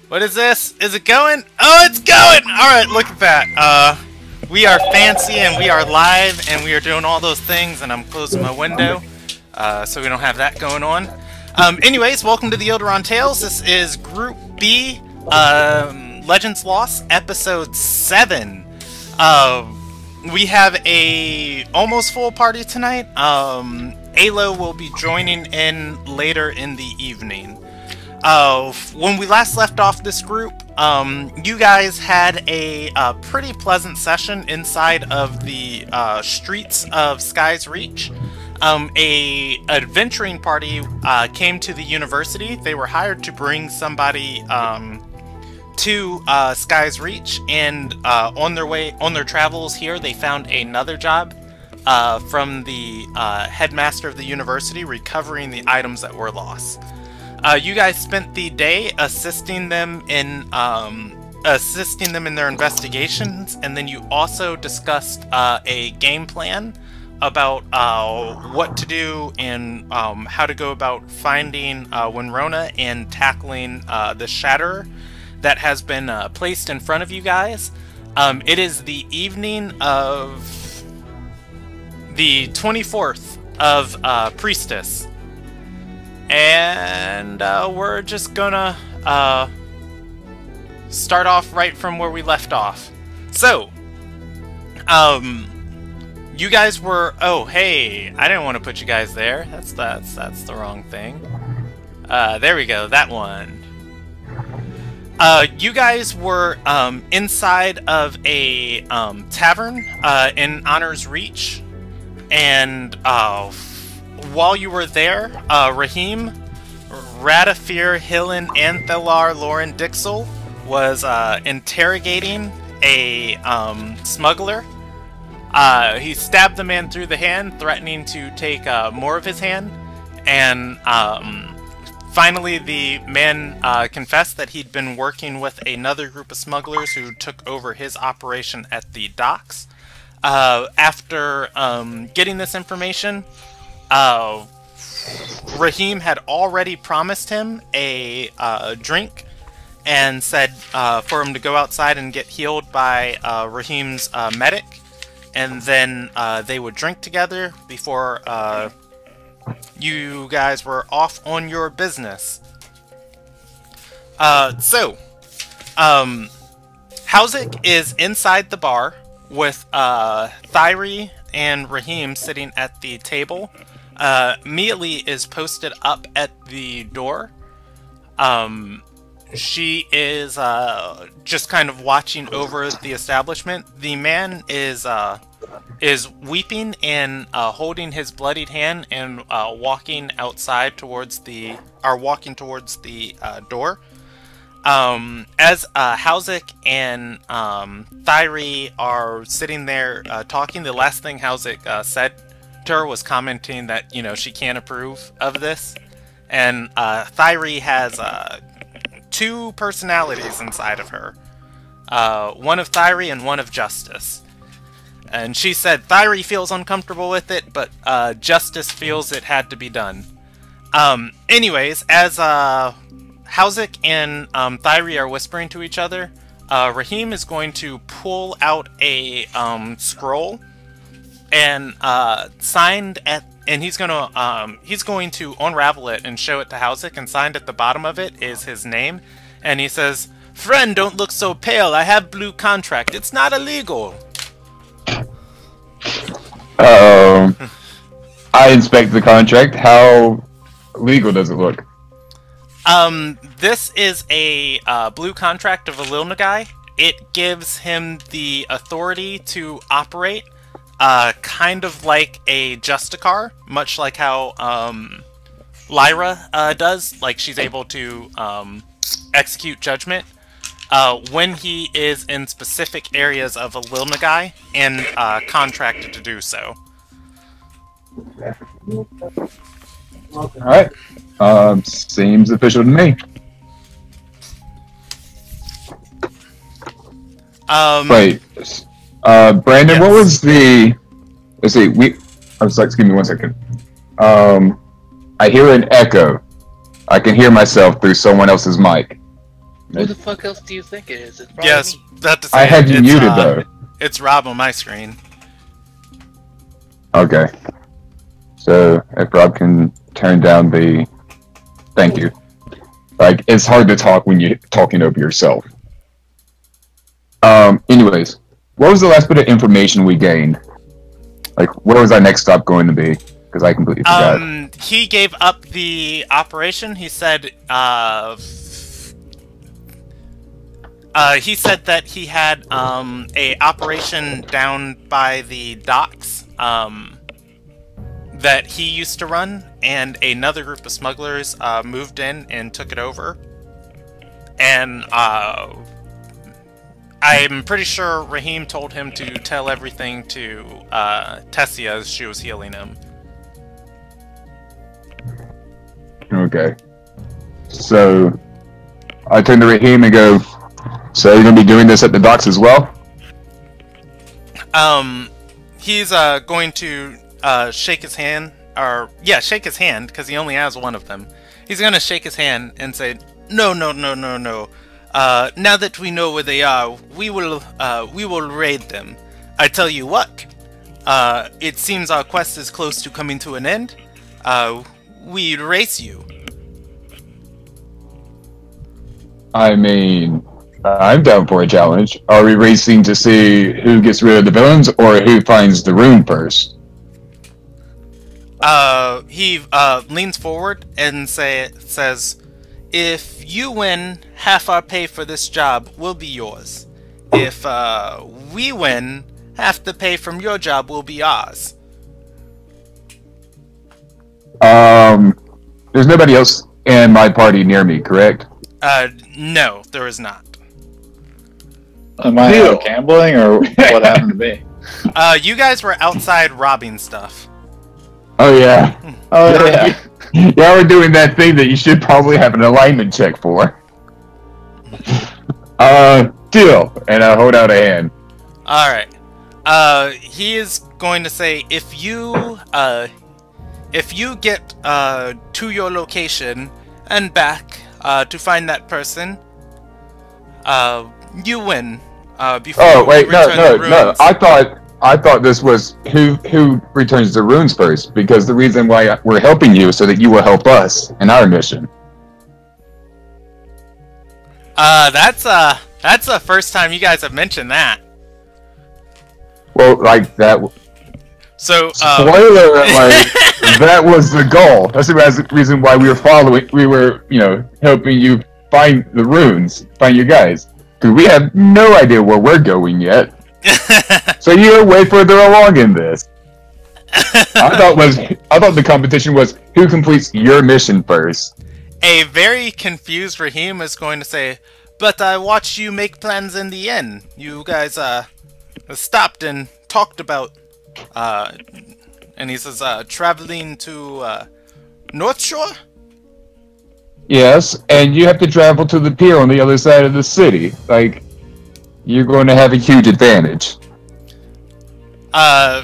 What is this? Is it going? Oh, it's going! Alright, look at that. We are fancy and we are live and we are doing all those things, and I'm closing my window so we don't have that going on. Anyways, welcome to the Ilderon Tales. This is Group B, Legends Lost, Episode 7. We have a almost full party tonight. Alo will be joining in later in the evening. When we last left off this group, you guys had a pretty pleasant session inside of the streets of Sky's Reach. A adventuring party came to the university. They were hired to bring somebody to Sky's Reach, and on their travels here, they found another job from the headmaster of the university, recovering the items that were lost. You guys spent the day assisting them in their investigations, and then you also discussed a game plan about what to do and how to go about finding Winrona and tackling the Shatterer that has been placed in front of you guys. It is the evening of the 24th of Priestess. And we're just gonna start off right from where we left off. So, you guys were. Oh, hey, I didn't want to put you guys there. That's the wrong thing. There we go. That one. You guys were inside of a tavern in Honor's Reach, and while you were there, Rahim, Radafir, Hillen, Anthelar, Lauren, Dixel was interrogating a smuggler. He stabbed the man through the hand, threatening to take more of his hand, and finally the man confessed that he'd been working with another group of smugglers who took over his operation at the docks. After getting this information, Rahim had already promised him a drink and said for him to go outside and get healed by Rahim's medic, and then they would drink together before you guys were off on your business. Hauzik is inside the bar with Thyri and Rahim sitting at the table. Mealy is posted up at the door. She is just kind of watching over the establishment. The man is weeping and holding his bloodied hand and walking towards the door. As Hauzik and Thyri are sitting there talking, the last thing Hauzik said to her was commenting that, she can't approve of this. And Thyri has two personalities inside of her. One of Thyri and one of Justice. And she said Thyri feels uncomfortable with it, but Justice feels it had to be done. Anyways, as Hauzik and Thyri are whispering to each other, Rahim is going to pull out a scroll and he's going to unravel it and show it to Hauzik, and signed at the bottom of it is his name, and he says, "Friend, don't look so pale. I have blue contract. It's not illegal." I inspect the contract. How legal does it look? This is a blue contract of a Lilnagai. It gives him the authority to operate kind of like a Justicar, much like how Lyra does. Like, she's able to execute judgment when he is in specific areas of a Lilnagai and contracted to do so. Alright. Seems official to me. Wait. Brandon, yes. What was the... Let's see, excuse me 1 second. I hear an echo. I can hear myself through someone else's mic. Who the fuck else do you think it is? It's probably Yes, me. that to say I had you it's, muted though. It's Rob on my screen. Okay. So if Rob can turn down the thank you. Like it's hard to talk when you're talking over yourself. Anyways, what was the last bit of information we gained? Like, where was our next stop going to be? Because I completely forgot. He gave up the operation. He said that he had a operation down by the docks that he used to run, and another group of smugglers moved in and took it over. And I'm pretty sure Raheem told him to tell everything to Tessia as she was healing him. Okay. So I turn to Raheem and go, so you're going to be doing this at the docks as well? He's going to shake his hand, shake his hand, because he only has one of them. He's going to shake his hand and say, No. Now that we know where they are, we will raid them. I tell you what, it seems our quest is close to coming to an end. We race you. I mean, I'm down for a challenge. Are we racing to see who gets rid of the villains or who finds the rune first? He leans forward and says, If you win, half our pay for this job will be yours. If we win, half the pay from your job will be ours. There's nobody else in my party near me, correct? No, there is not. Am I out gambling, or what happened to me? You guys were outside robbing stuff. Oh, yeah. Oh, yeah. Yeah, we're doing that thing that you should probably have an alignment check for. Deal. And I hold out a hand. Alright. He is going to say, if you get to your location and back to find that person, you win. Before wait, no. runes. I thought this was who returns the runes first, because the reason why we're helping you is so that you will help us in our mission. That's the first time you guys have mentioned that. Well, like that. So, spoiler alert, that was the goal. That's the reason why we were helping you find the runes, find your guys. Because we have no idea where we're going yet. So you're way further along in this. I thought the competition was who completes your mission first. A very confused Raheem is going to say, but I watched you make plans in the end. You guys, stopped and talked about, and he says, traveling to, North Shore? Yes, and you have to travel to the pier on the other side of the city. Like, you're going to have a huge advantage.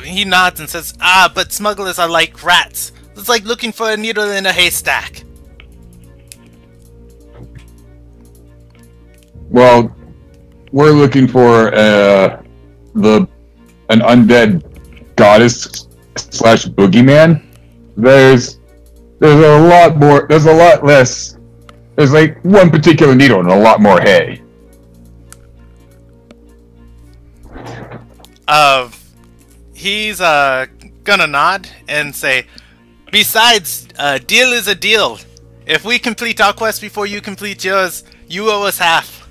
He nods and says, but smugglers are like rats. It's like looking for a needle in a haystack. Well, we're looking for an undead goddess / boogeyman. There's a lot more. There's a lot less. There's like one particular needle and a lot more hay. He's gonna nod and say, besides, deal is a deal. If we complete our quest before you complete yours, you owe us half.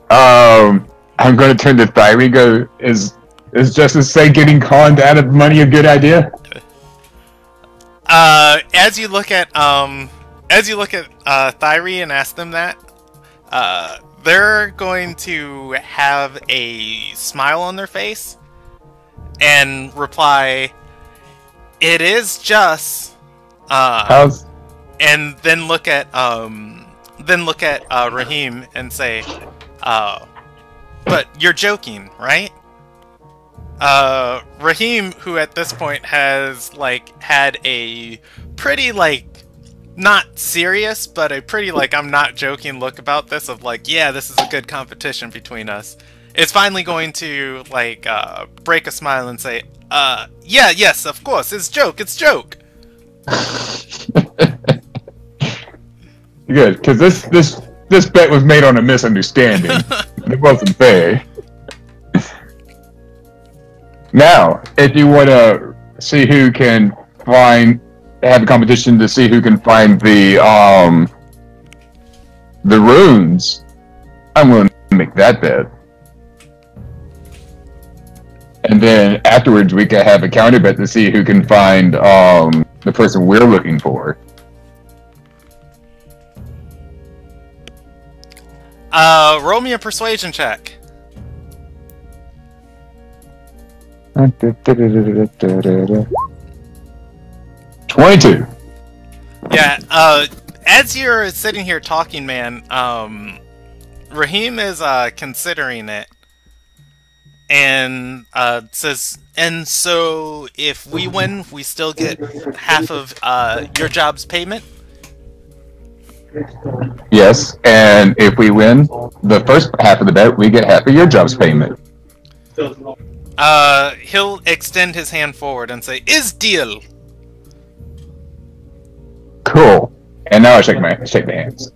I'm gonna turn to Thyri and go, is Justice say getting conned out of money a good idea? As you look at Thyri and ask them that, they're going to have a smile on their face and reply, "It is just," and then look at Raheem and say, "But you're joking, right?" Raheem, who at this point has had a pretty not serious, but a pretty, like, I'm not joking look about this of, like, yeah, this is a good competition between us, is finally going to, like, break a smile and say, yeah, yes, of course, it's joke. Good, because this bet was made on a misunderstanding. It wasn't fair. Now, if you want to see who can have a competition to see who can find the runes, I'm willing to make that bet. And then afterwards, we can have a counter bet to see who can find the person we're looking for. Roll me a persuasion check. 22. Yeah, as you're sitting here talking, man, Raheem is considering it, and says, and so if we win, we still get half of your job's payment? Yes, and if we win the first half of the bet, we get half of your job's payment. He'll extend his hand forward and say, "Is deal." Cool. And now I shake the hands.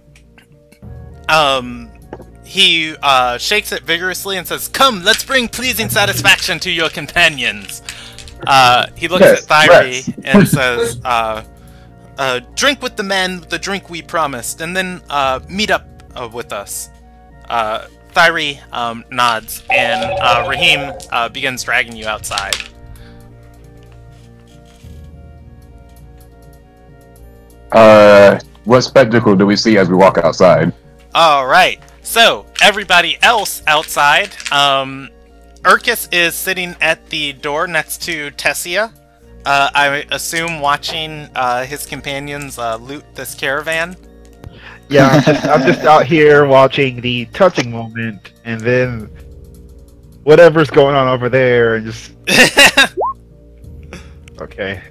He shakes it vigorously and says, "Come, let's bring pleasing satisfaction to your companions." He looks at Thyri and says, "Drink with the men, the drink we promised, and then meet up with us." Thyri nods, and Raheem begins dragging you outside. What spectacle do we see as we walk outside? Alright, so everybody else outside, Urkus is sitting at the door next to Tessia. I assume watching his companions loot this caravan. Yeah, I'm just out here watching the touching moment, and then whatever's going on over there, and just okay.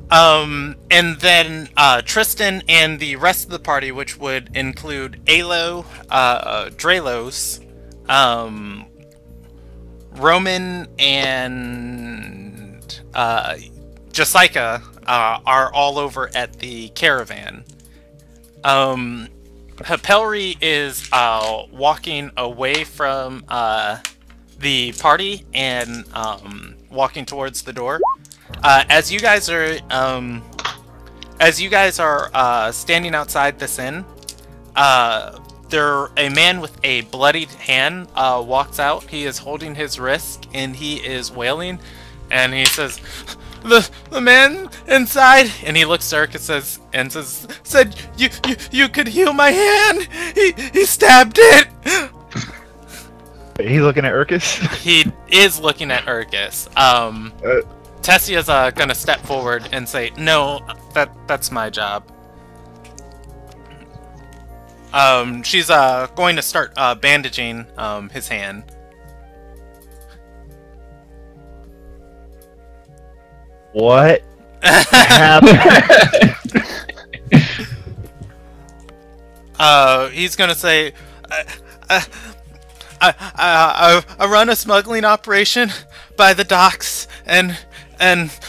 And then Tristan and the rest of the party, which would include Alo, Dralos, Roman, and Jessica are all over at the caravan. Hapelri is walking away from the party and walking towards the door. As you guys are standing outside this inn, a man with a bloodied hand walks out. He is holding his wrist and he is wailing, and he says, "The man inside," and he looks to Urkus and said you could heal my hand. He stabbed it. He's looking at Urkus. He is looking at Urkus. Tessia's gonna step forward and say, "No, that's my job." She's going to start bandaging his hand. What happened? He's gonna say, I run a smuggling operation by the docks, and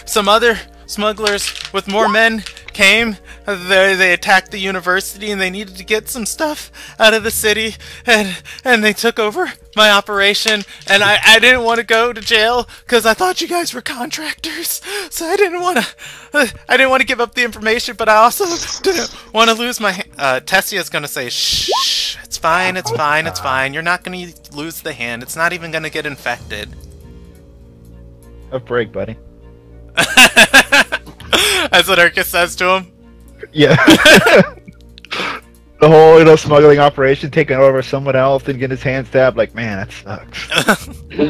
some other smugglers with more men came. They attacked the university, and they needed to get some stuff out of the city, and they took over my operation, and I didn't want to go to jail because I thought you guys were contractors, so I didn't want to give up the information, but I also didn't want to lose my Tessia's gonna say, "Shh, it's fine, it's fine. You're not gonna lose the hand. It's not even gonna get infected." A break, buddy. That's what Urkus says to him. Yeah. The whole smuggling operation taking over someone else and getting his hand stabbed. Like, man, that sucks.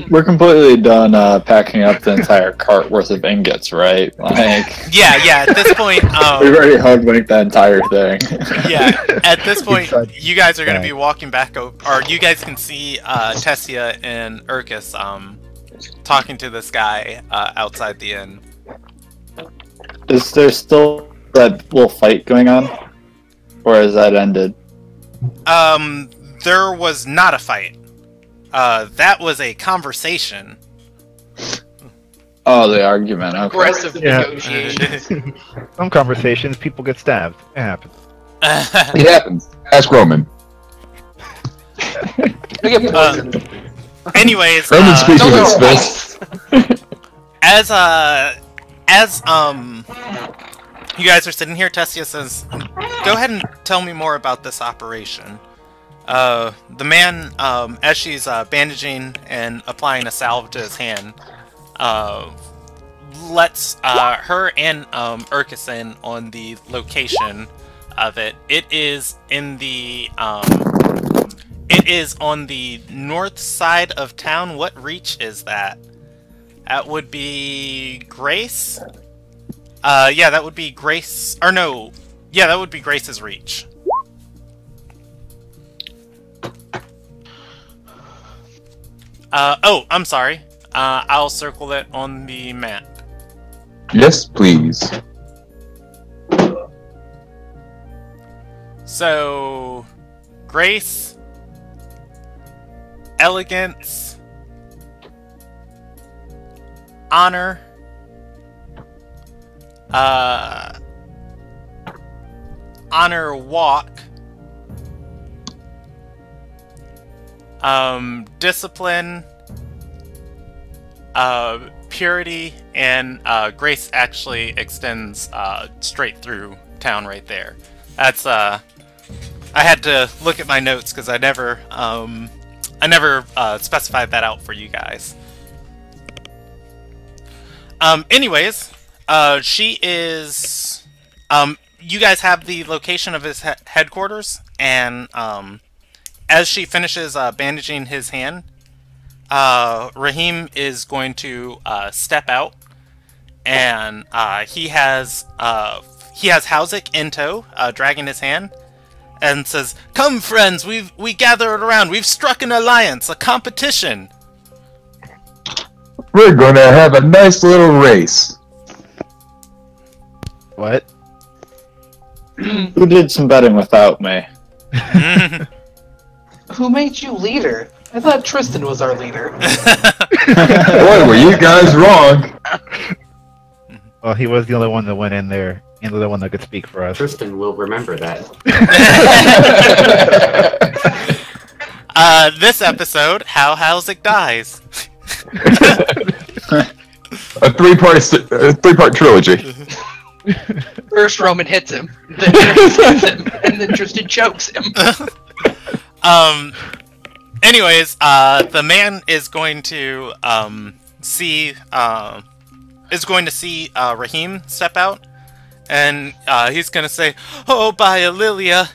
We're completely done packing up the entire cart worth of ingots, right? Like, yeah. At this point, we've already hoodwinked that entire thing. Yeah. At this point, you guys are going to be walking back, or you guys can see Tessia and Urkus talking to this guy outside the inn. Is there still that little fight going on? Or has that ended? There was not a fight. That was a conversation. Oh, the argument. Okay. Aggressive Yeah. negotiations. Some conversations, people get stabbed. It happens. It happens. Ask Roman. We get poisoned. Anyways, Roman speaks no, with no, his no. fists. as you guys are sitting here, Tessia says, "Go ahead and tell me more about this operation." The man, as she's bandaging and applying a salve to his hand, lets her and Urkus in on the location of it. It is in the it is on the north side of town. What reach is that? That would be Grace. Yeah, that would be Grace. Or no, yeah, that would be Grace's reach. Oh, I'm sorry. I'll circle it on the map. Yes, please. So, Grace, Elegance, Honor, Honor Walk, Discipline, Purity, and Grace actually extends straight through town right there. That's I had to look at my notes because I never specified that out for you guys. Anyways, she is. You guys have the location of his headquarters, and as she finishes bandaging his hand, Raheem is going to step out, and he has Hauzik in tow, dragging his hand, and says, "Come, friends, we gathered around. We've struck an alliance, a competition." We're gonna have a nice little race. What? Who did some betting without me? Who made you leader? I thought Tristan was our leader. Boy, were you guys wrong. Well, he was the only one that went in there, and the only one that could speak for us. Tristan will remember that. This episode, how Hauzik dies. A three-part trilogy. First Roman hits him, then Tristan hits him, and then Tristan chokes him. Anyways, the man is going to see Raheem step out, and he's gonna say, "Oh, by Lilia."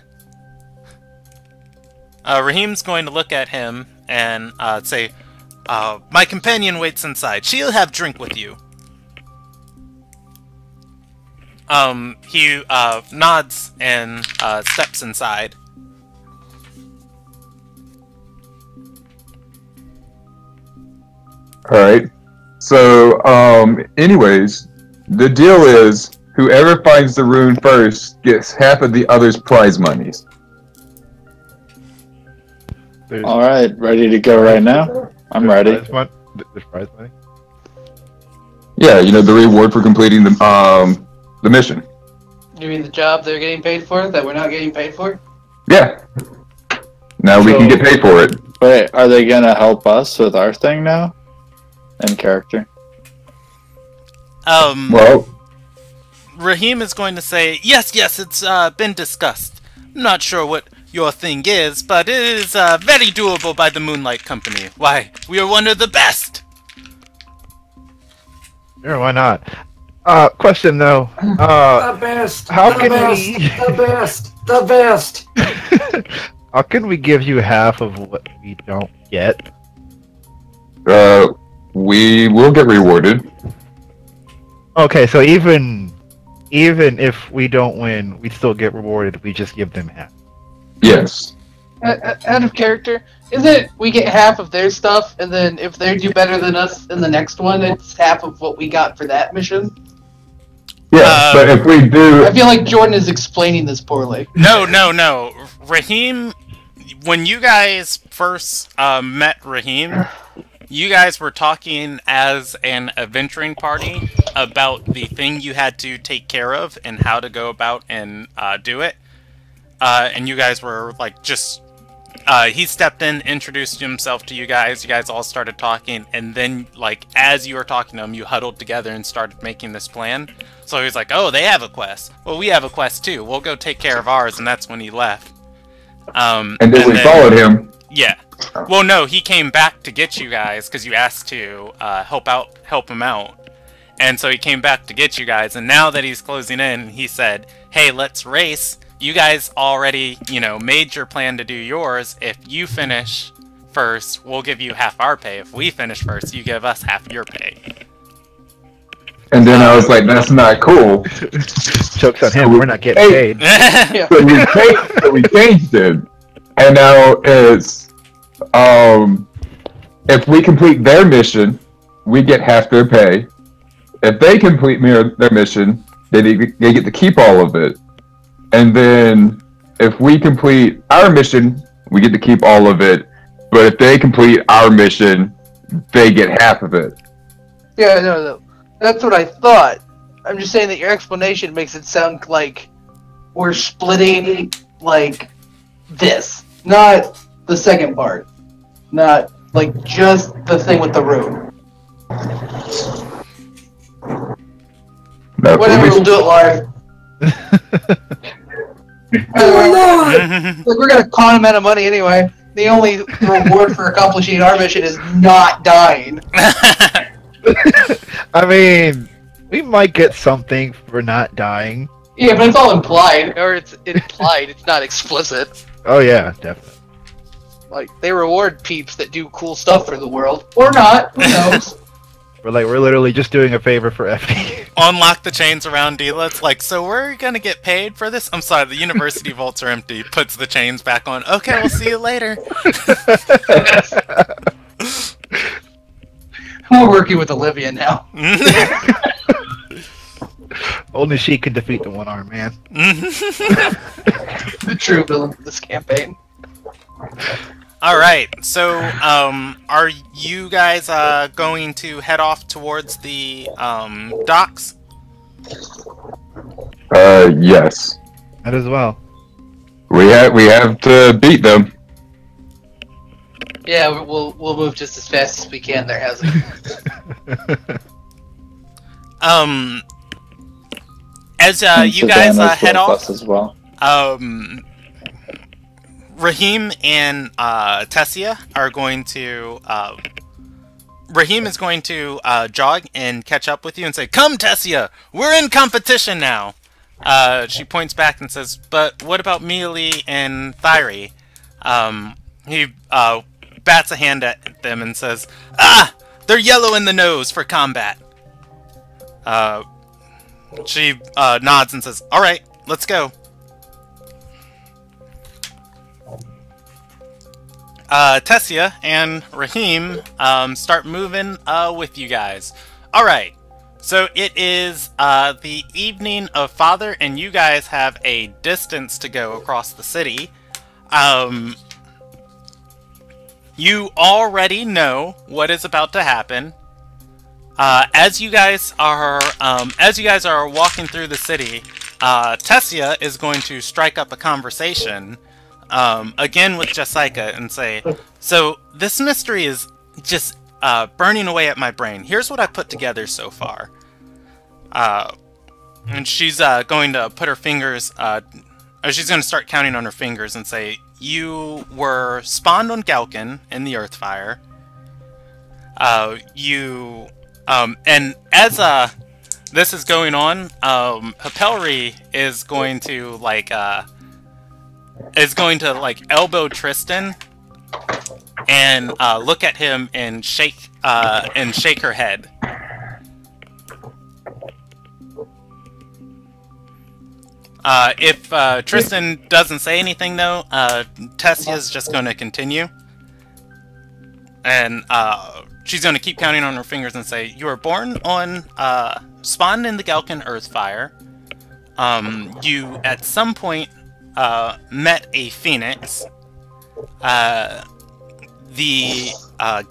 Raheem's going to look at him and say, "My companion waits inside. She'll have drink with you." He nods and steps inside. Alright. So, anyways, the deal is whoever finds the rune first gets half of the other's prize monies. There's, Alright, ready to go right now? I'm ready. There's prize money. Yeah, you know, the reward for completing the mission. You mean the job they're getting paid for that we're not getting paid for? Yeah. Now we can get paid for it. Wait, are they gonna help us with our thing now? In character? Well, Raheem is going to say, yes, it's been discussed. I'm not sure what your thing is, but it is very doable by the Moonlight Company. Why, we are one of the best! Sure, why not? Question though. The best! How the can best, we- The best! The best! How can we give you half of what we don't get? we will get rewarded. Okay, so even if we don't win, we still get rewarded. We just give them half. Yes. Out of character, isn't it we get half of their stuff, and then if they do better than us in the next one, it's half of what we got for that mission? Yeah, but if we do, I feel like Jordan is explaining this poorly. No. Raheem, when you guys first met Raheem, you guys were talking as an adventuring party about the thing you had to take care of and how to go about and do it. And you guys were like just... he stepped in, introduced himself to you guys all started talking, and then, like, as you were talking to him, you huddled together and started making this plan. So he was like, oh, they have a quest. Well, we have a quest too. We'll go take care of ours, and that's when he left. and then we followed him. Yeah. Well, no, he came back to get you guys, because you asked to help him out. And so he came back to get you guys, and now that he's closing in, he said, hey, let's race. You guys already, made your plan to do yours. If you finish first, we'll give you half our pay. If we finish first, you give us half your pay. And then I was like, that's not cool. Joke's on him. We're not getting paid. Yeah. So we changed it. And now it's, if we complete their mission, we get half their pay. If they complete their mission, they get to keep all of it. And then if we complete our mission, we get to keep all of it. But if they complete our mission, they get half of it. Yeah, no. That's what I thought. I'm just saying that your explanation makes it sound like we're splitting, like, this. Not the second part. Not, like, just the thing with the room. No, Whatever, we'll do it live. Like, we're gonna con him out of money anyway. The only reward for accomplishing our mission is not dying. I mean, we might get something for not dying. Yeah, but it's all implied. Or it's implied, it's not explicit. Oh yeah, definitely. Like, they reward peeps that do cool stuff for the world. Or not, who knows? We're literally just doing a favor for FD. Unlock the chains around Dila. It's like, so we're gonna get paid for this? I'm sorry, the university vaults are empty. Puts the chains back on. Okay, we'll see you later. We're working with Olivia now. Only she can defeat the one-armed man. The true villain of this campaign. Alright, so, are you guys, going to head off towards the, docks? Yes. That as well. We have to beat them. Yeah, we'll move just as fast as we can there, Hazzy. As, you guys, head off, as well. Raheem and Tessia are going to... Raheem is going to jog and catch up with you and say, come, Tessia! We're in competition now! She points back and says, but what about Mealy and Thyri? He bats a hand at them and says, ah! They're yellow in the nose for combat. She nods and says, alright, let's go. Tessia and Raheem start moving with you guys. Alright, so it is the evening of Father, and you guys have a distance to go across the city. You already know what is about to happen. As you guys are walking through the city, Tessia is going to strike up a conversation again with Jessica and say, so this mystery is just burning away at my brain. Here's what I put together so far. And she's going to put her fingers, or she's going to start counting on her fingers and say, you were spawned on Galkin in the Earthfire. And as this is going on, Hapelry is going to elbow Tristan and look at him and shake her head. If Tristan doesn't say anything though, Tessia's just going to continue, and she's going to keep counting on her fingers and say, "You were born on spawned in the Galkan Earthfire. You at some point met a phoenix. The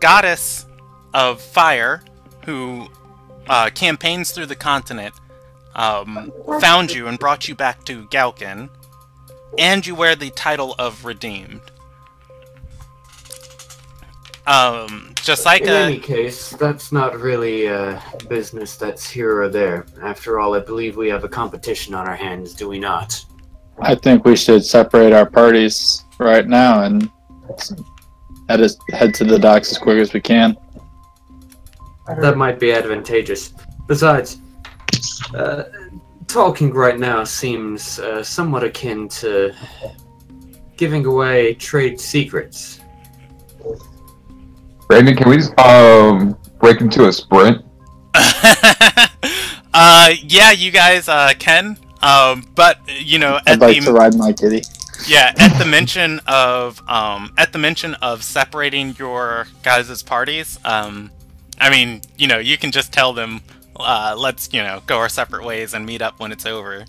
goddess of fire, who campaigns through the continent, found you and brought you back to Galkan, and you wear the title of Redeemed. Just like In any case, that's not really business that's here or there. After all, I believe we have a competition on our hands, do we not? I think we should separate our parties right now and head to the docks as quick as we can. That might be advantageous. Besides, talking right now seems somewhat akin to giving away trade secrets. Brandon, can we just break into a sprint? yeah, you guys can. But you know, I'd like to ride my kitty. yeah, at the mention of separating your guys' parties, I mean, you know, you can just tell them, let's, you know, go our separate ways and meet up when it's over.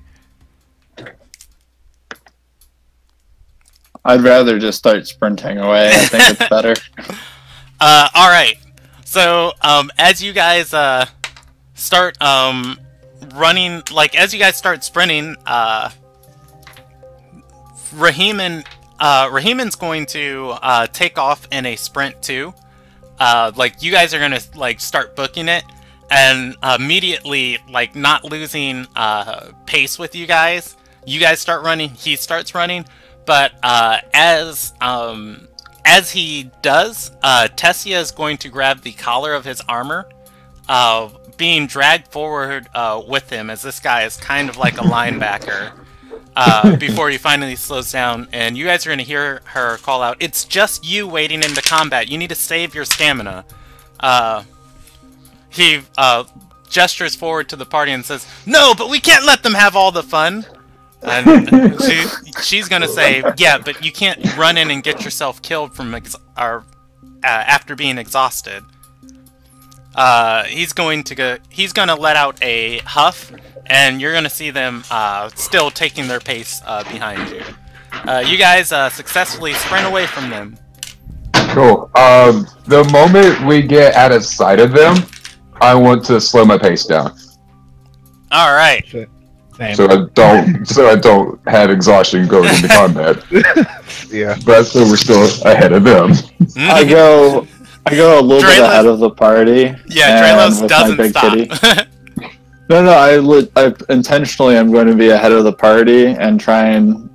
I'd rather just start sprinting away. I think it's better. Alright. So, as you guys, start, running, like, as you guys start sprinting, Rahiman's going to, take off in a sprint too. Like, you guys are gonna, like, start booking it, and immediately, like, not losing, pace with you guys start running, he starts running, but, as he does, Tessia is going to grab the collar of his armor, being dragged forward with him, as this guy is kind of like a linebacker, before he finally slows down, and you guys are going to hear her call out, "It's just you wading into combat. You need to save your stamina." He gestures forward to the party and says, "No, but we can't let them have all the fun." And she's gonna say, "Yeah, but you can't run in and get yourself killed from after being exhausted." He's gonna let out a huff, and you're gonna see them still taking their pace behind you. You guys successfully sprint away from them. Cool. The moment we get out of sight of them, I want to slow my pace down. All right. Same. So I don't have exhaustion going into combat. Yeah. But so we're still ahead of them. I go a little bit ahead of the party. Yeah, Drelos with doesn't my big stop. kitty. No, I intentionally am going to be ahead of the party and try and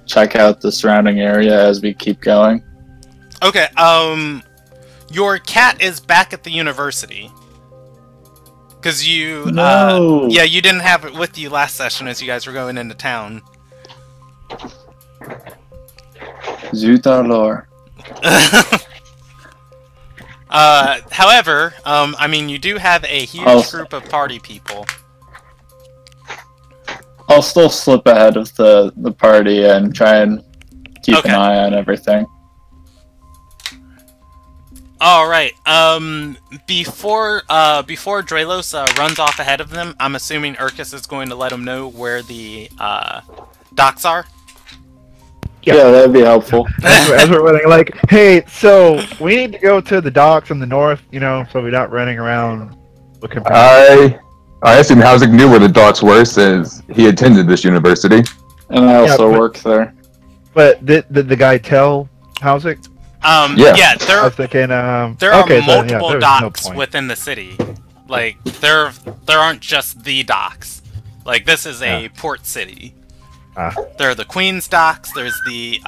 check out the surrounding area as we keep going. Okay. Your cat is back at the university. Because you, No. yeah, you didn't have it with you last session as you guys were going into town. Zutalor. However, I mean, you do have a huge group of party people. I'll still slip ahead of the party and try and keep Okay. an eye on everything. All right. Before Drelos runs off ahead of them, I'm assuming Urkus is going to let him know where the docks are. Yeah, that'd be helpful. As we're running, like, hey, so we need to go to the docks in the north, you know, so we're not running around looking for. I assume Housing knew where the docks were since he attended this university. And I also but- work there. But did the guy tell Housing? Yeah. Yeah, I was thinking, there are okay, so, yeah, multiple there's no docks point. within the city. Like, there aren't just the docks. Like, this is a port city. There are the Queen's docks. There's the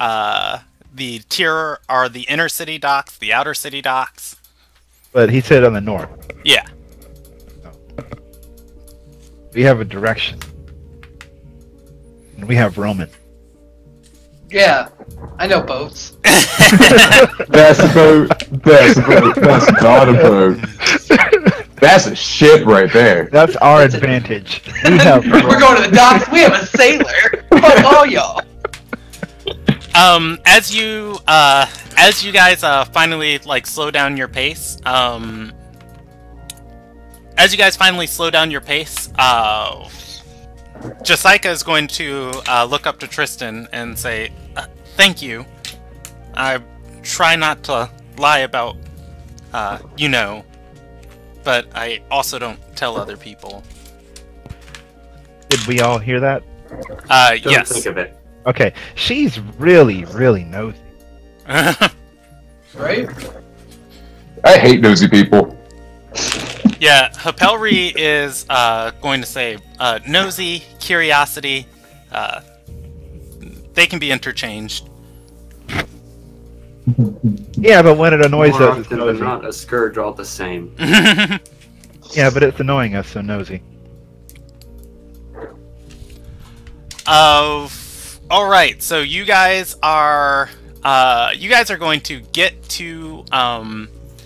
tier are the inner city docks, the outer city docks. But he said on the north. Yeah. We have a direction. And we have Roman. Yeah, I know boats. That's a boat. That's a boat. That's not a boat. That's a ship right there. That's our advantage. We have We're Roman. going to the docks. We have a sailor. Fuck all y'all. As you guys finally like slow down your pace, as you guys finally slow down your pace, Jasaika is going to look up to Tristan and say, "Thank you. I try not to lie about, but I also don't tell other people." Did we all hear that? Don't Yes. think of it. Okay, she's really, really nosy. Right? I hate nosy people. Yeah, Hapelri is going to say nosy, curiosity. They can be interchanged. Yeah, but when it annoys More us, it's often than nosy. not, a scourge all the same. Yeah, but it's annoying us, so nosy. All right. So you guys are going to get to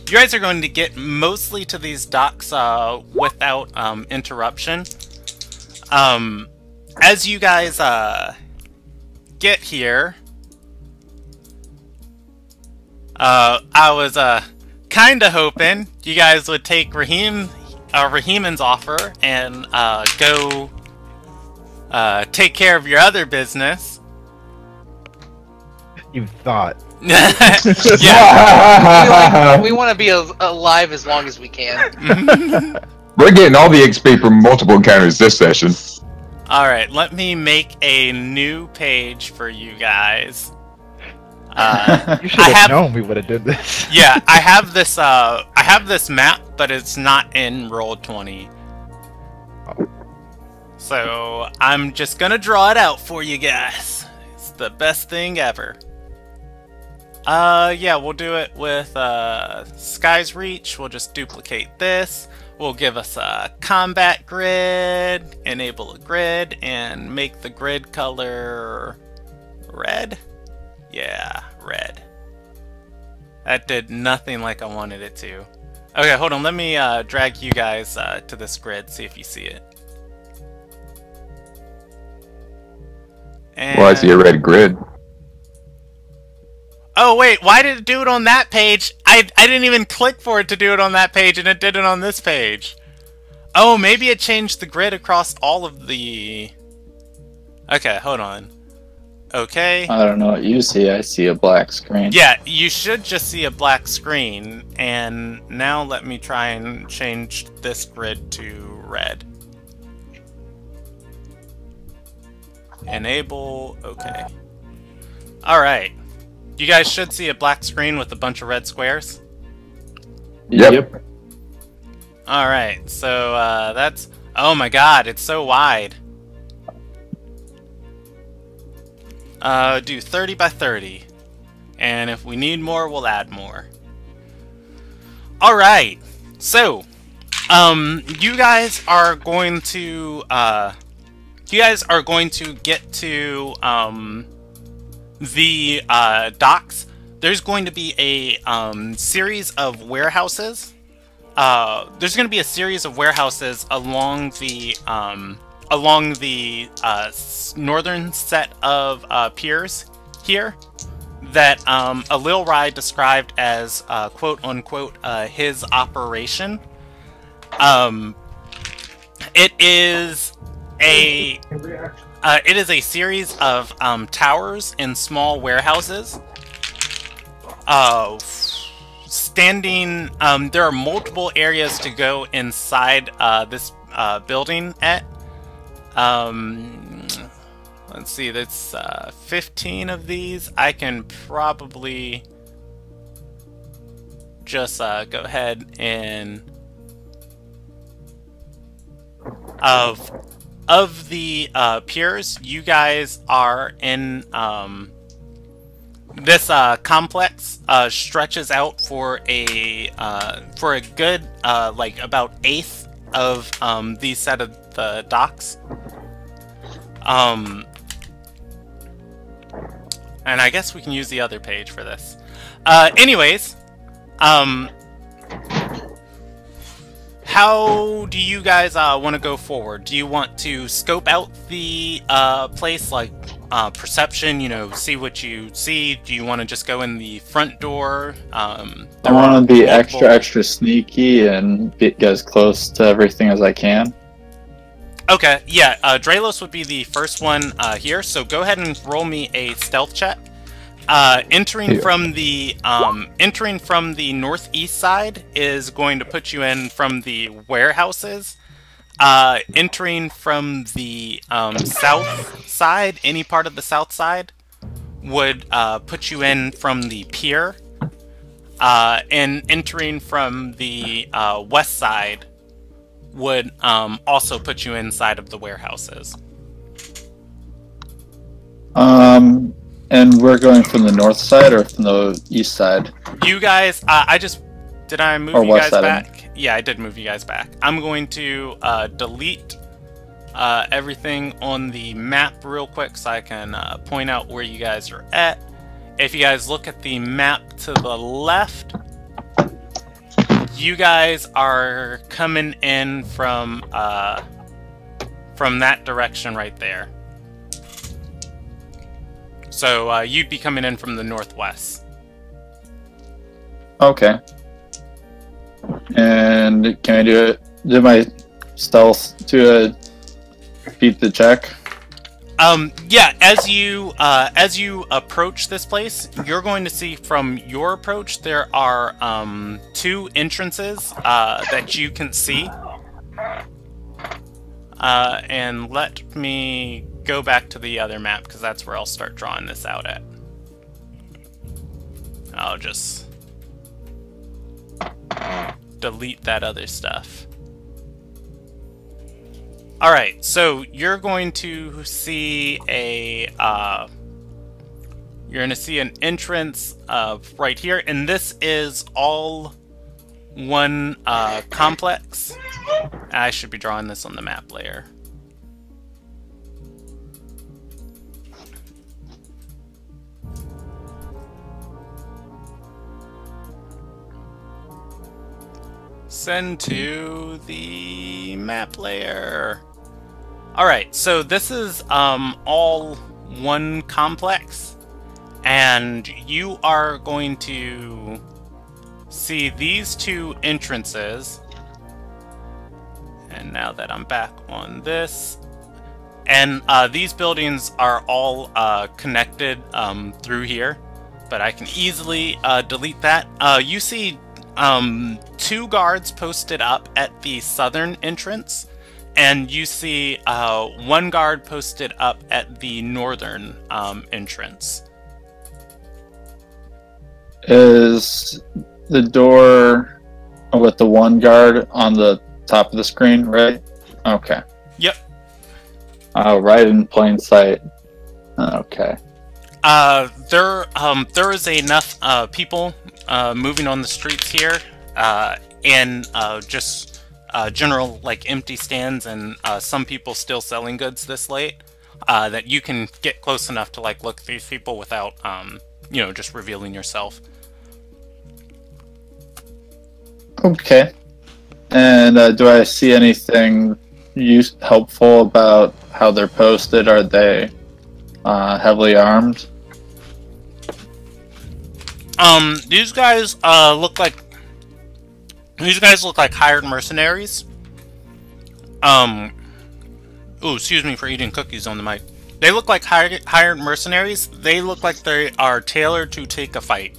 you guys are going to get mostly to these docks without interruption. As you guys get here, I was kind of hoping you guys would take Rahiman's offer and go take care of your other business. You thought. Yeah. We want to be alive as long as we can. We're getting all the XP from multiple encounters this session. All right. Let me make a new page for you guys. You should have known we would have did this. Yeah, I have this. I have this map, but it's not in Roll20. So I'm just gonna draw it out for you guys. It's the best thing ever. Yeah, we'll do it with Sky's Reach. We'll just duplicate this. We'll give us a combat grid, enable a grid, and make the grid color red. Yeah, red. That did nothing like I wanted it to. Okay, hold on. Let me drag you guys to this grid, see if you see it. And... Well, I see a red grid. Oh, wait. Why did it do it on that page? I didn't even click for it to do it on that page, and it did it on this page. Oh, maybe it changed the grid across all of the... Okay, hold on. Okay. I don't know what you see. I see a black screen. Yeah, you should just see a black screen, and now let me try and change this grid to red. Enable, okay. Alright. You guys should see a black screen with a bunch of red squares. Yep. Alright, so that's... Oh my god, it's so wide. Do 30 by 30. And if we need more, we'll add more. Alright, so... you guys are going to... get to the docks. There's going to be a series of warehouses. There's going to be a series of warehouses along the northern set of piers here that Alil Rai described as quote unquote his operation. It is a series of towers and small warehouses. Standing, there are multiple areas to go inside this building at. Let's see, that's 15 of these. I can probably just go ahead and of the piers, you guys are in this complex stretches out for a good like about eighth of these set of the docks. And I guess we can use the other page for this. Anyways, how do you guys want to go forward? Do you want to scope out the place, like perception, see what you see. Do you want to just go in the front door? I want to be extra sneaky and get as close to everything as I can. Okay, yeah, Dralos would be the first one here, so go ahead and roll me a stealth check. Entering from the northeast side is going to put you in from the warehouses. Entering from the south side, any part of the south side, would put you in from the pier. And entering from the west side would also put you inside of the warehouses. And we're going from the north side or from the east side? You guys, did I move you guys back? Yeah, I did move you guys back. I'm going to delete everything on the map real quick so I can point out where you guys are at. If you guys look at the map to the left, you guys are coming in from that direction right there. So you'd be coming in from the northwest. Okay. And can I do my stealth to beat the check? Yeah. As you approach this place, you're going to see from your approach there are 2 entrances that you can see. And let me go back to the other map, because that's where I'll start drawing this out at. I'll just delete that other stuff. Alright, so you're going to see an entrance right here, and this is all one complex. I should be drawing this on the map layer. Send to the map layer. Alright, so this is all one complex, and you are going to see these 2 entrances. And now that I'm back on this, and these buildings are all connected through here, but I can easily delete that. You see 2 guards posted up at the southern entrance, and you see 1 guard posted up at the northern entrance. Is the door with the 1 guard on the top of the screen, right? Okay. Yep. Right in plain sight. Okay. There is enough people moving on the streets here, and just general empty stands, and some people still selling goods this late, that you can get close enough to look at these people without just revealing yourself. Okay. And do I see anything helpful about how they're posted? Are they heavily armed? These guys look like hired mercenaries. Ooh, excuse me for eating cookies on the mic. They look like hired mercenaries. They look like they are tailored to take a fight.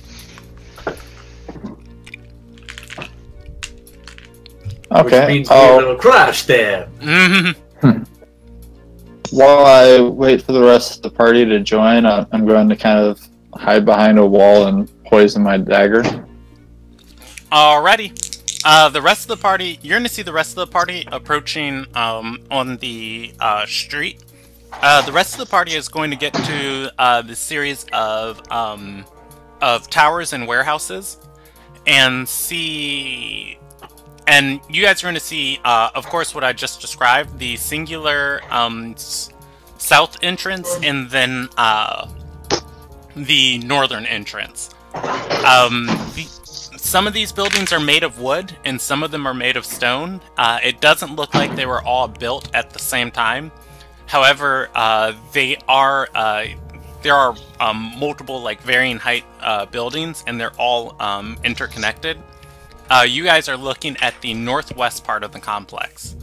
Okay. Which means we have a little crash there. Mm-hmm. While I wait for the rest of the party to join, I'm going to kind of hide behind a wall and poison my dagger. Alrighty. The rest of the party, you're going to see the rest of the party approaching on the street. The rest of the party is going to get to the series of towers and warehouses, and see. And you guys are going to see, of course, what I just described, the singular south entrance, and then the northern entrance. Some of these buildings are made of wood, and some of them are made of stone. It doesn't look like they were all built at the same time. However, there are multiple like varying height buildings, and they're all interconnected. You guys are looking at the northwest part of the complex.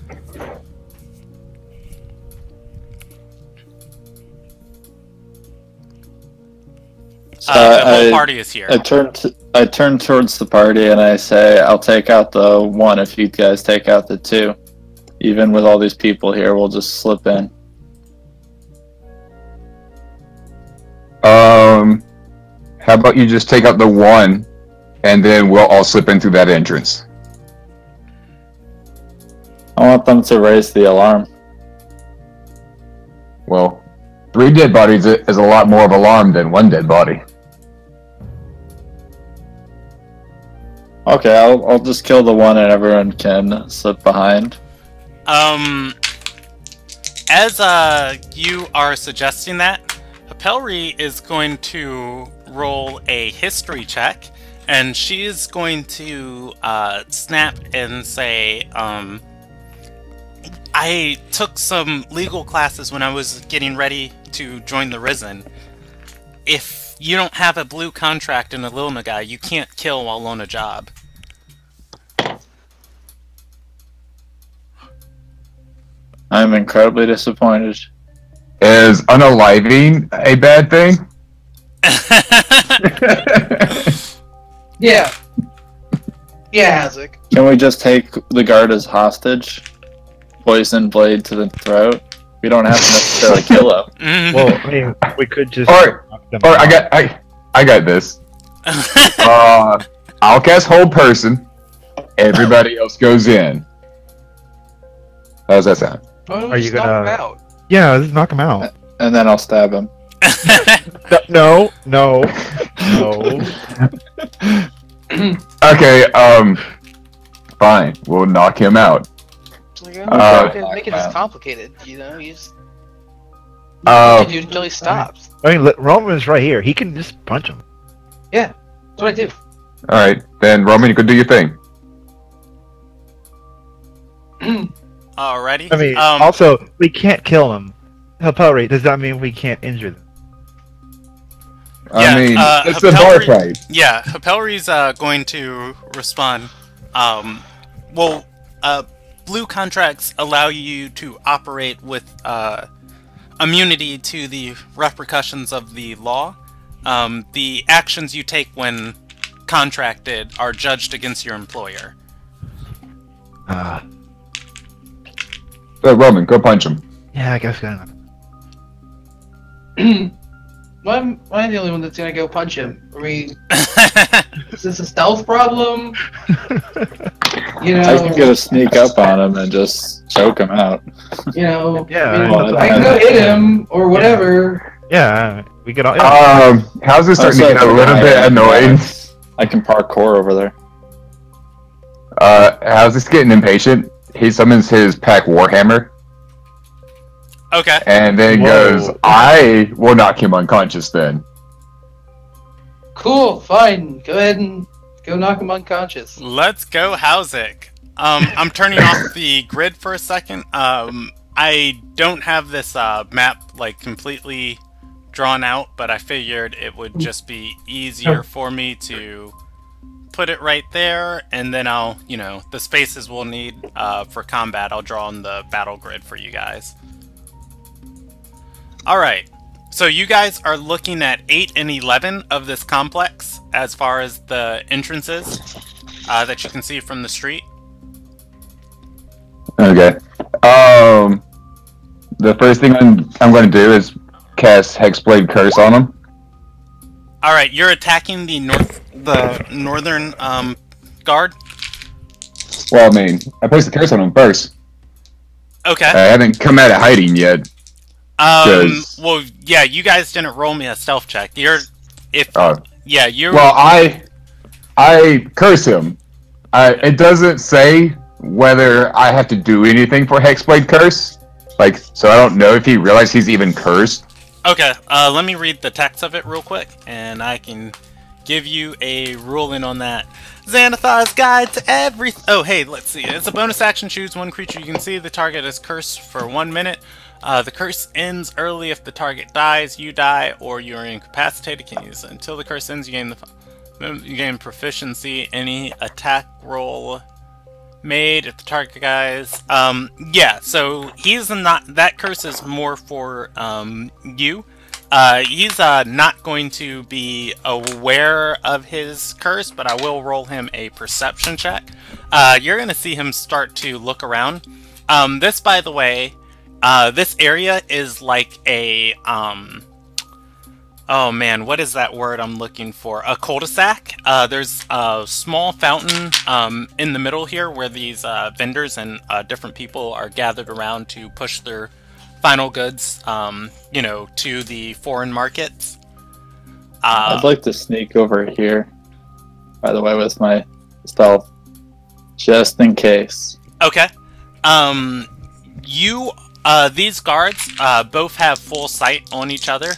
The whole party is here. I turn towards the party and I say, "I'll take out the one if you guys take out the two. Even with all these people here, we'll just slip in." How about you just take out the one, and then we'll all slip in through that entrance. I want them to raise the alarm. Well, 3 dead bodies is a lot more of alarm than 1 dead body. Okay, I'll just kill the one and everyone can slip behind. As you are suggesting that, Pelry is going to roll a history check, and she is going to snap and say, I took some legal classes when I was getting ready to join the Risen. If you don't have a blue contract in a Lilna guy, you can't kill while on a job. I'm incredibly disappointed. Is unaliving a bad thing? Yeah. Yeah, Hazek. Can we just take the guard as hostage? Poison blade to the throat? We don't have to necessarily kill him. Well, I mean, we could just. Or out. I got this. I'll cast hold person. Everybody else goes in. How does that sound? Are you knock gonna- him out? Yeah, let's knock him out. And then I'll stab him. No. Okay, fine. We'll knock him out. Make it as complicated, you know? You just Uh, do until he stops. I mean, Roman's right here. He can just punch him. Yeah, that's what I do. Alright, then Roman, you can do your thing. Alrighty. I mean, also, we can't kill him. Pelry, does that mean we can't injure them? I mean, it's a bar fight. Yeah, Pelry's going to respond. Blue contracts allow you to operate with immunity to the repercussions of the law. The actions you take when contracted are judged against your employer. So, Roman, go punch him. Yeah, I guess gonna. Why am I the only one that's gonna go punch him? I mean, is this a stealth problem? You know, I can get a sneak up on him and just choke him out. You know, Yeah, I, mean, well, I can go hit him or whatever. Yeah, we could all. Yeah. How's this starting to get a little bit annoying? I can parkour over there. How's this getting impatient? He summons his pack Warhammer, Okay. and then goes, I will knock him unconscious then. Cool, fine. Go ahead and go knock him unconscious. Let's go, Howzik. I'm turning off the grid for a second. I don't have this map like completely drawn out, but I figured it would just be easier for me to put it right there, and then I'll, the spaces we'll need for combat, I'll draw on the battle grid for you guys. Alright, so you guys are looking at 8 and 11 of this complex as far as the entrances that you can see from the street. Okay. The first thing I'm going to do is cast Hexblade Curse on him. Alright, you're attacking the northern guard? Well, I mean, I placed the curse on him first. Okay. I haven't come out of hiding yet. Well, yeah, you guys didn't roll me a stealth check. You're Well, I curse him. It doesn't say whether I have to do anything for Hexblade Curse. So I don't know if he realized he's even cursed. Okay, let me read the text of it real quick, and I can give you a ruling on that. Xanathar's Guide to Everything. Oh, hey, let's see. It's a bonus action. Choose one creature you can see. The target is cursed for 1 minute. The curse ends early if the target dies, you die, or you are incapacitated. Can use it. Until the curse ends, you gain proficiency. Any attack roll made if the target dies. Yeah, so he's not. That curse is more for you. He's not going to be aware of his curse, but I will roll him a perception check. You're going to see him start to look around. This, by the way, this area is like a, oh man, what is that word I'm looking for? A cul-de-sac. There's a small fountain in the middle here where these vendors and different people are gathered around to push their final goods, to the foreign markets. I'd like to sneak over here, by the way, with my stealth, just in case. Okay. These guards both have full sight on each other.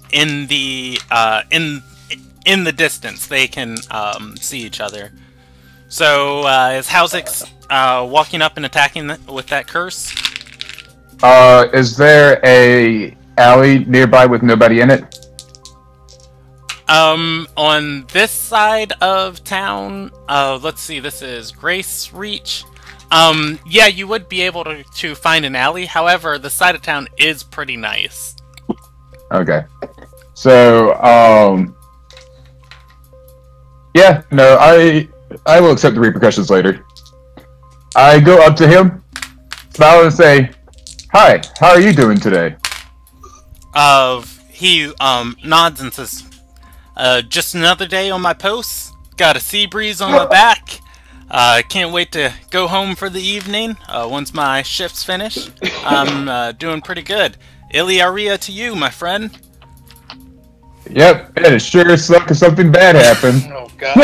In the distance, they can see each other. So, is Hauzix walking up and attacking with that curse? Is there a alley nearby with nobody in it? On this side of town, let's see, this is Grace Reach. Yeah, you would be able to find an alley. However, the side of town is pretty nice. Okay. So, yeah, no, I will accept the repercussions later. I go up to him, smile and say, "Hi, how are you doing today?" He nods and says, "Just another day on my post. Got a sea breeze on my back. Can't wait to go home for the evening. Once my shift's finished, I'm doing pretty good. Iliaria to you, my friend." Yep, and it sure sucks if something bad happened. Oh god.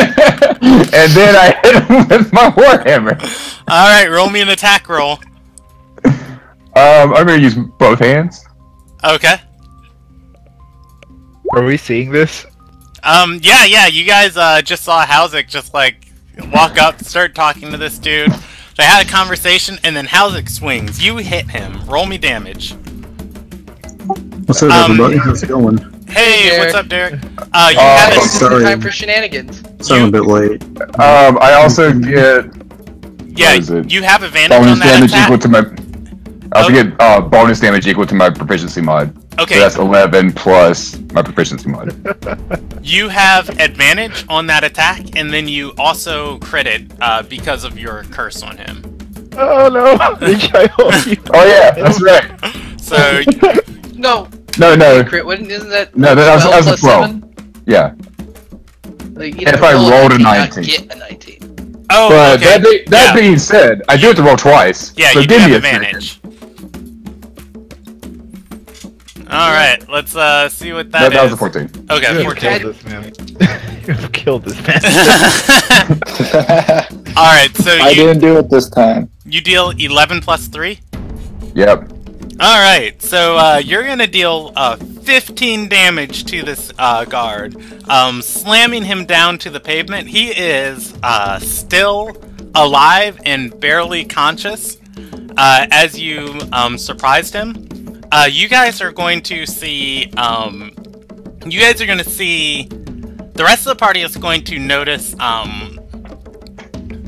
And then I hit him with my warhammer. Alright, roll me an attack roll. I'm gonna use both hands. Okay. Are we seeing this? Yeah, you guys just saw Hauzix just walk up, start talking to this dude. They had a conversation, and then Hauzix swings. You hit him. Roll me damage. What's up, everybody? How's it going? Hey, Derek. what's up, Derek? You Have have it it. sorry. time for shenanigans. Sound a bit late. I also get Yeah, what is it? you have advantage bonus on that damage attack. equal to my. I also get bonus damage equal to my proficiency mod. Okay. So that's 11 plus my proficiency mod. You have advantage on that attack, and then you also critted because of your curse on him. Oh no! The child. Oh yeah, that's right. So, No. No. Crit, isn't that? No, that was 12 a plus 12. 7? Yeah. Like, you If know, I roll a rolled a 19, not 19. Get a 19. oh, But okay. that being said, I do have to roll twice. Yeah, so you do give have me a advantage. Alright, let's see what that That is. was a 14. Okay, You 14. have killed this man. You have killed this man. Alright, so I didn't do it this time. you deal 11 plus 3? Yep. Alright, so you're gonna deal 15 damage to this guard, slamming him down to the pavement. He is still alive and barely conscious as you surprised him. You guys are going to see. The rest of the party is going to notice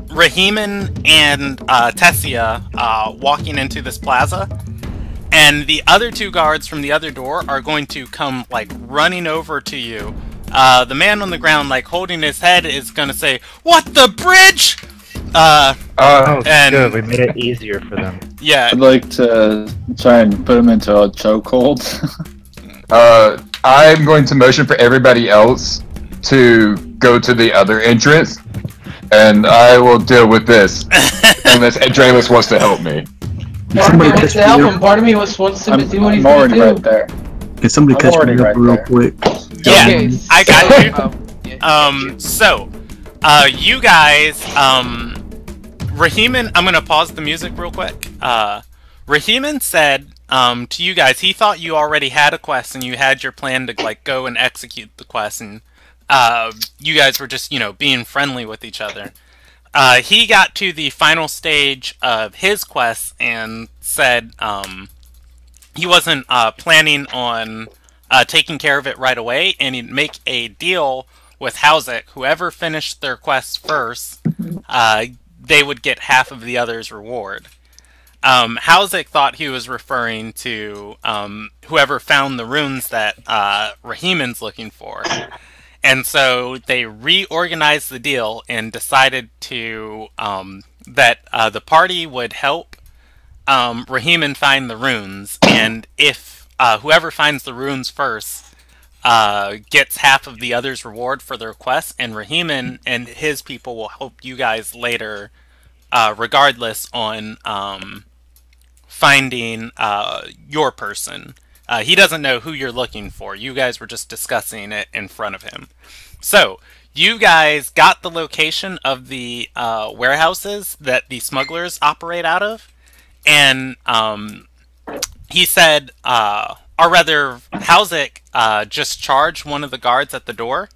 Rahiman and Tessia walking into this plaza. And the other two guards from the other door are going to come, running over to you. The man on the ground, holding his head is going to say, "What, the bridge?" Oh, And- good. We made it easier for them. Yeah, I'd like to try and put him into a chokehold. I'm going to motion for everybody else to go to the other entrance, and I will deal with this unless Andreas wants to help me. Can Part of me somebody wants catch to me help up? him. Part of me wants to I'm see what he's already gonna right do. there. Can somebody I'm catch already me up right real there. quick? yeah, Okay, I got you. yeah. So, you guys, Rahiman, I'm gonna pause the music real quick. Rahiman said, to you guys, he thought you already had a quest and you had your plan to, go and execute the quest, and, you guys were just, being friendly with each other. he got to the final stage of his quest and said he wasn't planning on taking care of it right away, and he'd make a deal with Hauzik. Whoever finished their quest first, they would get half of the other's reward. Hauzik thought he was referring to whoever found the runes that Rahiman's looking for. And so they reorganized the deal and decided to that the party would help Rahiman find the runes, and if whoever finds the runes first gets half of the other's reward for their quest, and Rahiman and his people will help you guys later, regardless on finding your person. He doesn't know who you're looking for. You guys were just discussing it in front of him. So, you guys got the location of the warehouses that the smugglers operate out of, and he said, or rather, Hauzik just charged one of the guards at the door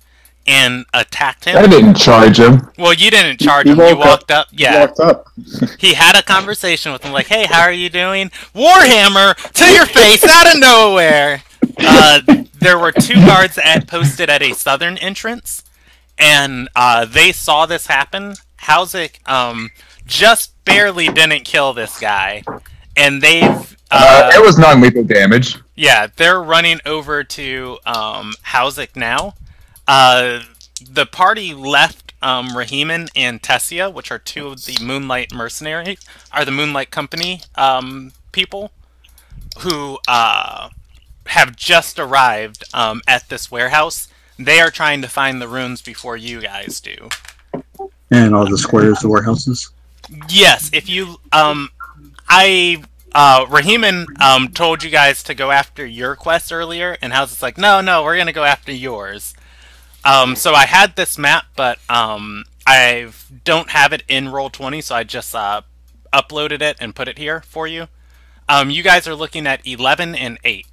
and attacked him. I didn't charge him. Well, you didn't charge him. You walked up. Yeah. Walked up. He had a conversation with him, like, "Hey, how are you doing?" Warhammer to your face out of nowhere. There were 2 guards posted at a southern entrance, and they saw this happen. Hauzik just barely didn't kill this guy, and they've. It was non-lethal damage. Yeah, they're running over to Hauzik now. The party left Rahiman and Tessia, which are 2 of the Moonlight mercenaries, are the Moonlight Company people, who have just arrived at this warehouse. They are trying to find the runes before you guys do. And all the squares, the warehouses? Yes, if you... Rahiman told you guys to go after your quest earlier, and Hausik's like, no, we're going to go after yours. So I had this map, but I don't have it in Roll20, so I just uploaded it and put it here for you. You guys are looking at 11 and 8.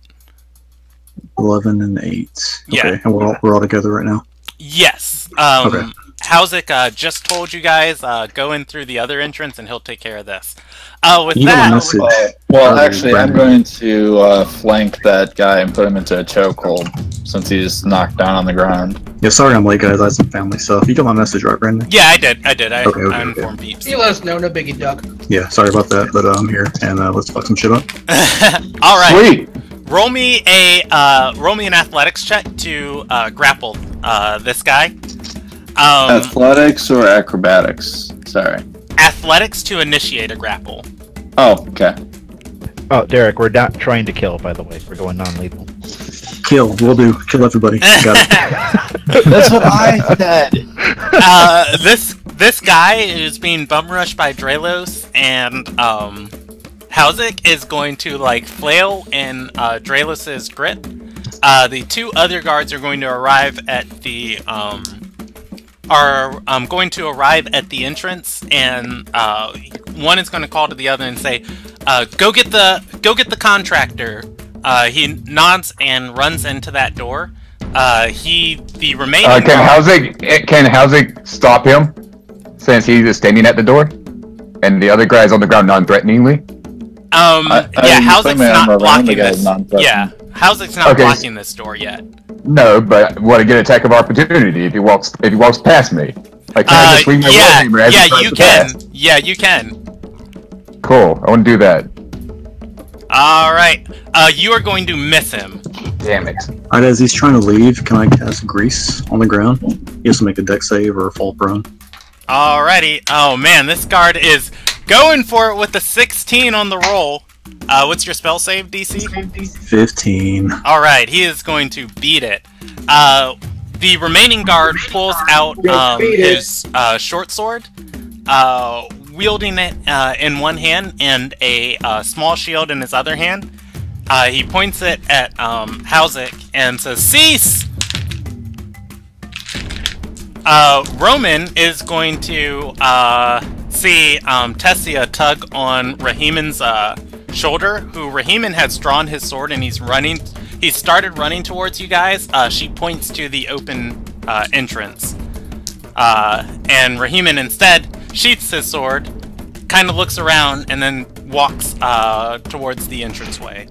11 and 8. Okay, Yeah. and we're all together right now? Yes. Okay. Hauzik just told you guys, go in through the other entrance and he'll take care of this. With You got that... my message. Well, actually, I'm going to flank that guy and put him into a chokehold since he's knocked down on the ground. Yeah, sorry I'm late, guys. I had some family stuff. You got my message, right, Brandon? Yeah, I did. I Okay. informed peeps. You let us know, no biggie, Duck. Yeah, sorry about that, but I'm here, and let's fuck some shit up. All right. Sweet. Roll me an athletics check to grapple this guy. Athletics or acrobatics? Sorry. Athletics to initiate a grapple. Oh, okay. Oh, Derek, we're not trying to kill, by the way. We're going non-lethal. Kill, will do. Kill everybody. Got it. That's what I said. This guy is being bum rushed by Draelos, and Hauzik is going to flail in Draelos's grip. The 2 other guards are going to arrive at the entrance, and one is going to call to the other and say, "Go get the contractor." He nods and runs into that door. The remaining Can Hauzik stop him since he's just standing at the door, and the other guy's on the ground non-threateningly? Hauzik's not blocking this. Yeah, Hauzik's not blocking this door yet. No, but what a good attack of opportunity if he walks past me. Like, can I just swing my warhammer as he tries to pass? Yeah, you can. Cool. I want to do that. Alright. You are going to miss him. Damn it. Alright, as he's trying to leave, can I cast Grease on the ground? He has to make a deck save or fall prone. Alrighty. Oh man, this guard is going for it with a 16 on the roll. What's your spell save, DC? 15. Alright, he is going to beat it. The remaining guard pulls out his short sword, wielding it in one hand and a small shield in his other hand. He points it at Hauzik and says, "Cease!" Roman is going to see Tessia tug on Rahiman's shoulder, who Rahiman has drawn his sword and he's running. He started running towards you guys. She points to the open entrance. And Rahiman instead sheaths his sword, kind of looks around, and then walks towards the entranceway.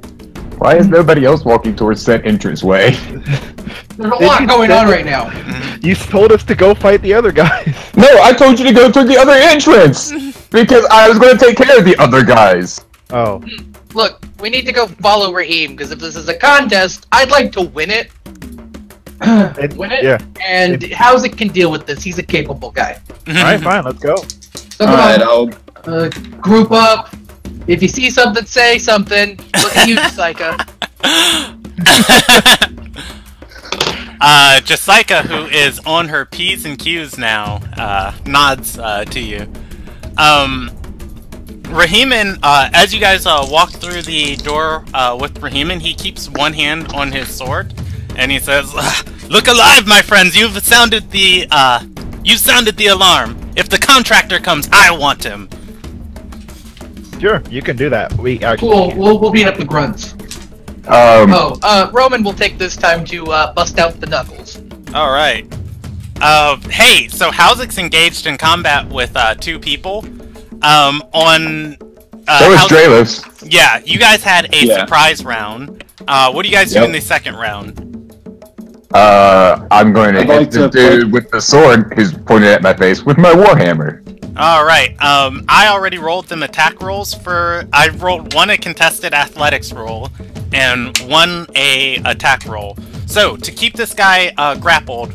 Why is nobody else walking towards that entranceway? There's a lot going on right now. You told us to go fight the other guys. No, I told you to go to the other entrance! Because I was going to take care of the other guys. Oh. Look, we need to go follow Raheem, because if this is a contest, I'd like to win it. Win it? Yeah. And Howzik can deal with this. He's a capable guy. Alright, fine, let's go. So come Alright, on, group up. If you see something, say something. Look at you, Jessica. Jessica, who is on her P's and Q's now, nods to you. Raheeman, as you guys walk through the door with Raheeman, he keeps one hand on his sword, and he says, "Look alive, my friends! You've sounded the alarm. If the contractor comes, I want him." Sure, you can do that. We actually Cool. can. We'll beat up the grunts. Roman will take this time to bust out the knuckles. All right. Hey, so Howzik's engaged in combat with 2 people. So is Dralos. Yeah, you guys had a surprise round. What do you guys do in the second round? I'm going to hit the dude with the sword who's pointed at my face with my warhammer. Alright, I already rolled them attack rolls for... I rolled 1 a contested athletics roll, and 1 a attack roll. So, to keep this guy grappled,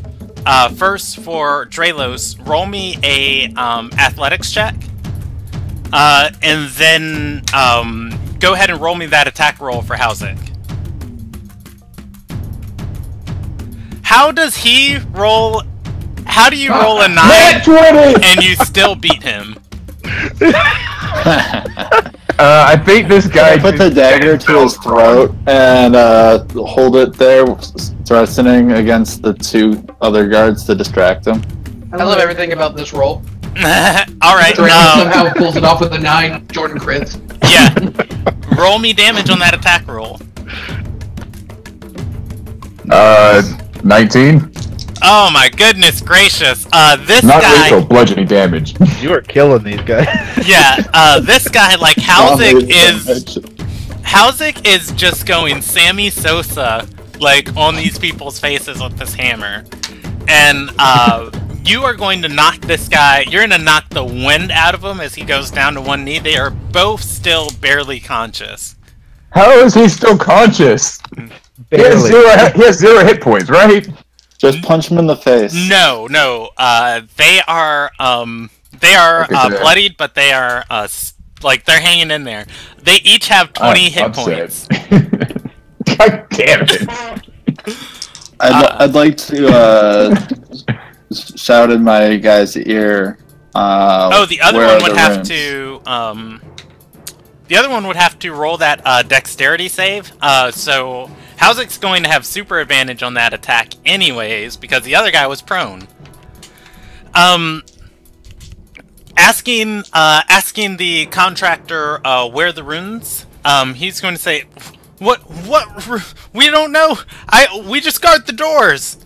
first for Dralos, roll me a athletics check. And then go ahead and roll me that attack roll for Howzik. How does he roll... How do you roll a 9 and you still beat him? I think this guy put the dagger to his throat and hold it there, threatening against the 2 other guards to distract him. I love everything about this roll. Alright, somehow pulls it off with a 9. Jordan crits. Yeah. Roll me damage on that attack roll. 19. Oh my goodness gracious. This Not guy... lethal, bludgeoning damage. You are killing these guys. Yeah, this guy, like, Howzik is just going Sammy Sosa, like, on these people's faces with this hammer. And, you are going to knock this guy, you're going to knock the wind out of him as he goes down to 1 knee. They are both still barely conscious. How is he still conscious? Barely. He has 0 hit points, right? Just punch him in the face. No, they are bloodied, but they are, like, they're hanging in there. They each have 20 hit points. God damn it. I'd like to shout in my guy's ear. The other where one are would the have rooms? to, the other one would have to roll that, dexterity save, so... Howzik's going to have super advantage on that attack anyways, because the other guy was prone. Asking the contractor, where the runes, he's going to say, What, we don't know, we just guard the doors!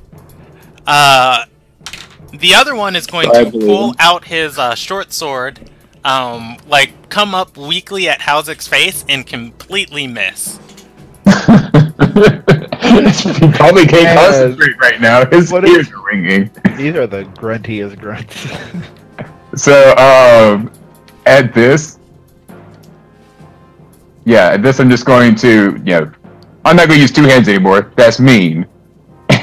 The other one is going to pull out his, short sword, like, come up weakly at Howzik's face and completely miss. He probably can't concentrate right now. His ears are ringing. These are the gruntiest grunts. So, at this, I'm just going to, I'm not going to use 2 hands anymore. That's mean.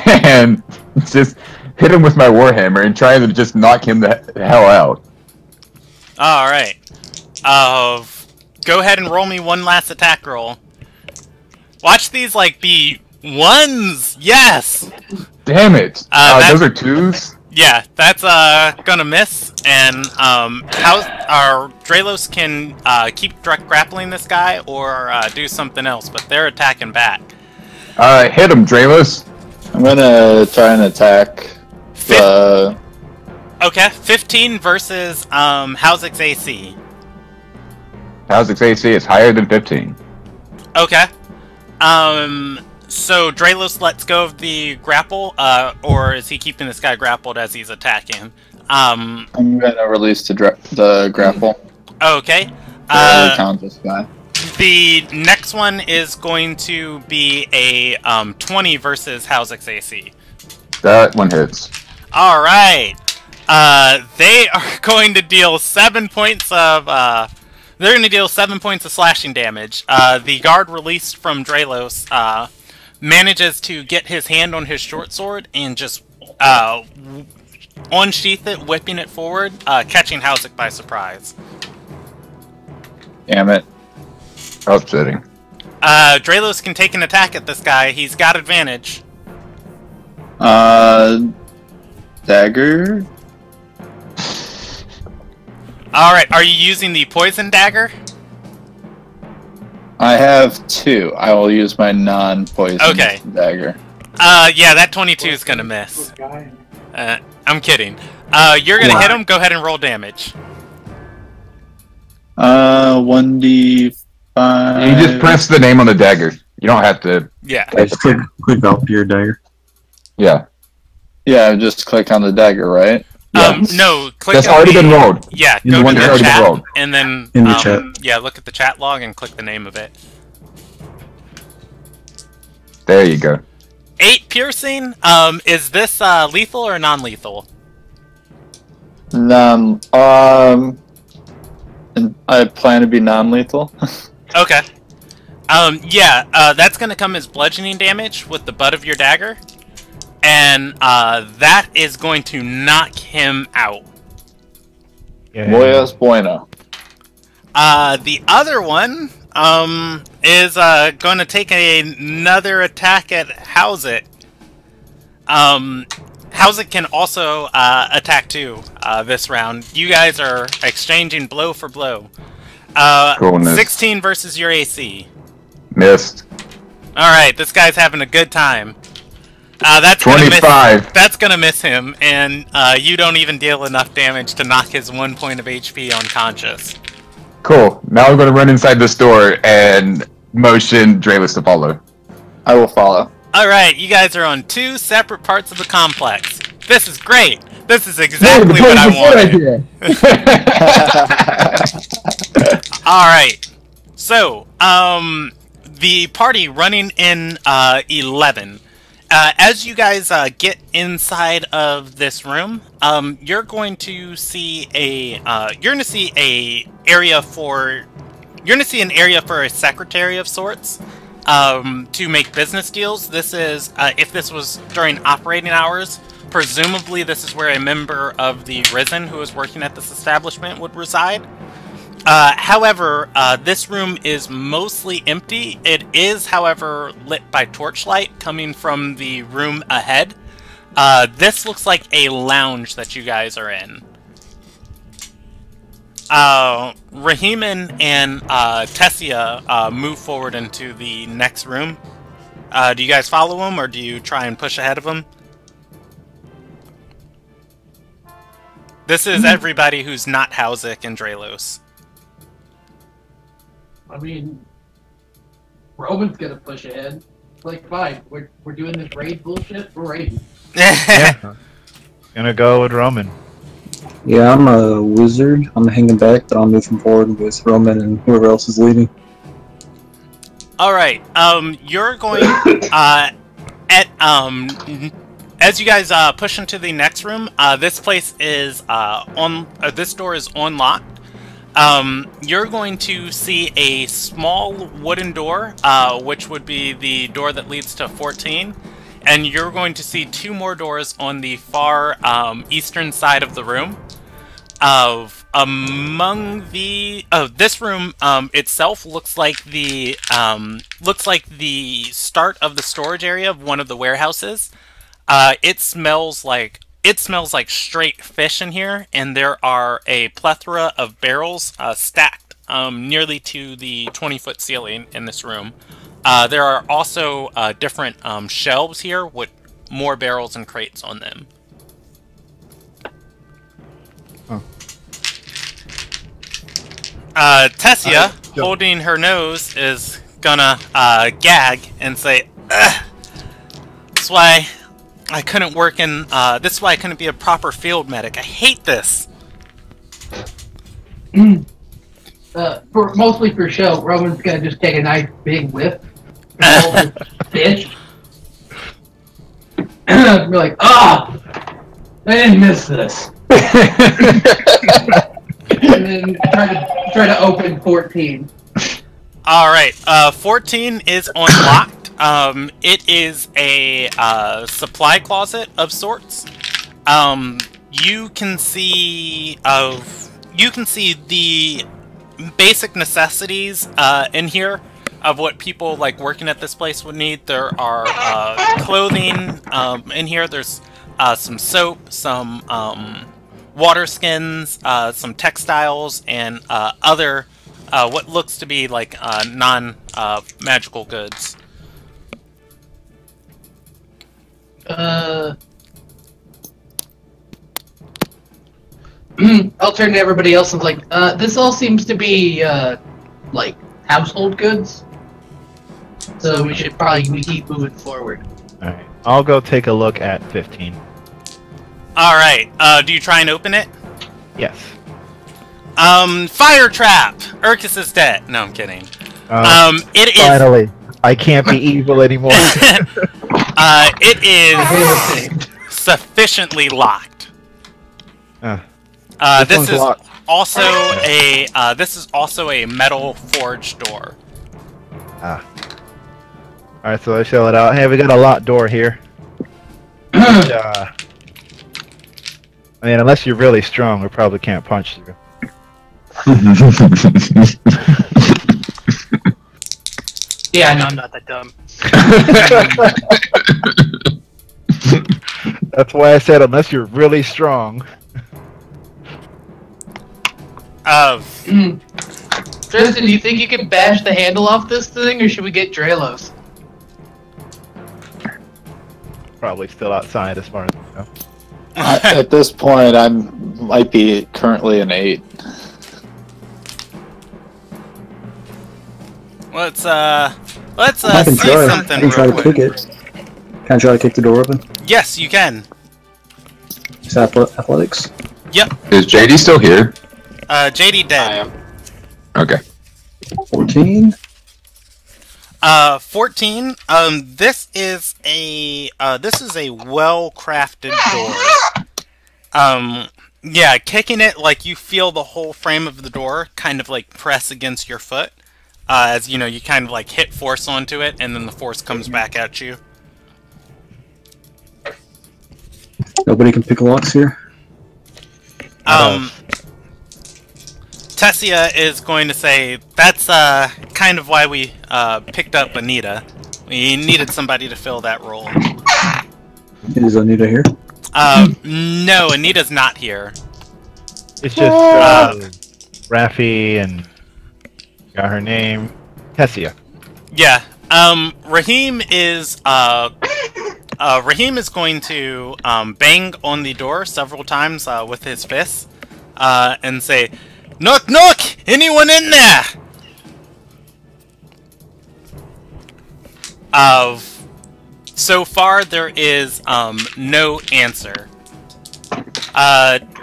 And just hit him with my warhammer and try to just knock him the hell out. Alright. Go ahead and roll me 1 last attack roll. Watch these, like, be 1s! Yes! Damn it! Those are 2s? Yeah, that's, gonna miss, and, Dralos can, keep grappling this guy, or, do something else, but they're attacking back. Hit him, Dralos! I'm gonna try and attack the... Okay, 15 versus, Howzik's AC. Howzik's AC is higher than 15. Okay. So Dralos lets go of the grapple, or is he keeping this guy grappled as he's attacking? I'm gonna release the grapple. Okay. Count this guy. The next one is going to be a 20 versus Hausek's AC. That one hits. All right. They are going to deal 7 points of. They're going to deal 7 points of slashing damage. The guard released from Draelos manages to get his hand on his short sword and just unsheath it, whipping it forward, catching Hausek by surprise. Damn it. Upsetting. Draelos can take an attack at this guy. He's got advantage. Dagger? Alright, are you using the poison dagger? I have 2. I will use my non-poison dagger. Yeah, that 22 is gonna miss. I'm kidding. You're gonna hit him, go ahead and roll damage. 1d5. You just press the name on the dagger. You don't have to. Yeah. Just click valve to your dagger. Yeah. Yeah, just click on the dagger, right? No, click That's on already been rolled. Yeah, The go one to that's the already been chat, rolled. and then In the chat. yeah, look at the chat log and click the name of it. There you go. 8 piercing. Is this lethal or non-lethal? I plan to be non-lethal. Okay. Yeah, that's gonna come as bludgeoning damage with the butt of your dagger. And that is going to knock him out. Yeah. Buenas bueno. The other one is going to take another attack at Hausek. Hausek can also attack too this round. You guys are exchanging blow for blow. Coolness. 16 versus your AC. Missed. Alright, this guy's having a good time. That's 25. That's gonna miss him, and you don't even deal enough damage to knock his 1 point of HP unconscious. Cool. Now I'm going to run inside the store and motion Draelos to follow. I will follow. Alright, you guys are on 2 separate parts of the complex. This is great! This is exactly what I wanted. Alright. So, the party running in 11. As you guys get inside of this room, you're going to see an area for a secretary of sorts to make business deals. This is if this was during operating hours, presumably this is where a member of the Risen who is working at this establishment would reside. However, this room is mostly empty. It is, however, lit by torchlight coming from the room ahead. This looks like a lounge that you guys are in. Rahiman and Tessia move forward into the next room. Do you guys follow him, or do you try and push ahead of him? This is everybody who's not Hausek and Draelos. I mean, Roman's gonna push ahead. Like, fine, we're doing this raid bullshit. We're raiding. Yeah. Gonna go with Roman. Yeah, I'm a wizard. I'm hanging back, but I'm moving forward with Roman and whoever else is leading. Alright, you're going, as you guys push into the next room, this place is, this door is unlocked. You're going to see a small wooden door, which would be the door that leads to 14, and you're going to see 2 more doors on the far eastern side of the room. This room itself looks like the start of the storage area of one of the warehouses. It smells like straight fish in here, and there are a plethora of barrels stacked nearly to the 20-foot ceiling in this room. There are also different shelves here with more barrels and crates on them. Tessia, holding her nose, is gonna gag and say, "Ugh. That's why I couldn't work in. This is why I couldn't be a proper field medic. I hate this. Mostly for show, Roman's gonna just take a nice big whiff of all this fish. Be like, I didn't miss this. And then try to open 14. All right, 14 is unlocked. It is a supply closet of sorts. You can see the basic necessities in here of what people like working at this place would need. There are clothing in here. There's some soap, some water skins, some textiles, and other what looks to be like non-magical goods. I'll turn to everybody else and like, this all seems to be like household goods. So we should probably keep moving forward. Alright. I'll go take a look at 15. Alright, do you try and open it? Yes. Fire trap! Urkus is dead. No, I'm kidding. It is... Finally. I can't be evil anymore. It is sufficiently locked. This is also a metal forged door. Alright, so I shell it out. Hey, we got a locked door here. I mean, unless you're really strong, we probably can't punch through. Yeah, no, I'm not that dumb. That's why I said unless you're really strong. Tristan, do you think you can bash the handle off this thing, or should we get Drelos? Probably still outside as far as I know. At this point, I might be currently an 8. Let's I can see try. something I can try real to quick. kick it. Can I try to kick the door open? Yes, you can. Is that athletics? Yep. Is JD still here? JD I dead. am. Okay. 14. 14. This is a well-crafted door. Yeah, kicking it, like, you feel the whole frame of the door kind of, like, press against your foot. As, you know, you kind of, like, hit force onto it, and then the force comes back at you. Nobody can pick locks here. Tessia is going to say, that's, kind of why we, picked up Anita. We needed somebody to fill that role. Is Anita here? No, Anita's not here. It's just Raffi and got her name, Tessia. Yeah. Raheem is going to bang on the door several times with his fists and say, "Knock, knock! Anyone in there?" So far there is no answer.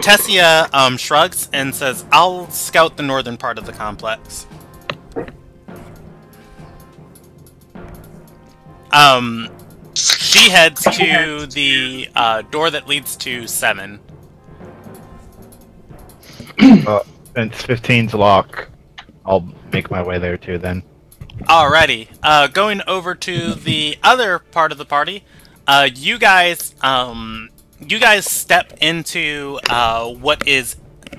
Tessia shrugs and says, "I'll scout the northern part of the complex." She heads to the door that leads to 7. Since 15's lock, I'll make my way there too then. Alrighty. Going over to the other part of the party, you guys step into what is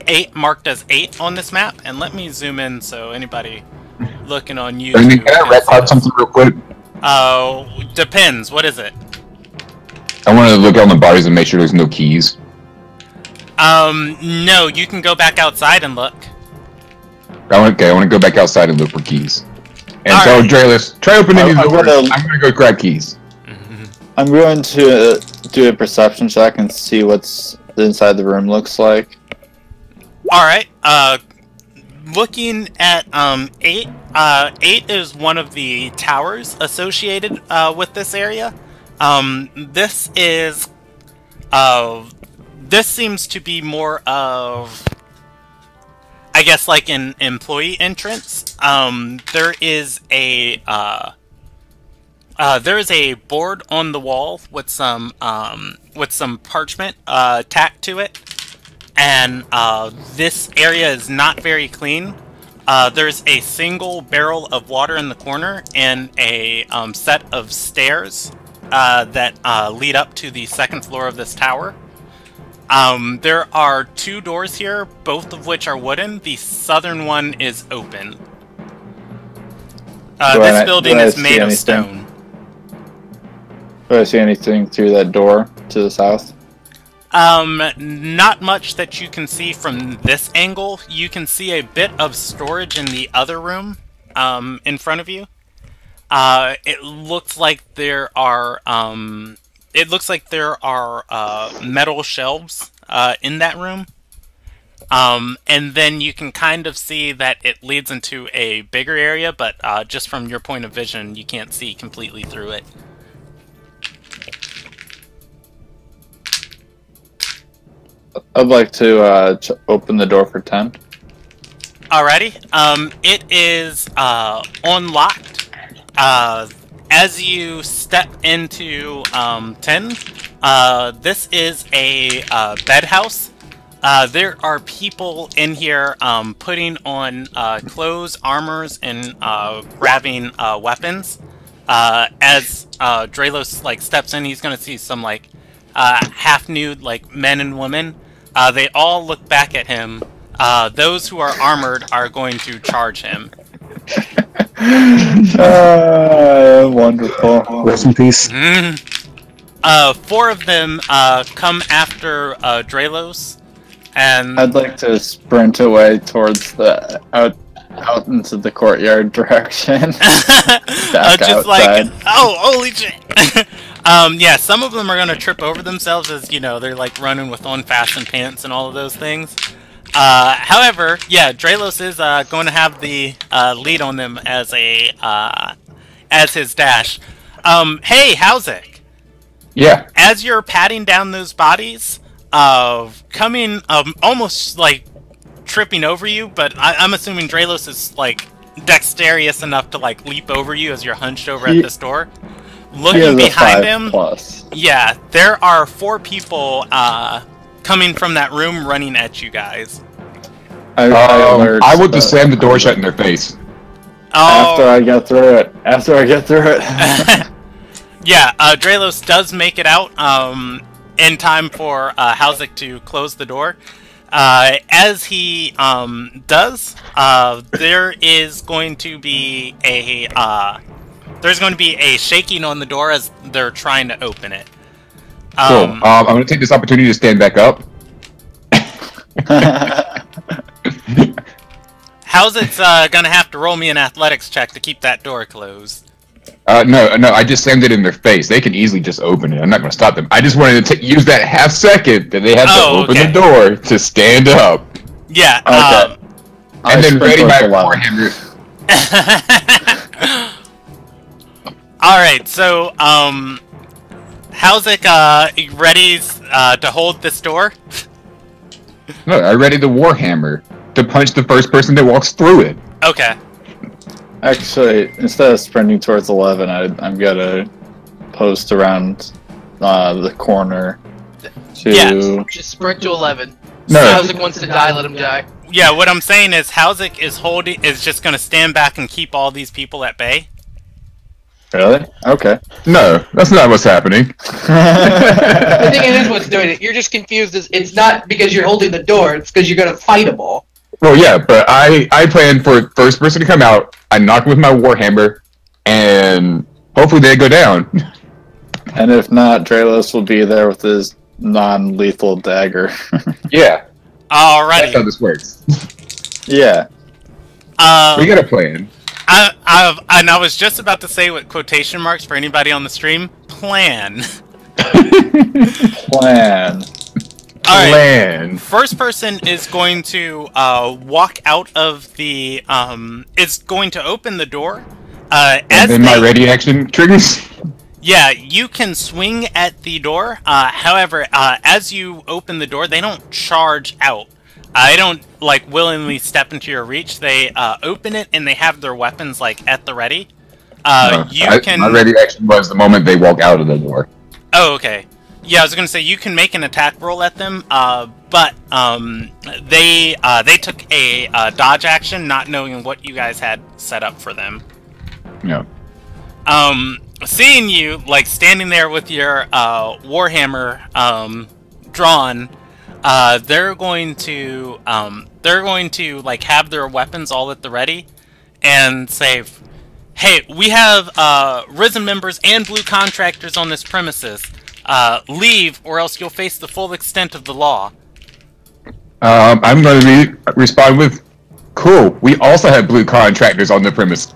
8 marked as 8 on this map, and let me zoom in so anybody looking on YouTube. Can I record something real quick? Depends. What is it? I want to look on the bodies and make sure there's no keys. No, you can go back outside and look. I want to go back outside and look for keys. And All tell right. Drelos, try opening these I'm doors. gonna- I'm gonna go grab keys. I'm going to do a perception check and see what's inside the room looks like. Alright, looking at 8, 8 is one of the towers associated with this area. This is, this seems to be more of, I guess, like an employee entrance. There is a board on the wall with some parchment tacked to it, and this area is not very clean. There's a single barrel of water in the corner and a set of stairs that lead up to the second floor of this tower. There are 2 doors here, both of which are wooden. The southern one is open. This building is made of stone. Do I see anything through that door to the south? Not much that you can see from this angle. You can see a bit of storage in the other room, in front of you. It looks like there are, metal shelves, in that room. And then you can kind of see that it leads into a bigger area, but, just from your point of vision, you can't see completely through it. I'd like to open the door for 10. Alrighty. It is unlocked. As you step into 10, this is a bed house. There are people in here putting on clothes, armors, and grabbing weapons. As Dralos steps in, he's gonna see some half-nude men and women. They all look back at him. Those who are armored are going to charge him. Wonderful. Rest in peace. 4 of them come after Dralos, and I'd like to sprint away towards the out into the courtyard direction. just outside. oh, holy shit! Yeah, some of them are gonna trip over themselves as they're running with unfastened pants and all of those things. However, yeah, Dralos is going to have the lead on them as his dash. Hey, Howzik. Yeah. As you're patting down those bodies, coming almost tripping over you, but I'm assuming Dralos is dexterous enough to leap over you as you're hunched over at this door. Looking behind him, yeah, there are 4 people coming from that room running at you guys. I will just slam the door shut in their face. Oh. After I get through it. Yeah, Dralos does make it out in time for Howzik to close the door. As he does, there is going to be a shaking on the door as they're trying to open it. Cool. I'm going to take this opportunity to stand back up. Howzik's gonna have to roll me an athletics check to keep that door closed. No, I just slammed it in their face. They can easily just open it. I'm not going to stop them. I just wanted to use that half second that they had to open the door to stand up. Yeah. And then ready my warhammer. Alright, so, Howzik ready to hold this door? No, I ready the warhammer to punch the first person that walks through it. Okay. Actually, instead of sprinting towards 11, I'm gonna post around the corner to... Yeah, just sprint to 11. No. Howzik wants to die, let him die. Yeah, what I'm saying is Howzik is just gonna stand back and keep all these people at bay. Really? Okay. No, that's not what's happening. I think it is what's doing it. You're just confused. It's not because you're holding the door, it's because you're gonna fight them all. Well, yeah, but I plan for first person to come out, I knock with my warhammer, and hopefully they go down. And if not, Dralos will be there with his non-lethal dagger. Yeah. Alrighty. That's how this works. Yeah. We got a plan. And I was just about to say with quotation marks for anybody on the stream, plan. Plan. Alright, Plan. first person is going to walk out of the, is going to open the door. And then my ready action triggers? Yeah, you can swing at the door. However, as you open the door, they don't charge out. They don't like willingly step into your reach. They open it and they have their weapons like at the ready. My ready action was the moment they walk out of the door. Oh, okay. Yeah, I was gonna say you can make an attack roll at them, but they took a dodge action, not knowing what you guys had set up for them. Yeah. Seeing you like standing there with your warhammer drawn, they're going to like have their weapons all at the ready, and say, "Hey, we have risen members and blue contractors on this premises. Leave, or else you'll face the full extent of the law." I'm going to respond with, "Cool. We also have blue contractors on the premise."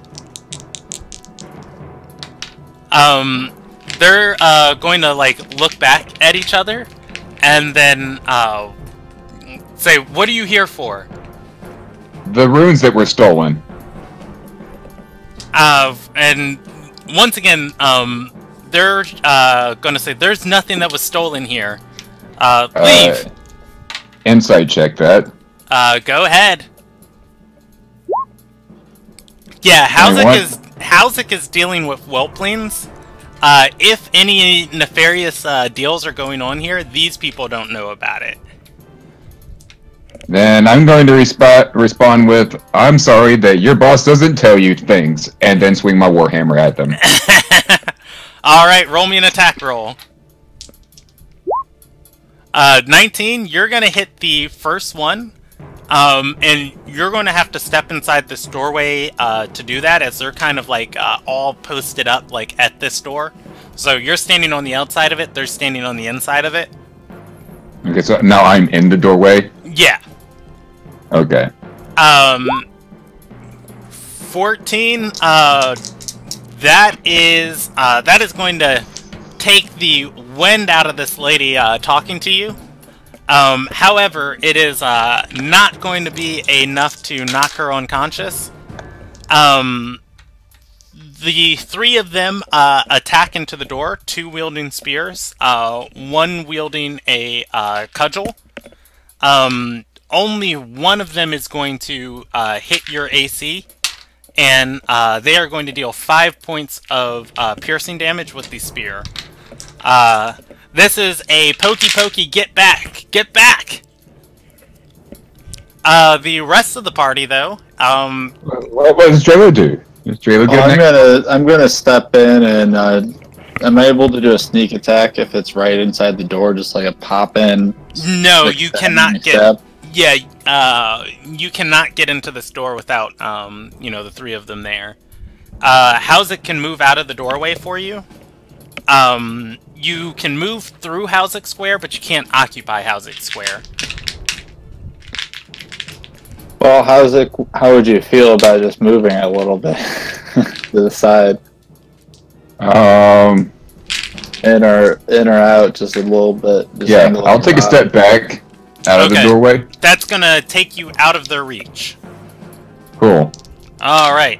They're going to like look back at each other, and then say, "What are you here for?" The runes that were stolen. And once again, they're going to say, "There's nothing that was stolen here. Leave." Insight check that. Go ahead. Yeah, Hauzik is dealing with whelplings. If any nefarious deals are going on here, these people don't know about it. Then I'm going to respond with, "I'm sorry that your boss doesn't tell you things," and then swing my warhammer at them. Alright, roll me an attack roll. 19, you're gonna hit the first one. And you're going to have to step inside this doorway to do that, as they're kind of like all posted up like at this door. So you're standing on the outside of it, they're standing on the inside of it. Okay, so now I'm in the doorway? Yeah. Okay. 14, that is going to take the wind out of this lady talking to you. However, it is not going to be enough to knock her unconscious. The three of them attack into the door, two wielding spears, one wielding a cudgel. Only one of them is going to hit your AC, and they are going to deal 5 points of piercing damage with the spear. This is a pokey, get back! Get back! The rest of the party, though, What does Drelo do? Does Drelo get next? I'm gonna step in and am I able to do a sneak attack if it's right inside the door, just like a pop in? No, you cannot get. Step? Yeah, you cannot get into this door without the three of them there. Hauzik can move out of the doorway for you. You can move through Hauzik Square, but you can't occupy Hauzik Square. Well, how would you feel about just moving a little bit to the side? In or out just a little bit. Yeah, I'll take a step back out of the doorway. That's gonna take you out of their reach. Cool. Alright.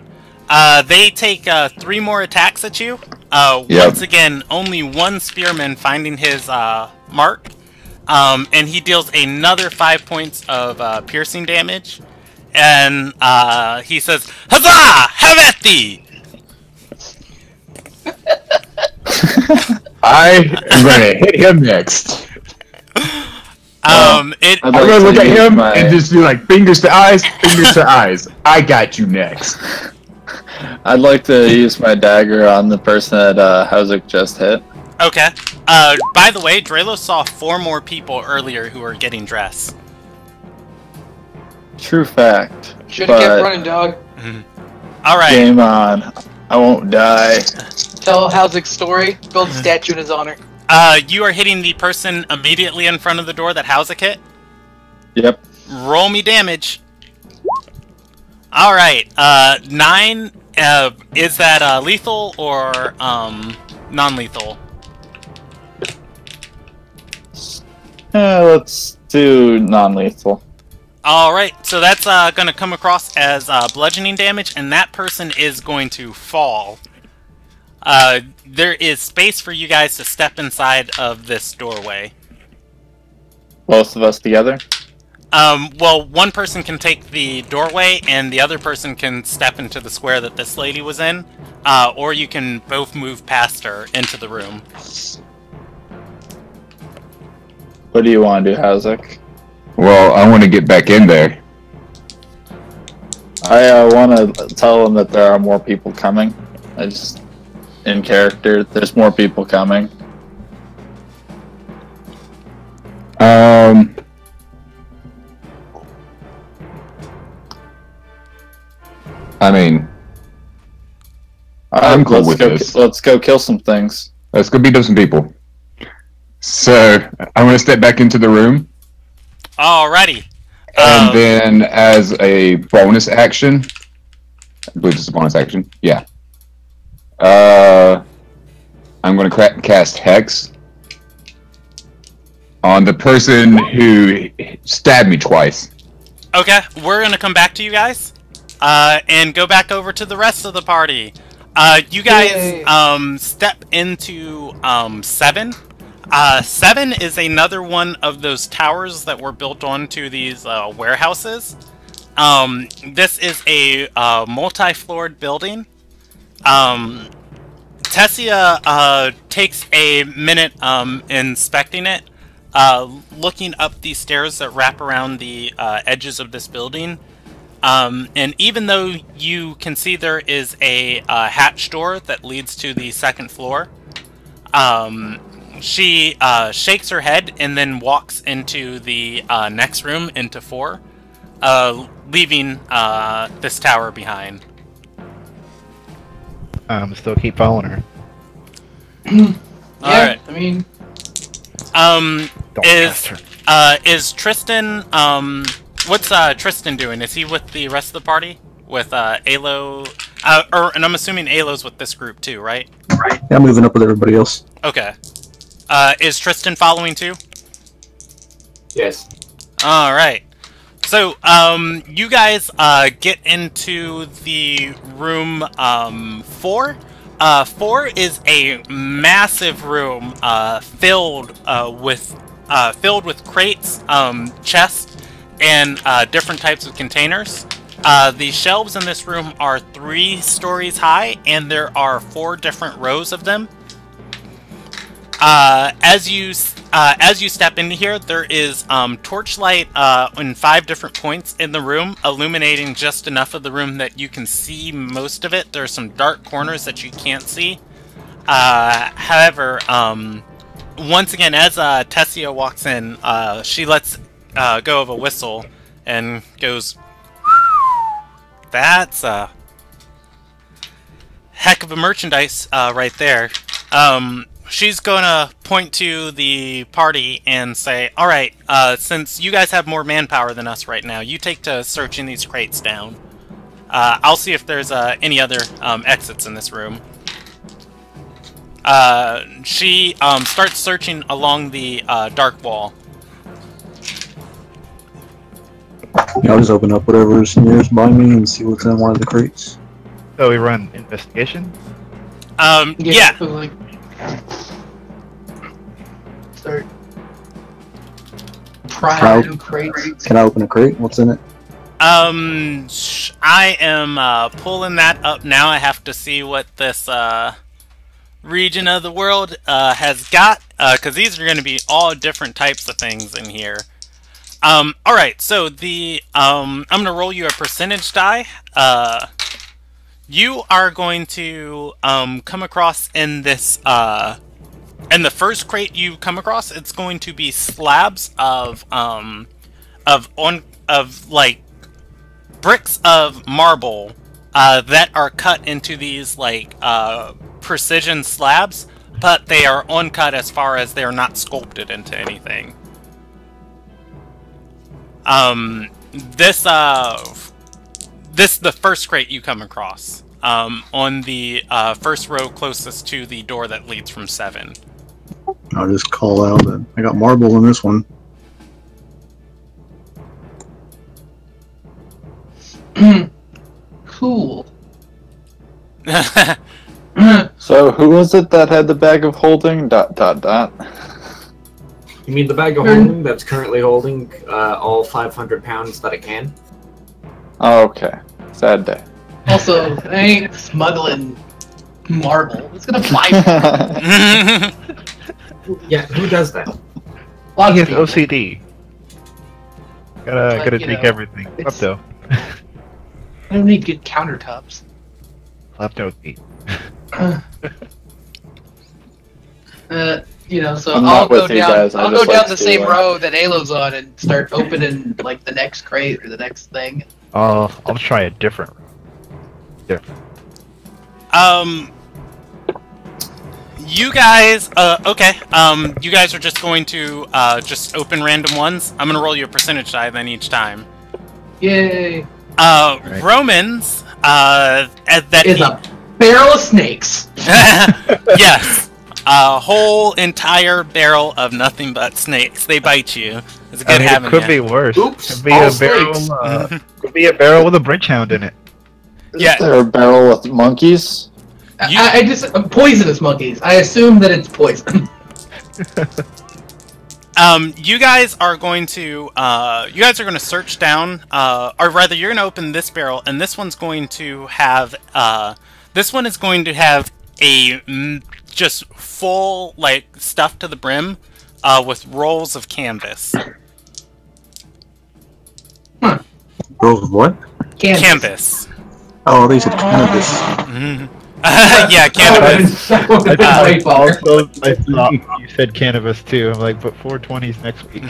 They take 3 more attacks at you. Once again, only one spearman finding his mark. And he deals another 5 points of piercing damage. And he says, "Huzzah! Have at thee!" I am going to hit him next. I'm I'm going to look at him and just do like fingers to eyes, fingers to eyes. I got you next. I'd like to use my dagger on the person that Hauzik just hit. Okay. By the way, Drelo saw 4 more people earlier who were getting dressed. True fact. Should've kept running, dog. Alright. Game on. I won't die. Tell Hausik's story. Build a statue in his honor. You are hitting the person immediately in front of the door that Hauzik hit? Yep. Roll me damage. Alright, 9, is that lethal or non-lethal? Let's do non-lethal. Alright, so that's going to come across as bludgeoning damage, and that person is going to fall. There is space for you guys to step inside of this doorway. Both of us together? Well, one person can take the doorway, and the other person can step into the square that this lady was in, or you can both move past her into the room. What do you want to do, Hazek? Well, I want to get back in there. I want to tell them that there are more people coming. I just, in character, there's more people coming. I mean, I'm cool with this. Let's go kill some things. Let's go beat up some people. So, I'm going to step back into the room. Alrighty. And then, as a bonus action, I believe it's a bonus action. Yeah. I'm going to cast Hex on the person who stabbed me twice. Okay, we're going to come back to you guys. And go back over to the rest of the party. You guys step into 7. 7 is another one of those towers that were built onto these warehouses. This is a multi-floored building. Tessia takes a minute inspecting it, looking up these stairs that wrap around the edges of this building. And even though you can see there is a hatch door that leads to the second floor, she shakes her head and then walks into the next room, into 4, leaving this tower behind. Still keep following her. Yeah, Alright. I mean, Don't trust her. Is Tristan, what's Tristan doing? Is he with the rest of the party? With Alo? And I'm assuming Alo's with this group too, right? Yeah, I'm moving up with everybody else. Okay. Is Tristan following too? Yes. Alright. So, you guys get into the room 4. 4 is a massive room filled with crates, chests, and different types of containers. The shelves in this room are 3 stories high, and there are 4 different rows of them. As you step into here, there is torchlight in 5 different points in the room, illuminating just enough of the room that you can see most of it. There are some dark corners that you can't see. However, once again, as Tessia walks in, she lets go of a whistle and goes, "That's a heck of a merchandise right there." She's gonna point to the party and say, "Alright, since you guys have more manpower than us right now, you take to searching these crates down. I'll see if there's any other exits in this room." She starts searching along the dark wall. Yeah, I'll just open up whatever's nearest by me and see what's in one of the crates. So we run investigation? Yeah. So, like, start prying crates. Can I open a crate? What's in it? I am pulling that up now. I have to see what this region of the world has got, because these are going to be all different types of things in here. Alright, so the I'm going to roll you a percentage die. You are going to come across in this in the first crate you come across, it's going to be slabs of like bricks of marble that are cut into these like precision slabs, but they are uncut as far as they are not sculpted into anything. This is the first crate you come across. On the first row closest to the door that leads from 7. I'll just call out that I got marble in this one. Cool. So who was it that had the bag of holding? ... You mean the bag of holding that's currently holding all 500 pounds that it can? Oh, okay. Sad day. Also, I ain't smuggling marble. It's gonna fly. Yeah, who does that? Lots He of has people. OCD. Gotta you take know, everything. it's- Klepto. I don't need good countertops. Klepto eat. So I'm I'll not go with you down. guys, I I'll just go down like the same stealing. row that Alo's on and start opening like the next crate or the next thing. I'll try a different. You guys, okay. You guys are just going to just open random ones. I'm gonna roll you a percentage die then each time. Yay! Romans, Is a barrel of snakes. yes, a whole entire barrel of nothing but snakes. They bite you. It's good having it could you. be worse. Oops, Could be all a barrel. snakes. Could be a barrel with a bridge hound in it. Yeah. Is there a barrel with monkeys? I just poisonous monkeys. I assume that it's poison. You guys are going to search down, or rather, you're gonna open this barrel, and this one's going to have, this one is going to have a just full like stuff to the brim, with rolls of canvas. Rolls of what? Canvas. Oh, they said cannabis. Mhm. Yeah, cannabis. That would've been way farther. Also, I thought you said cannabis too. I'm like, but 420's next week.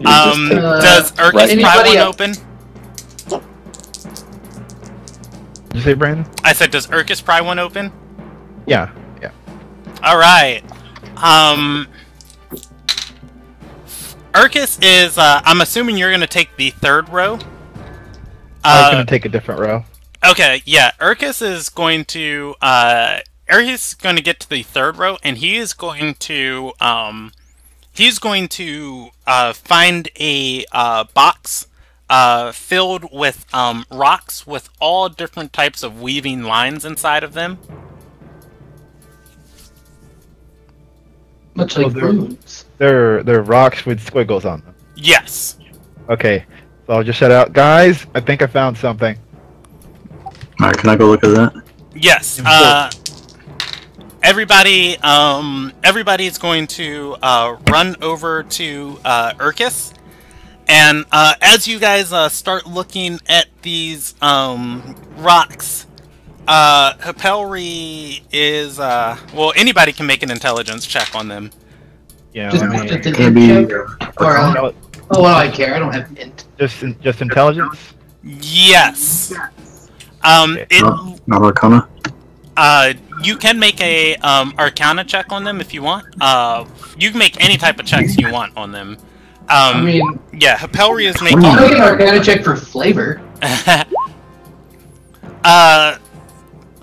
Does Urkus pry anybody one else? open? Did you say Brandon? I said, does Urkus pry one open? Yeah. All right. Urkus is. I'm assuming you're gonna take the third row. I was gonna take a different row. Okay, yeah. Urkus is going to. Urkus is going to get to the third row, and he is going to. He's going to find a box filled with rocks with all different types of weaving lines inside of them. Much like Oh, they're- runes. They're rocks with squiggles on them. Yes. Okay, so I'll just shout out, guys. I think I found something. Alright, can I go look at that? Yes. Everybody. Everybody's going to run over to Urkus, and as you guys start looking at these rocks, Hapelri is well. Anybody can make an intelligence check on them. Yeah, Just, I mean, just an Can it int be check? Or, Arcana? oh, well, I care. I don't have int. just intelligence. Yes. not Arcana? You can make a Arcana check on them if you want. You can make any type of checks you want on them. I mean, Yeah, Hapelri is I'll making. make an Arcana check for flavor.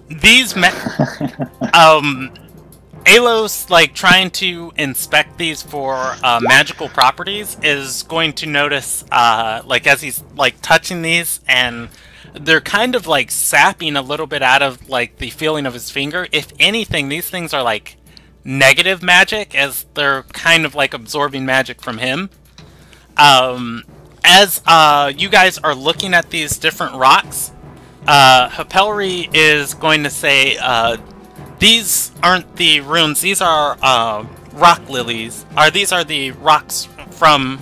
These Alos, like, trying to inspect these for magical properties, is going to notice, like, as he's, like, touching these, and they're kind of, like, sapping a little bit out of, like, the feeling of his finger. If anything, these things are, like, negative magic, as they're kind of, like, absorbing magic from him. As you guys are looking at these different rocks, Hapelri is going to say, these aren't the runes, these are rock lilies. These are the rocks from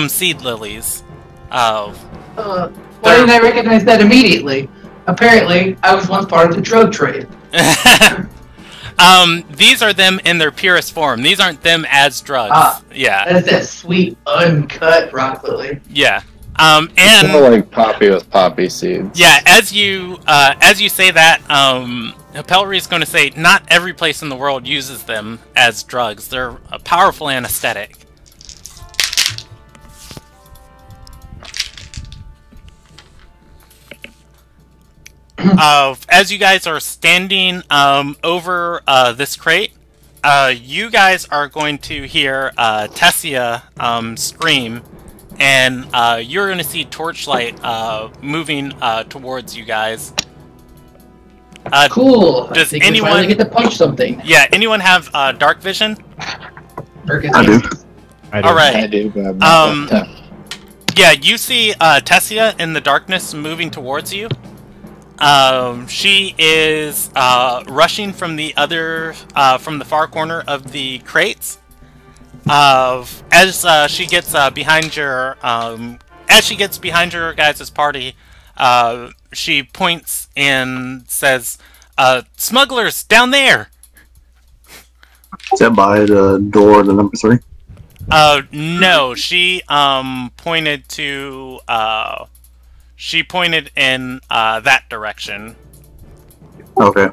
seed lilies. Why didn't I recognize that immediately? Apparently, I was once part of the drug trade. These are them in their purest form. These aren't them as drugs. Yeah, That is that sweet, uncut rock lily. yeah. More And like poppy with poppy seeds. yeah, as you say that, Hapelri is going to say, not every place in the world uses them as drugs. They're a powerful anesthetic. As you guys are standing over this crate, you guys are going to hear Tessia scream, and you're going to see Torchlight moving towards you guys. Cool. Does I think we anyone finally get to punch something? Yeah, anyone have dark vision? I do. All right. I do, but I'm not that tough. Yeah, you see Tessia in the darkness moving towards you. She is rushing from the far corner of the crates. As she gets behind your guys' party, she points and says, "Smugglers down there." Is that by the door to number 3? No, she pointed to she pointed in that direction. Okay.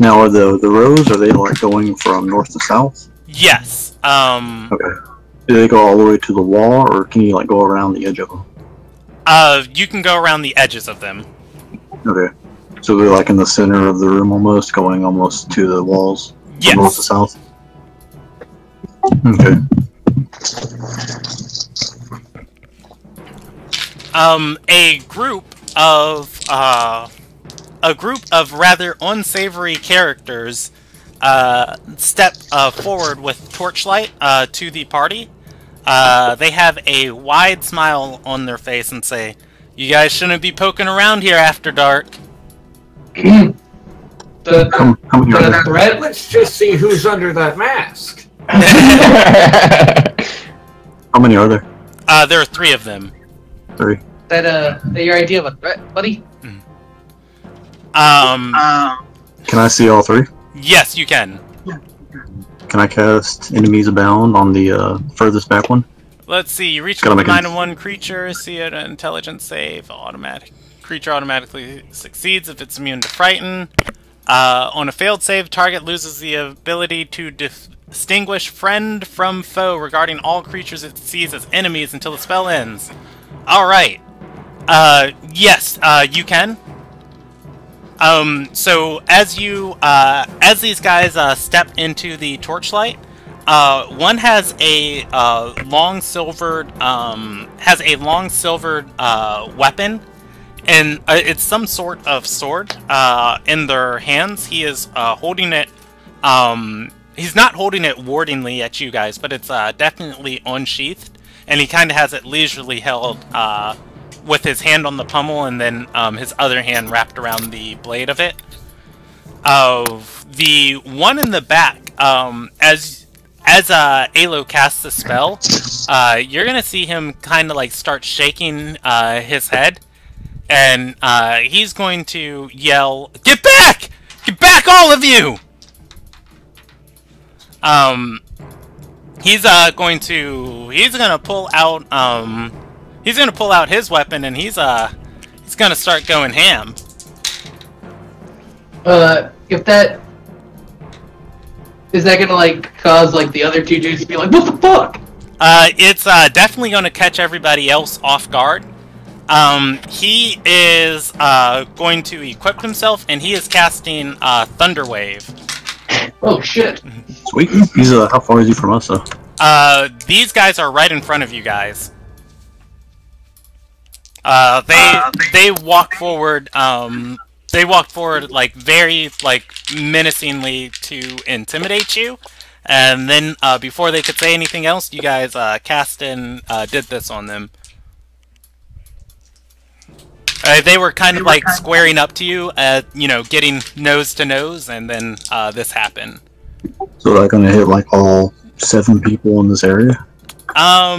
Now, are the rows, are they like going from north to south? Yes. Okay. Do they go all the way to the wall, or can you like go around the edge of them? You can go around the edges of them. Okay. So they're like in the center of the room almost, going almost to the walls? Yes. From north to south? Okay. A group of rather unsavory characters step forward with Torchlight to the party. They have a wide smile on their face and say, "You guys shouldn't be poking around here after dark." How many are there? Threat? Let's just see who's under that mask. How many are there? There are 3 of them. 3. That your idea of a threat, buddy? Um, Can I see all 3? yes, you can. Can I cast Enemies Abound on the furthest back one? Let's see. You reach Gotta level make 9 it- and 1 creature. See an intelligence save. Creature automatically succeeds if it's immune to frighten. On a failed save, target loses the ability to distinguish friend from foe regarding all creatures it sees as enemies until the spell ends. All right. Yes, you can. So as these guys step into the Torchlight, one has a long silvered weapon, and it's some sort of sword in their hands. He is holding it. He's not holding it wardingly at you guys, but it's definitely unsheathed, and he kind of has it leisurely held with his hand on the pommel, and then his other hand wrapped around the blade of it. The one in the back, as Alo casts the spell, you're gonna see him kind of like start shaking his head, and he's going to yell, "Get back! Get back, all of you!" He's gonna pull out his weapon, and he's gonna start going ham. If that is that gonna like cause like the other 2 dudes to be like, "What the fuck?" It's definitely gonna catch everybody else off guard. He is going to equip himself, and he is casting Thunderwave. Oh shit! Sweet. He's how far is he from us though? These guys are right in front of you guys. They walk forward. They walk forward like very menacingly to intimidate you, and then before they could say anything else, you guys cast and did this on them. They were kind of like squaring up to you, getting nose to nose, and then this happened. So they're gonna hit like all 7 people in this area? How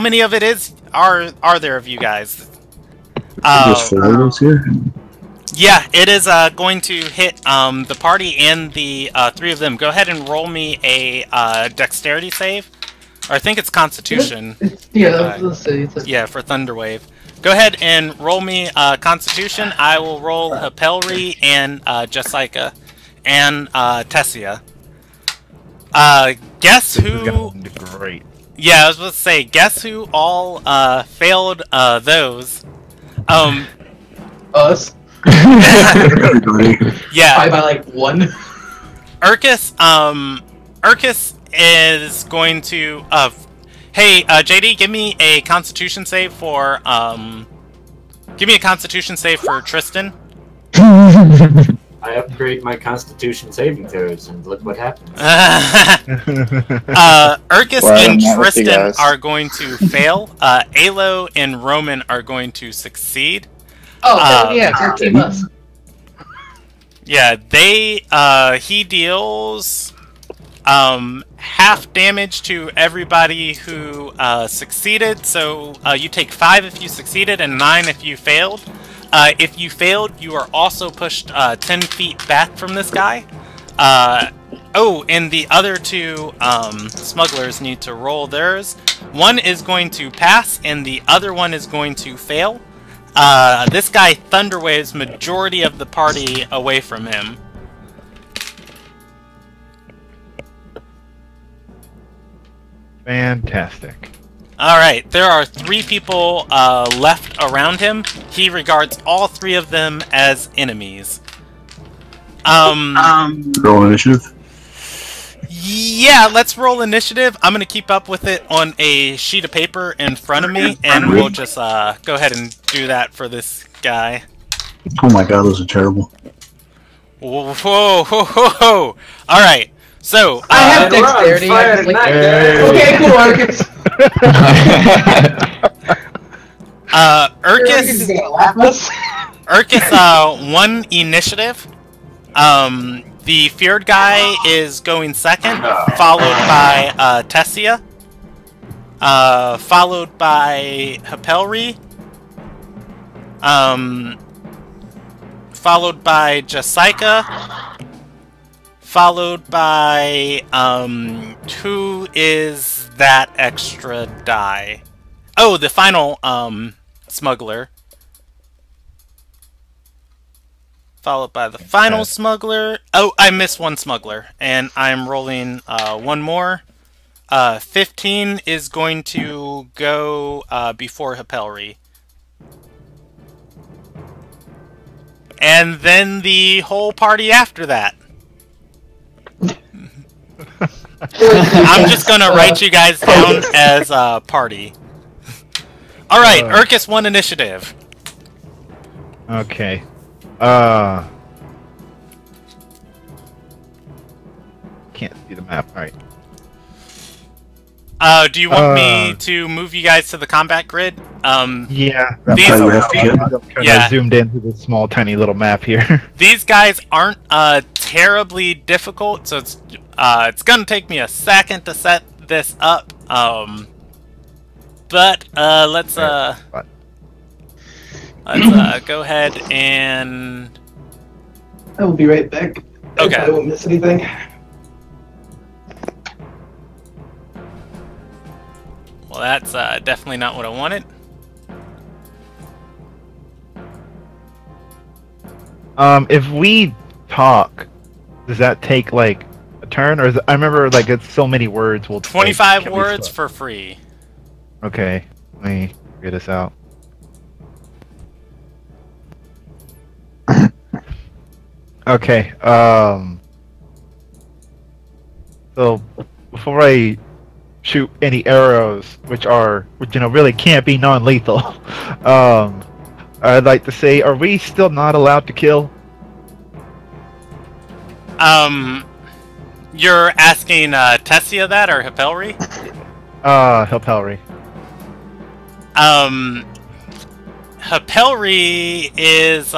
many of it are there of you guys? There's 4 of us here? Yeah, it is going to hit the party and the 3 of them. Go ahead and roll me a dexterity save. Or I think it's Constitution. Yeah, let's see. Yeah, for Thunderwave. Go ahead and roll me Constitution. I will roll Hapelri and Jessica and Tessia. Guess This is who... gonna be great. Yeah, I was about to say, guess who all failed those? Us. Everybody. Yeah, By like 1. Urkus is going to. Hey, JD, give me a Constitution save for. Give me a Constitution save for Tristan. I upgrade my Constitution saving throws, and look what happens. Urkus Well, and I'm not with you Tristan guys. are going to fail. Alo and Roman are going to succeed. Oh, yeah, they're team us. Yeah, he deals half damage to everybody who succeeded. So you take 5 if you succeeded and 9 if you failed. If you failed, you are also pushed 10 feet back from this guy. And the other 2 smugglers need to roll theirs. One is going to pass, and the other one is going to fail. This guy thunderwaves majority of the party away from him. Fantastic. Alright, there are 3 people left around him. He regards all 3 of them as enemies. Roll initiative. Yeah, let's roll initiative. I'm gonna keep up with it on a sheet of paper in front of me, and we'll just go ahead and do that for this guy. Oh my god, those are terrible. Whoa, whoa, whoa, whoa, whoa. Alright, so, I have dexterity. Fire tonight, guys. Okay, cool, Arcus. Arcus is Urkus, gonna laugh at us. Urkus, 1 initiative. The feared guy is going second, followed by Tessia, followed by Hapelri, followed by Jessica, followed by who is that extra die? Oh, the final smuggler. Followed by the final smuggler. Oh, I missed 1 smuggler, and I'm rolling 1 more. 15 is going to go before Hapelri. And then the whole party after that. I'm just gonna write you guys down as a party. Alright, Urkus 1 initiative. Okay. Can't see the map. Alright. Do you want me to move you guys to the combat grid? Yeah. These- Probably have to get- Yeah. I zoomed into this small, tiny little map here. These guys aren't terribly difficult, so it's gonna take me a second to set this up. But let's go ahead and I will be right back. Okay. I won't miss anything. well, that's definitely not what I wanted. If we talk, does that take like a turn, or is it, I remember like it's so many words. We'll 25 can we words swap? for free. Okay, let me figure this out. Okay. So before I shoot any arrows, which really can't be non-lethal, I'd like to say, are we still not allowed to kill? You're asking Tessia that or Hapelri? Hapelri. Hapelri is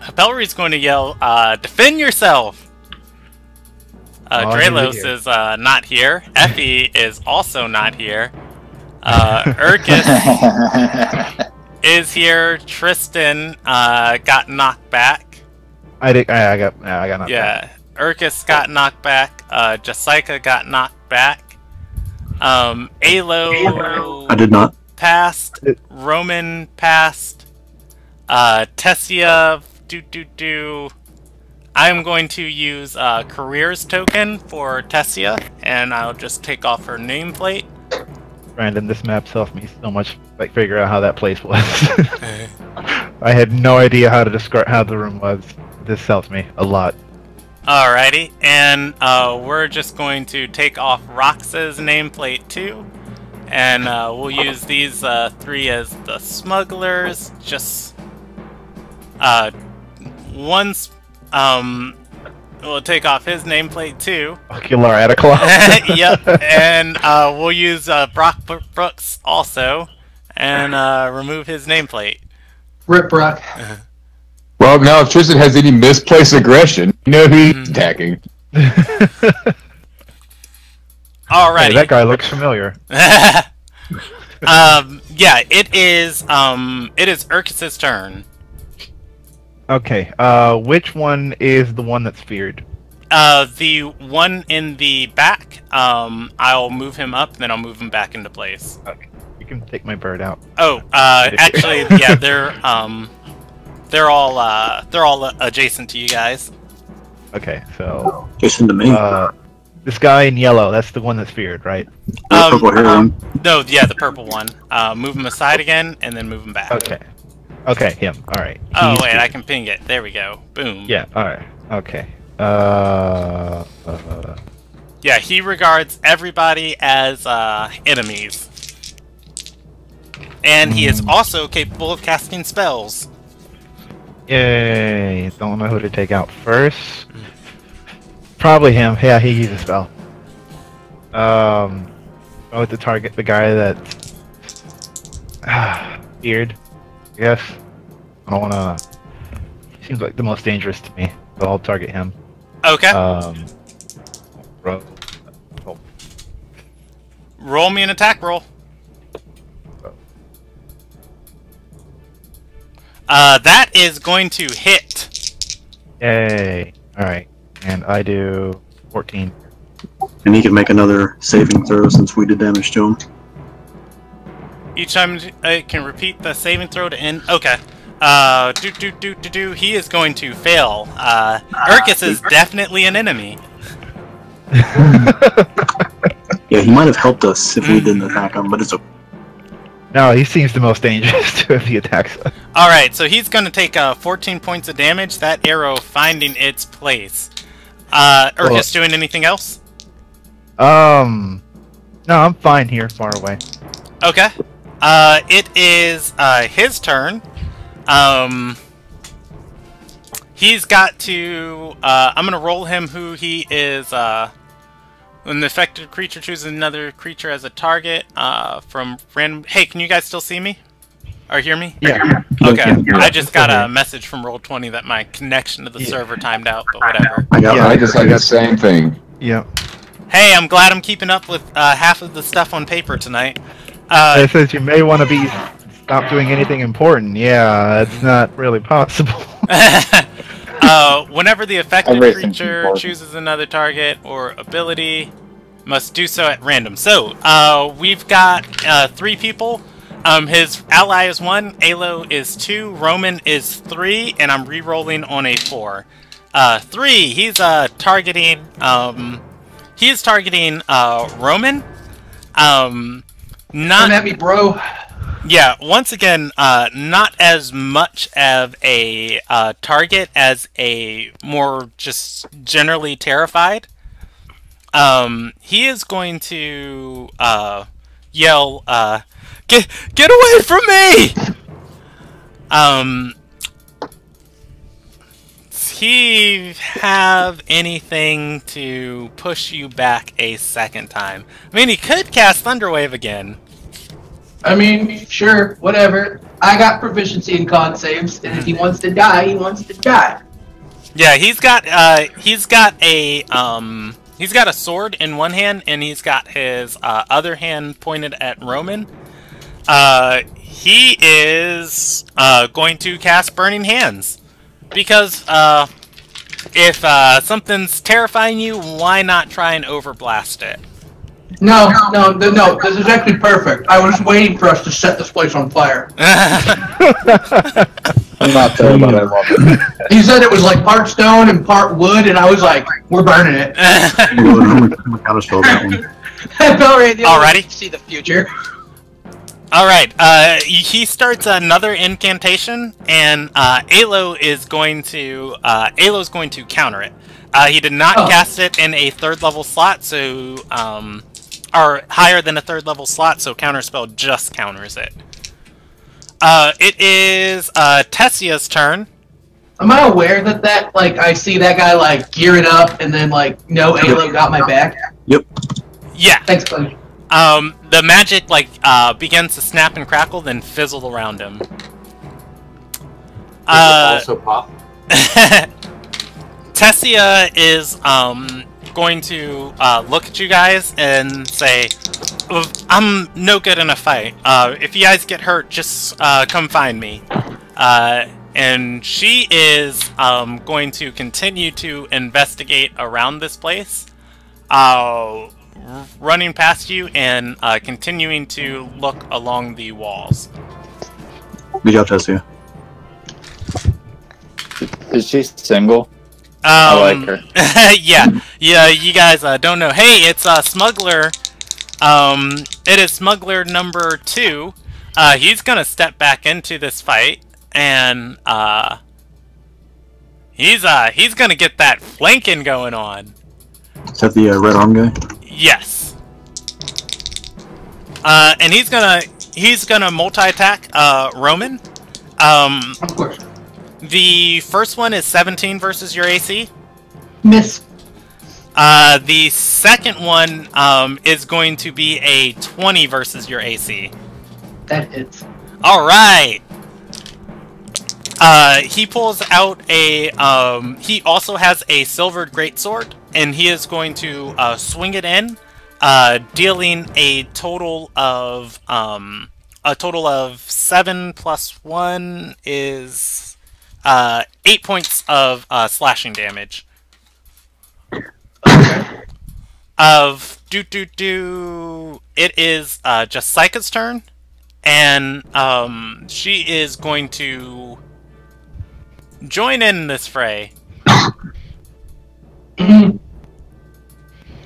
Hapelri's going to yell, defend yourself! Dralos here. is not here. Effie is also not here. Urkus is here. Tristan got knocked back. I got knocked Yeah, Urkus got knocked back. Jessica got knocked back. Alo I did not. passed. Roman passed. Tessia, I'm going to use careers token for Tessia, and I'll just take off her nameplate. Brandon, this map's helped me so much, like, figure out how that place was. I had no idea how to describe how the room was. This helped me a lot. Alrighty, and we're just going to take off Rox's nameplate too, and we'll use these 3 as the smugglers. Just once, we'll take off his nameplate too. Killer Ataclaw. Yep, and we'll use Brock Brooks also, and remove his nameplate. Rip Brock. Well, now if Tristan has any misplaced aggression, you know who he's attacking. Alrighty. Hey, that guy looks familiar. Yeah, it is Urkus's turn. Okay, which one is the one that's feared? The one in the back, I'll move him up, then I'll move him back into place. Okay, you can take my bird out. Oh, actually, yeah, they're all adjacent to you guys. Okay, so Jason to me. this guy in yellow, that's the one that's feared, right? The purple hair one. No, yeah, the purple one. Move him aside again, and then move him back. Okay. Okay, him. All right. Oh, He's wait, feared. I can ping it. There we go. Boom. Yeah. All right. Okay. Yeah, he regards everybody as enemies. And he is also capable of casting spells. Yay! Don't know who to take out first. Probably him. Yeah, he uses a spell. Go with the target, the guy that's feared. I guess. I don't wanna. Seems like the most dangerous to me, so I'll target him. Okay. Roll. Roll me an attack roll. That is going to hit. Yay! All right, and I do 14. And he can make another saving throw since we did damage to him. Each time it can repeat the saving throw to end. Okay. He is going to fail. Urkus is definitely an enemy. Yeah, he might have helped us if we didn't attack him, but it's okay. No, he seems the most dangerous if he attacks us. Alright, so he's going to take 14 points of damage, that arrow finding its place. Urkus doing anything else? No, I'm fine here, far away. Okay. It is his turn. He's got to. I'm gonna roll him who he is. When the affected creature chooses another creature as a target, from random. Hey, can you guys still see me? Or hear me? Yeah. Okay. I just got a message from Roll20 that my connection to the server timed out, but whatever. I just had the same thing. Yeah. Hey, I'm glad I'm keeping up with half of the stuff on paper tonight. It says you may want to stop doing anything important. Yeah, it's not really possible. Whenever the affected Everything's creature important. chooses another target or ability, must do so at random. So, we've got 3 people. His ally is 1, Alo is 2, Roman is 3, and I'm re-rolling on a 4. 3, he's targeting Roman. Not Come at me, bro. Yeah, once again, not as much of a target as a more just generally terrified. He is going to yell, Get away from me! Does he have anything to push you back a second time? I mean, he could cast Thunderwave again. I mean, sure, whatever. I got proficiency in con saves, and if he wants to die, he wants to die. Yeah, he's got a sword in one hand, and he's got his other hand pointed at Roman. He is going to cast Burning Hands because if something's terrifying you, why not try and overblast it? No, this is actually perfect. I was waiting for us to set this place on fire. I'm not there, but I love it. He said it was like part stone and part wood, and I was like, we're burning it. I'm gonna counterspell that one. Alrighty. See the future. Alright, he starts another incantation, and Alo's going to counter it. He did not cast it in a 3rd level slot, so or higher than a 3rd level slot, so Counterspell just counters it. It is Tessia's turn. Am I aware that like I see that guy like gear it up and then like no Halo got my back? Yep. Yeah. Thanks, buddy. The magic like begins to snap and crackle, then fizzle around him. Also pop. Tessia is going to look at you guys and say, "I'm no good in a fight. If you guys get hurt, just come find me." And she is going to continue to investigate around this place, running past you and continuing to look along the walls. Good job, Tessia. Is she single? I like her. yeah, you guys don't know. Hey, it's Smuggler. It is Smuggler number 2. He's gonna step back into this fight, and he's gonna get that flanking going on. Is that the red arm guy? Yes. And he's gonna multi-attack Roman. Of course. The first one is 17 versus your AC. Miss. The second one is going to be a 20 versus your AC. That hits. All right. He pulls out a. He also has a silvered greatsword, and he is going to swing it in, dealing a total of 7 plus 1 is 8 points of slashing damage. It is just Psycha's turn, and she is going to join in this fray. Can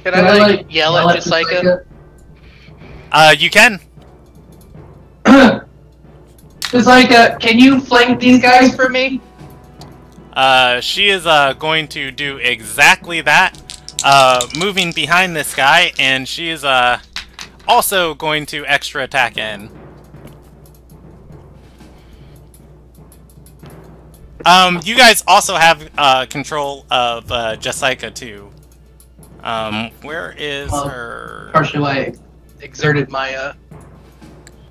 I like yell at Jessica? You can. Jessica, can you flank these guys for me? She is going to do exactly that, moving behind this guy, and she is also going to extra attack in. You guys also have control of Jessica too. Where is her? Partially why I exerted my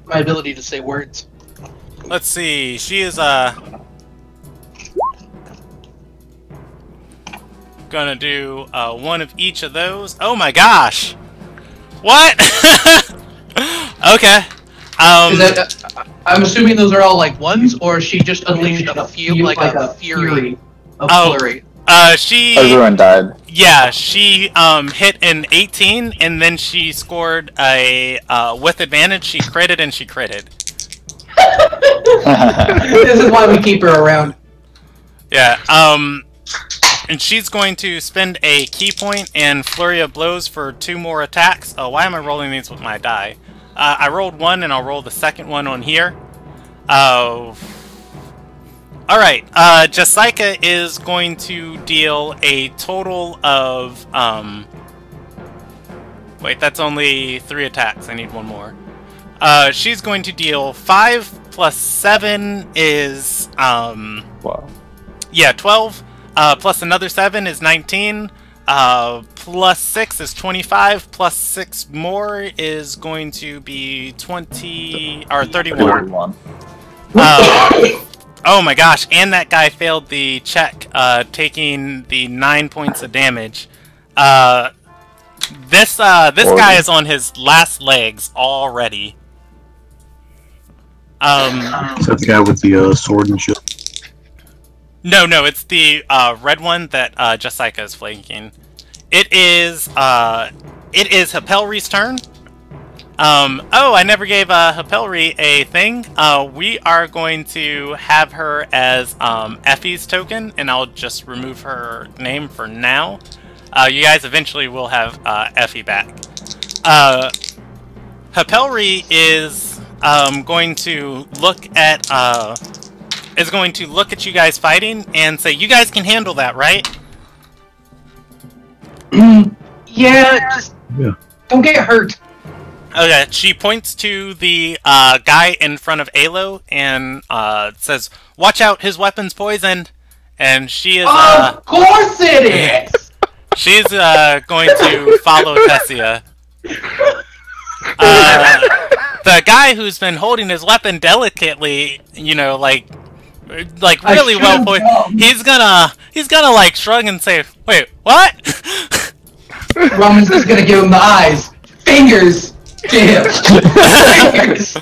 my ability to say words. Let's see. She is gonna do one of each of those. Oh my gosh! What? Okay. Is that, I'm assuming those are all like ones, or she just unleashed a few like a fury of flurry. She. Everyone died. Yeah, she hit an 18, and then she scored a with advantage. She critted and she critted. This is why we keep her around. Yeah. And she's going to spend a key point and flurry of blows for 2 more attacks. Oh, why am I rolling these with my die? I rolled 1, and I'll roll the second one on here. Alright, Jessica is going to deal a total of, wait, that's only 3 attacks. I need 1 more. She's going to deal 5 plus 7 is, Wow. yeah, 12. Plus another 7 is 19. Plus 6 is 25. Plus 6 more is going to be 20 or 31. Oh my gosh! And that guy failed the check, taking the 9 points of damage. This guy is on his last legs already. Is that the guy with the sword and shit? No, it's the red one that Jessica is flanking. It is Hapelri's turn. Oh, I never gave Hapelri a thing. We are going to have her as Effie's token, and I'll just remove her name for now. You guys eventually will have Effie back. Hapelri is going to look at you guys fighting and say, "You guys can handle that, right?" Yeah, just Yeah. don't get hurt. Okay, she points to the guy in front of Alo and says, "Watch out, his weapon's poisoned." And she is Of course it is. she's going to follow Tessia. The guy who's been holding his weapon delicately, like really well poised. He's gonna like shrug and say, "Wait, what?" Roman's just gonna give him the eyes, fingers. Damn. Fingers.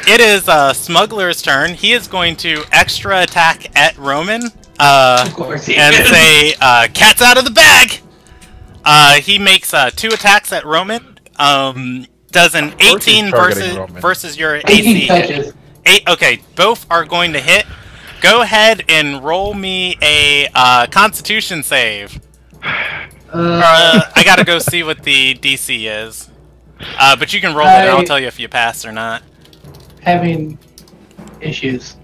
It is Smuggler's turn. He is going to extra attack at Roman. Of course he And is. say, "Cat's out of the bag." He makes 2 attacks at Roman. Does an 18 targeting Roman. versus your 18 AC. touches. 8. Okay, both are going to hit. Go ahead and roll me a Constitution save. I gotta go see what the DC is. But you can roll it and I'll tell you if you pass or not. Having issues.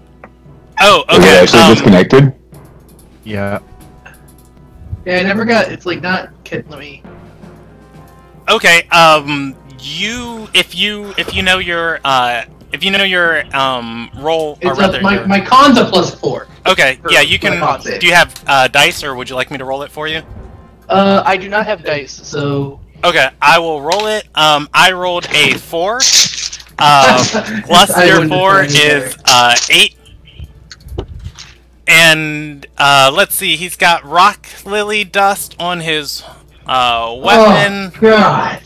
Oh, Are we okay. actually disconnected? Yeah. Yeah, I never got. It's like not. Let me. Okay. If you know your roll, or It's rather, my con's a +4. okay. Yeah, you can. my con save. Do you have dice, or would you like me to roll it for you? I do not have dice, so. Okay, I will roll it. I rolled a 4. Plus I your wouldn't 4 have done is 8. And let's see, he's got rock lily dust on his weapon. Oh, God.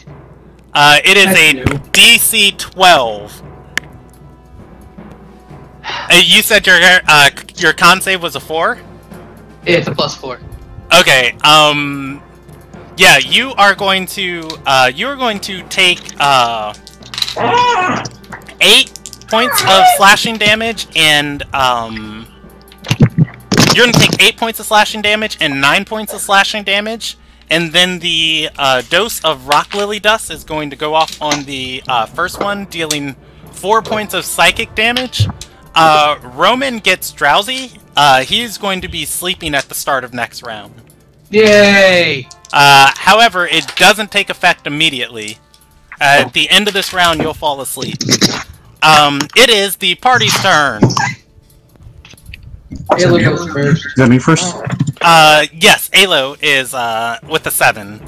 It is That's a new. DC 12. You said your con save was a 4? It's a +4. Okay. Yeah, you are going to take 8 points of slashing damage and you're gonna take 8 points of slashing damage and 9 points of slashing damage, and then the dose of rock lily dust is going to go off on the first one, dealing 4 points of psychic damage. Roman gets drowsy. He's going to be sleeping at the start of next round. Yay! However, it doesn't take effect immediately. At the end of this round, you'll fall asleep. It is the party's turn. Hey, look at first. Is that me first? Yes, Alo is with a 7.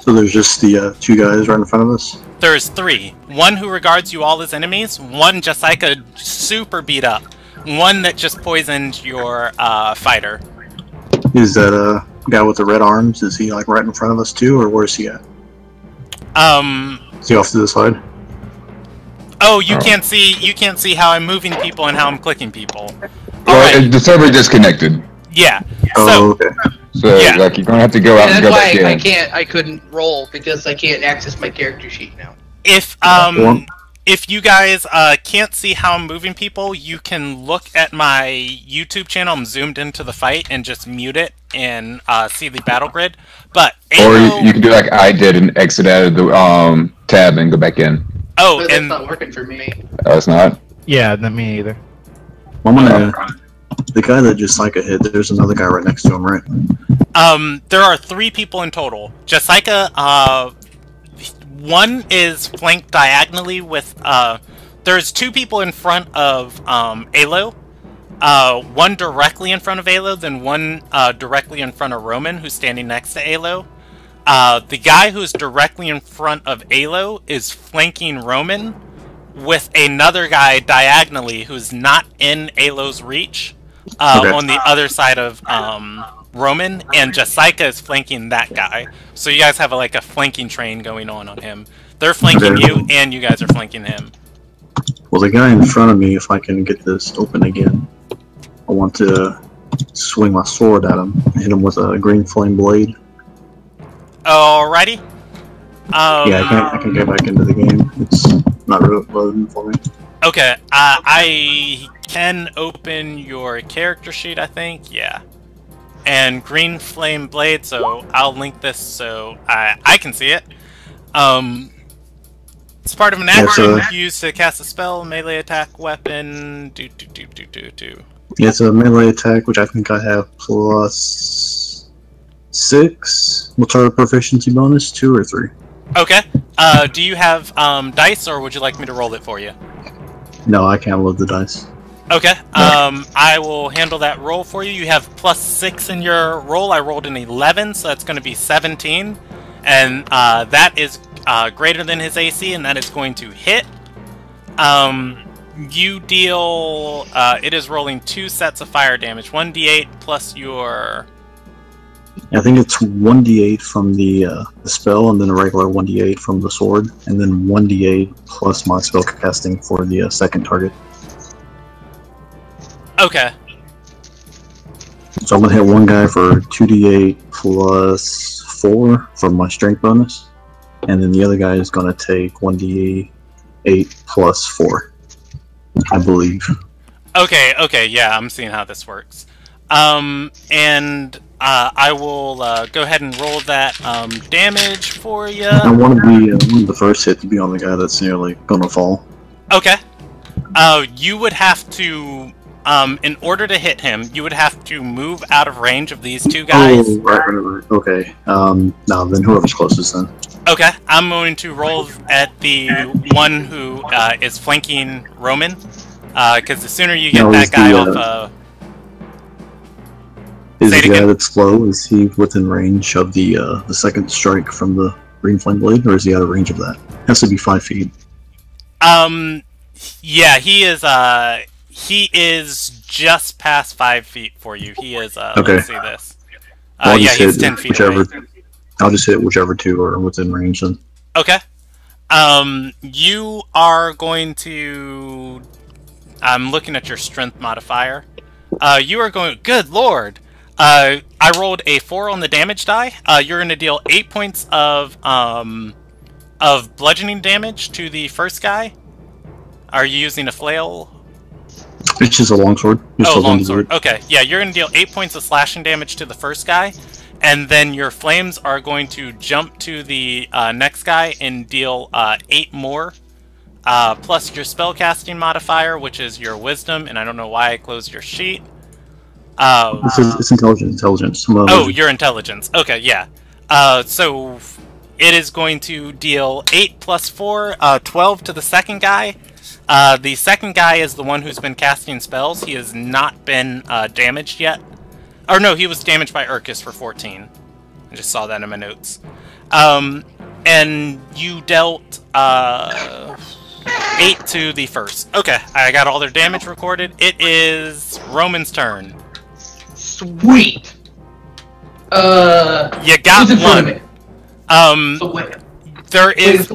So there's just the 2 guys right in front of us? There's 3. One who regards you all as enemies, one just like a super beat up, one that just poisoned your fighter. Is that guy with the red arms, is he like right in front of us too, or where's he at? Is he off to the side? Oh, you can't see how I'm moving people and how I'm clicking people. Well, Alright, the server disconnected. yeah. Oh, So, okay. So, Yeah. like, you're gonna have to go out Yeah, and that's go back why in. I couldn't roll because I can't access my character sheet now. if you guys can't see how I'm moving people, you can look at my YouTube channel. I'm zoomed into the fight and just mute it and see the battle grid. But Or Alo, you can do like I did and exit out of the tab and go back in. oh, But that's and not working for me. Oh, it's not? Yeah, not me either. I'm gonna, the guy that just like a hit, there's another guy right next to him, right? there are 3 people in total. Jessica, one is flanked diagonally with, there's 2 people in front of, Alo. One directly in front of Alo, then one, directly in front of Roman, who's standing next to Alo. The guy who's directly in front of Alo is flanking Roman with another guy diagonally who's not in Alo's reach, Okay. on the other side of, Roman, and Jessica is flanking that guy. So you guys have a flanking train going on him. They're flanking Okay. you, and you guys are flanking him. Well, the guy in front of me, if I can get this open again, I want to swing my sword at him, hit him with a green flame blade. Alrighty. Yeah, I can get back into the game. It's not loading for me. Okay, I can open your character sheet, I think. Yeah. And green flame blade, so I'll link this so I can see it. It's part of an action used to cast a spell, melee attack, weapon. Do. Yeah, it's a melee attack, which I think I have plus 6. What's our proficiency bonus? 2 or 3? Okay. Do you have dice, or would you like me to roll it for you? No, I can't load the dice. Okay. I will handle that roll for you. You have +6 in your roll. I rolled an 11, so that's going to be 17. And that is greater than his AC, and that is going to hit. You deal... it is rolling 2 sets of fire damage. 1d8 plus your... I think it's 1d8 from the spell, and then a regular 1d8 from the sword, and then 1d8 plus my spell casting for the second target. Okay. So I'm gonna hit one guy for 2d8 plus 4 from my strength bonus, and then the other guy is gonna take 1d8 plus 4, I believe. Okay, yeah, I'm seeing how this works. And I will go ahead and roll that damage for you. I want the first hit to be on the guy that's nearly gonna fall. Okay. You would have to, in order to hit him, you would have to move out of range of these two guys. Oh, right. Okay. No, then whoever's closest then. Okay, I'm going to roll at the one who is flanking Roman, because the sooner you get that guy off... Is the guy that's slow, is he within range of the second strike from the green flame blade, or is he out of range of that? Has to be 5 feet. Yeah, he is just past 5 feet for you. He is, okay. Let's see this. Yeah, he's 10 feet away. I'll just hit whichever two are within range then. Okay. You are going to... I'm looking at your strength modifier. You are going... Good lord! I rolled a 4 on the damage die. You're going to deal 8 points of bludgeoning damage to the first guy. Are you using a flail? It's just a longsword. Oh, longsword. Okay, yeah, you're going to deal 8 points of slashing damage to the first guy, and then your flames are going to jump to the next guy and deal 8 more. Plus your spellcasting modifier, which is your wisdom, and I don't know why I closed your sheet. It's intelligence. Oh, your intelligence. Okay, yeah. So it is going to deal 8 plus 4, 12 to the second guy. The second guy is the one who's been casting spells. He has not been damaged yet. Or no, he was damaged by Urkus for 14. I just saw that in my notes. And you dealt 8 to the first. Okay, I got all their damage recorded. It is Roman's turn. Sweet. You got one. So wait. There is.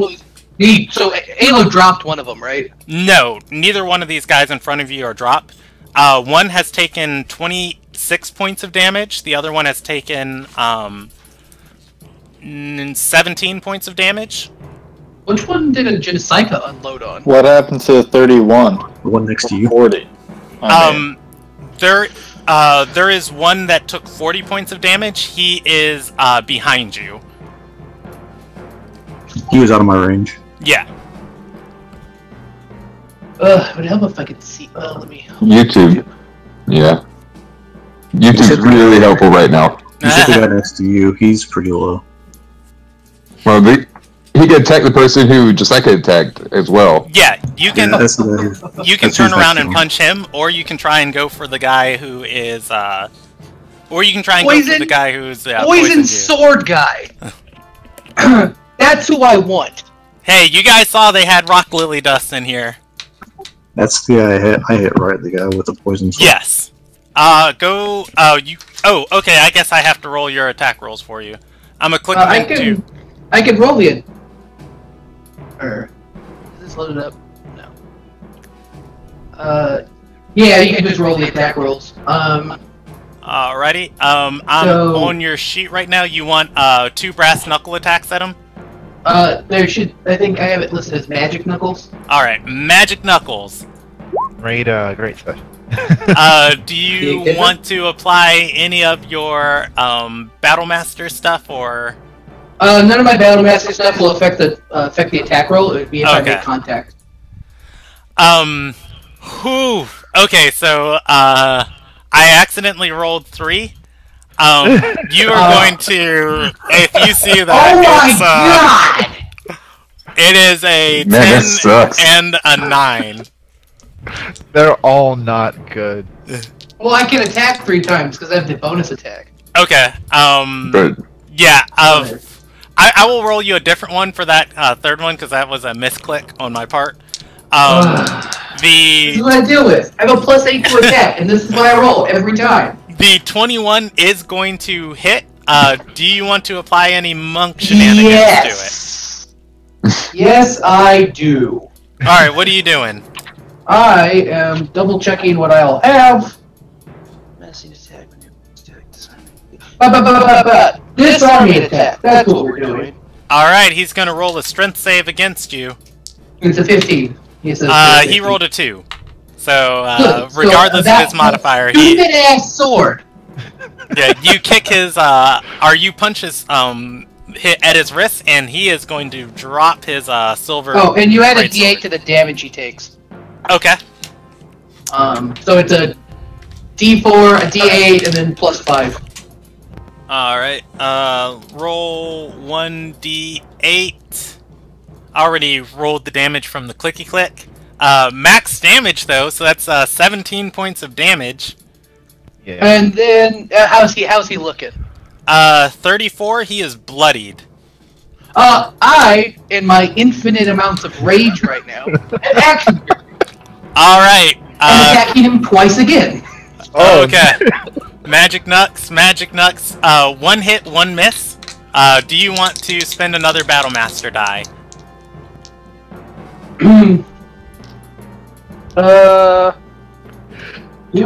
So Alo dropped one of them, right? No, neither one of these guys in front of you are dropped. One has taken 26 points of damage. The other one has taken 17 points of damage. Which one did a Genocyca unload on? What happened to 31? The one next to you. 40. There is one that took 40 points of damage. He is behind you. He was out of my range. Yeah. It would help if I could see. Let me. YouTube. Yeah. YouTube's really helpful right now. You said the guy next to you. He's pretty low. Well, he could attack the person who just like attacked as well. Yeah, you can. Yeah, you can turn around and punch him, or you can try and go for the guy who is. Or you can try and go for the guy who's poison sword guy. That's who I want. Hey, you guys saw they had rock lily dust in here. That's the guy I hit right. The guy with the poison sword. Yes. Go. You. Oh, okay. I guess I have to roll your attack rolls for you. I'm gonna click too. I can roll it. Or is this loaded up? No. Yeah, you can just roll the attack rolls. Alrighty. I'm on your sheet right now. You want 2 brass knuckle attacks at him? There should. I think I have it listed as magic knuckles. All right, magic knuckles. Great stuff. Do you want to apply any of your Battlemaster stuff, or? None of my Battlemaster stuff will affect the attack roll. It would be if I make contact. Okay, so I accidentally rolled 3. You are going to, if you see that, Oh my it's, god! it is a Man, that 10 sucks. and a 9. They're all not good. Well, I can attack 3 times because I have the bonus attack. Okay. Good. Yeah. I will roll you a different one for that third one because that was a misclick on my part. This is The what I deal with. I have a +8 to attack, and this is what I roll every time. 21 is going to hit. Do you want to apply any monk shenanigans to it? Yes, I do. All right. What are you doing? I am double checking what I'll have. Menacing attack. Disarming attack. That's what we're doing. All right. He's going to roll a strength save against you. It's a 15. He says He rolled a 2. So, Good. So regardless of that his modifier, stupid ass sword. yeah, you kick his, or you punch his, hit at his wrist, and he is going to drop his, silver. Oh, and you add a greatsword. D8 to the damage he takes. Okay. So it's a D4, a D8, and then +5. Alright, roll 1d8. Already rolled the damage from the clicky click. Max damage though, so that's 17 points of damage. Yeah. And then How's he looking? 34, he is bloodied. I, in my infinite amounts of rage right now, am action Alright, attacking him twice again. Oh, okay. Magic Nux. 1 hit, 1 miss. Do you want to spend another Battle Master die? Do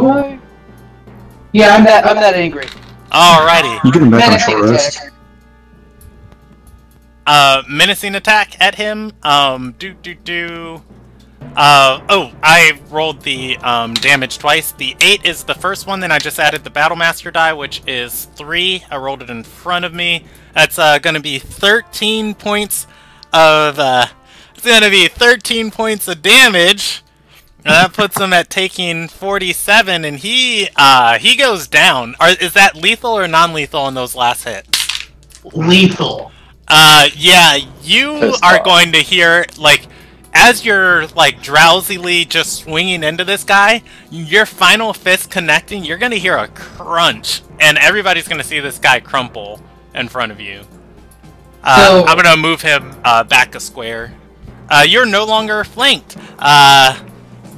I? Yeah, I'm that angry. Alrighty. You get him back on Menacing short rest. attack. Menacing attack at him. I rolled the damage twice. The 8 is the first one, then I just added the Battle Master die, which is 3. I rolled it in front of me. That's gonna be 13 points of it's gonna be 13 points of damage. And that puts him at taking 47, and he goes down. Is that lethal or non-lethal on those last hits? Lethal. Yeah, you Pissed are off. going to hear, like, as you're, like, drowsily just swinging into this guy, your final fist connecting, you're gonna hear a crunch, and everybody's gonna see this guy crumple in front of you. So- I'm gonna move him back a square. You're no longer flanked.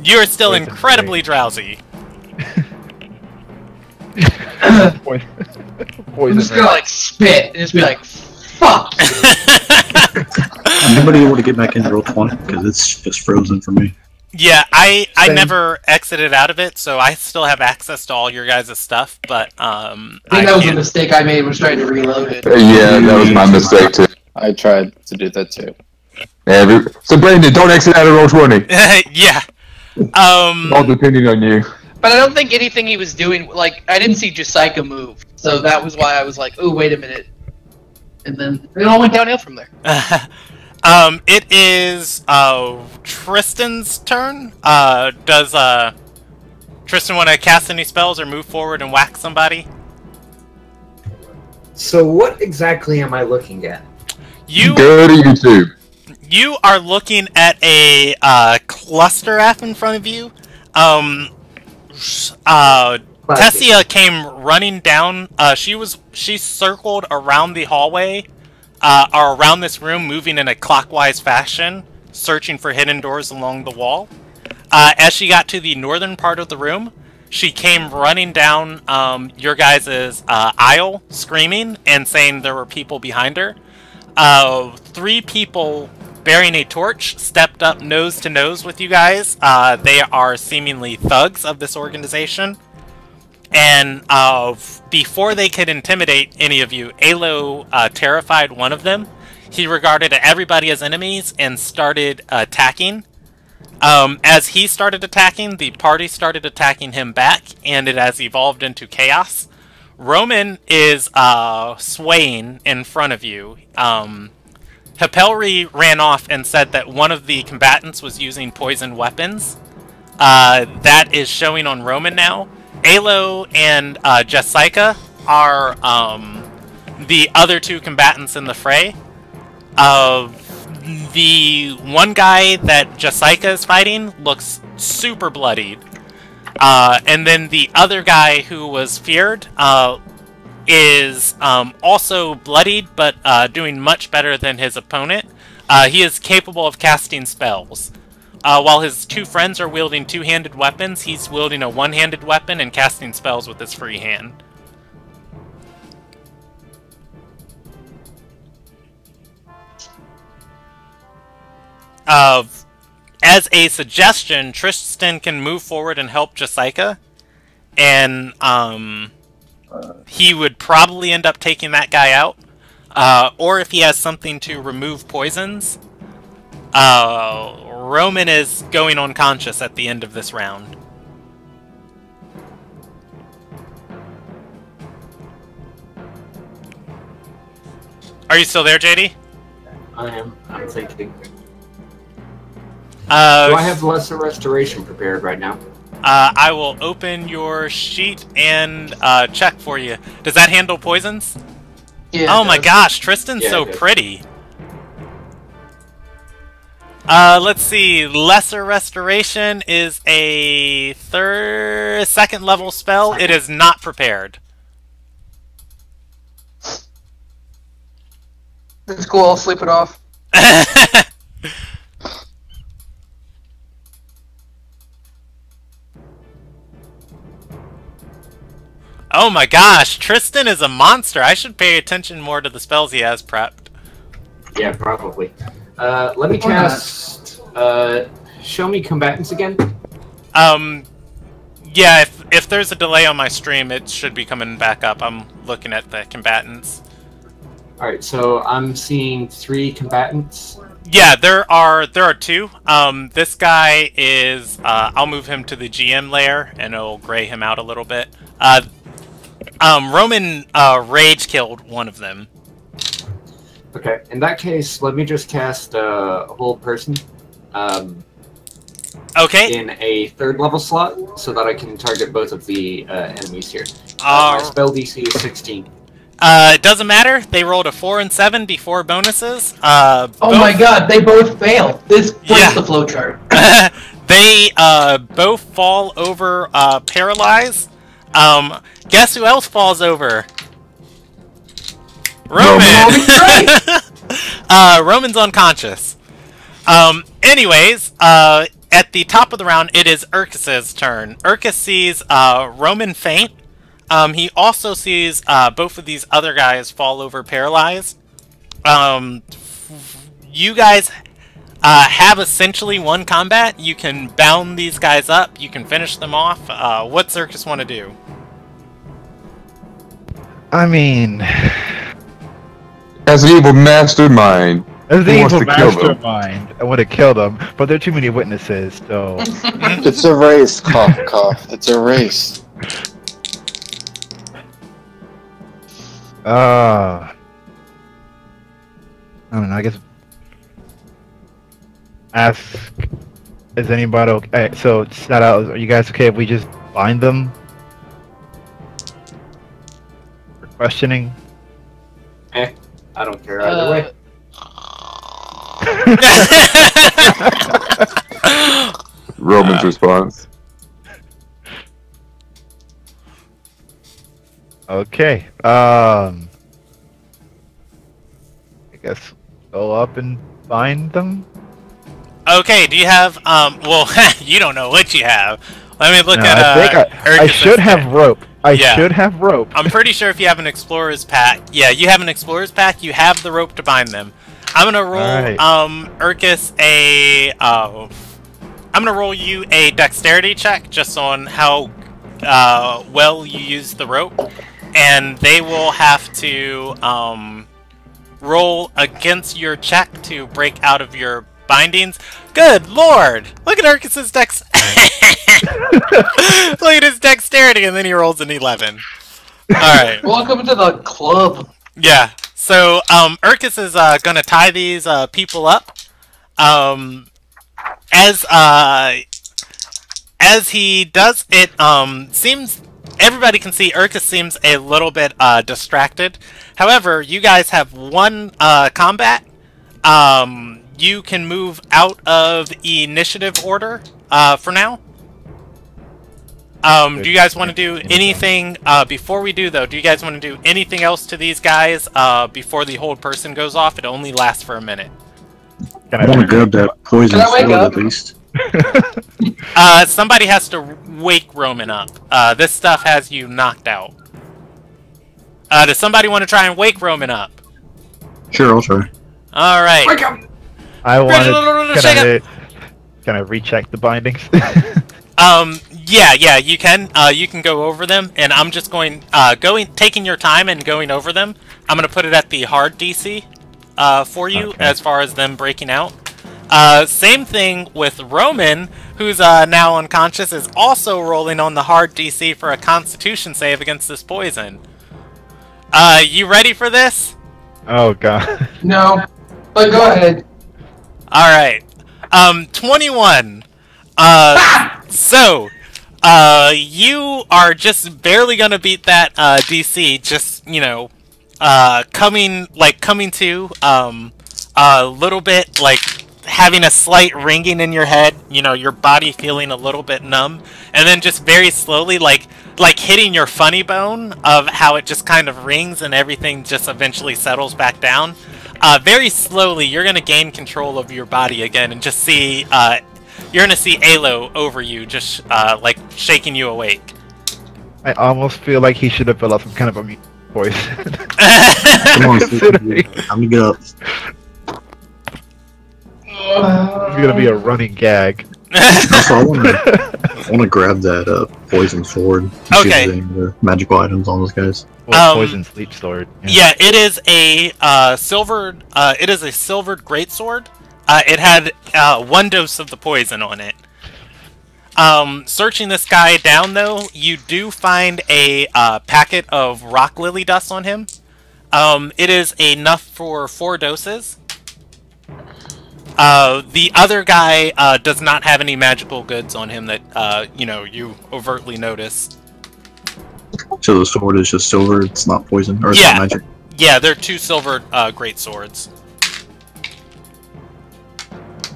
You are still Poison incredibly drowsy. Poison. I'm just gonna like spit and just be like, "Fuck." Anybody able to get back into roll 20? Because it's just frozen for me. Yeah, I Same. never exited out of it, so I still have access to all your guys' stuff, but I think that was a can't- mistake I made was trying to reload it. Yeah, that was my mistake too. I tried to do that too. So Brandon, don't exit out of roll 20. yeah. All depending on you. But I don't think anything he was doing, like, I didn't see Josica move. So that was why I was like, ooh, wait a minute. And then it all went downhill from there. It is Tristan's turn. Does Tristan want to cast any spells or move forward and whack somebody? So what exactly am I looking at? You Go to YouTube. You are looking at a cluster F in front of you. Tessia came running down. She circled around the hallway, or around this room, moving in a clockwise fashion, searching for hidden doors along the wall. As she got to the northern part of the room, she came running down your guys' aisle, screaming and saying there were people behind her. 3 people bearing a torch stepped up nose to nose with you guys. They are seemingly thugs of this organization. And before they could intimidate any of you, Alo terrified one of them. He regarded everybody as enemies and started attacking. As he started attacking, the party started attacking him back, and it has evolved into chaos. Roman is swaying in front of you. Hapelri ran off and said that one of the combatants was using poison weapons. That is showing on Roman now. Alo and Jessica are the other two combatants in the fray. The one guy that Jessica is fighting looks super bloodied. And then the other guy who was feared is also bloodied, but doing much better than his opponent. He is capable of casting spells. While his two friends are wielding two-handed weapons, he's wielding a one-handed weapon and casting spells with his free hand. As a suggestion, Tristan can move forward and help Jessica, and he would probably end up taking that guy out. Or if he has something to remove poisons, Roman is going unconscious at the end of this round. Are you still there, JD? I am. I'm thinking. Do I I have lesser restoration prepared right now? I will open your sheet and check for you. Does that handle poisons? Yeah, Oh my gosh, Tristan's Yeah, so it does. pretty. Let's see. Lesser Restoration is a second level spell. It is not prepared. It's cool. I'll sleep it off. Oh my gosh, Tristan is a monster. I should pay attention more to the spells he has prepped. Yeah, probably. Let me Or not. cast. Show me combatants again. Yeah, if there's a delay on my stream, it should be coming back up. I'm looking at the combatants. All right, so I'm seeing 3 combatants. Yeah, there are two. This guy is. I'll move him to the GM layer, and it'll gray him out a little bit. Roman rage killed one of them. Okay, in that case, let me just cast Hold Person Okay. in a 3rd level slot so that I can target both of the enemies here. My spell DC is 16. It doesn't matter. They rolled a 4 and 7 before bonuses. Oh my god, they both failed. This breaks Yeah. the flowchart. They both fall over paralyzed. Guess who else falls over? Roman! Roman's unconscious. Anyways, at the top of the round, it is Urkus's turn. Urkus sees Roman faint. He also sees both of these other guys fall over paralyzed. You guys have essentially one combat. You can bound these guys up. You can finish them off. What's Urkus want to do? I mean, As an evil mastermind, as the Who wants evil to kill them? mastermind, I want to kill them, but there are too many witnesses, so... It's a race, cough, cough. It's a race. I don't know, I guess... Ask... Is anybody okay? So, it's not out. Are you guys okay if we just bind them? For questioning? I don't care either way. Roman's response. Okay, I guess go up and bind them? Okay, do you have, well, you don't know what you have. Let me look No, at, I think I Urkus's should have pack. rope. I Yeah. should have rope. I'm pretty sure if you have an Explorer's Pack, yeah, you have an Explorer's Pack, you have the rope to bind them. I'm gonna roll, Alright. Urkus I'm gonna roll you a Dexterity check, just on how, well you use the rope. And they will have to, roll against your check to break out of your bindings. Good lord! Look at Urkus's dex. Look at his dexterity, and then he rolls an 11. Alright. Welcome to the club. Yeah. So, Urkus is gonna tie these people up. As he does, it seems everybody can see Urkus seems a little bit distracted. However, you guys have one combat. You can move out of initiative order for now. Do you guys want to do anything before we do, though? Do you guys want to do anything else to these guys before the hold person goes off? It only lasts for a minute. I want to grab that poison sword at least. Somebody has to wake Roman up. This stuff has you knocked out. Does somebody want to try and wake Roman up? Sure, I'll try. All right. Wake up! I wanted. Can I recheck the bindings? Yeah, you can. You can go over them, and I'm just taking your time and going over them. I'm gonna put it at the hard DC for you as far as them breaking out. Same thing with Roman, who's now unconscious, is also rolling on the hard DC for a Constitution save against this poison. You ready for this? Oh god. No, but go ahead. All right. 21. So, you are just barely gonna beat that DC. Just coming to a little bit like having a slight ringing in your head. Your body feeling a little bit numb, and then just very slowly, like hitting your funny bone of how it just kind of rings and everything just eventually settles back down. Very slowly, you're gonna gain control of your body again, and just see. You're gonna see Alo over you, just like shaking you awake. I almost feel like he should have filled out some kind of a voice. Come on, I'm gonna get up. It's gonna be a running gag. Also, I want to grab that poison sword. See if there's any magical items on those guys. Poison sleep sword. Yeah, it is a silvered. It is a silvered greatsword. It had 1 dose of the poison on it. Searching this guy down, though, you do find a packet of rock lily dust on him. It is enough for 4 doses. The other guy does not have any magical goods on him that you overtly notice. So the sword is just silver. It's not poison, or it's not magic. Yeah, they're 2 silver great swords.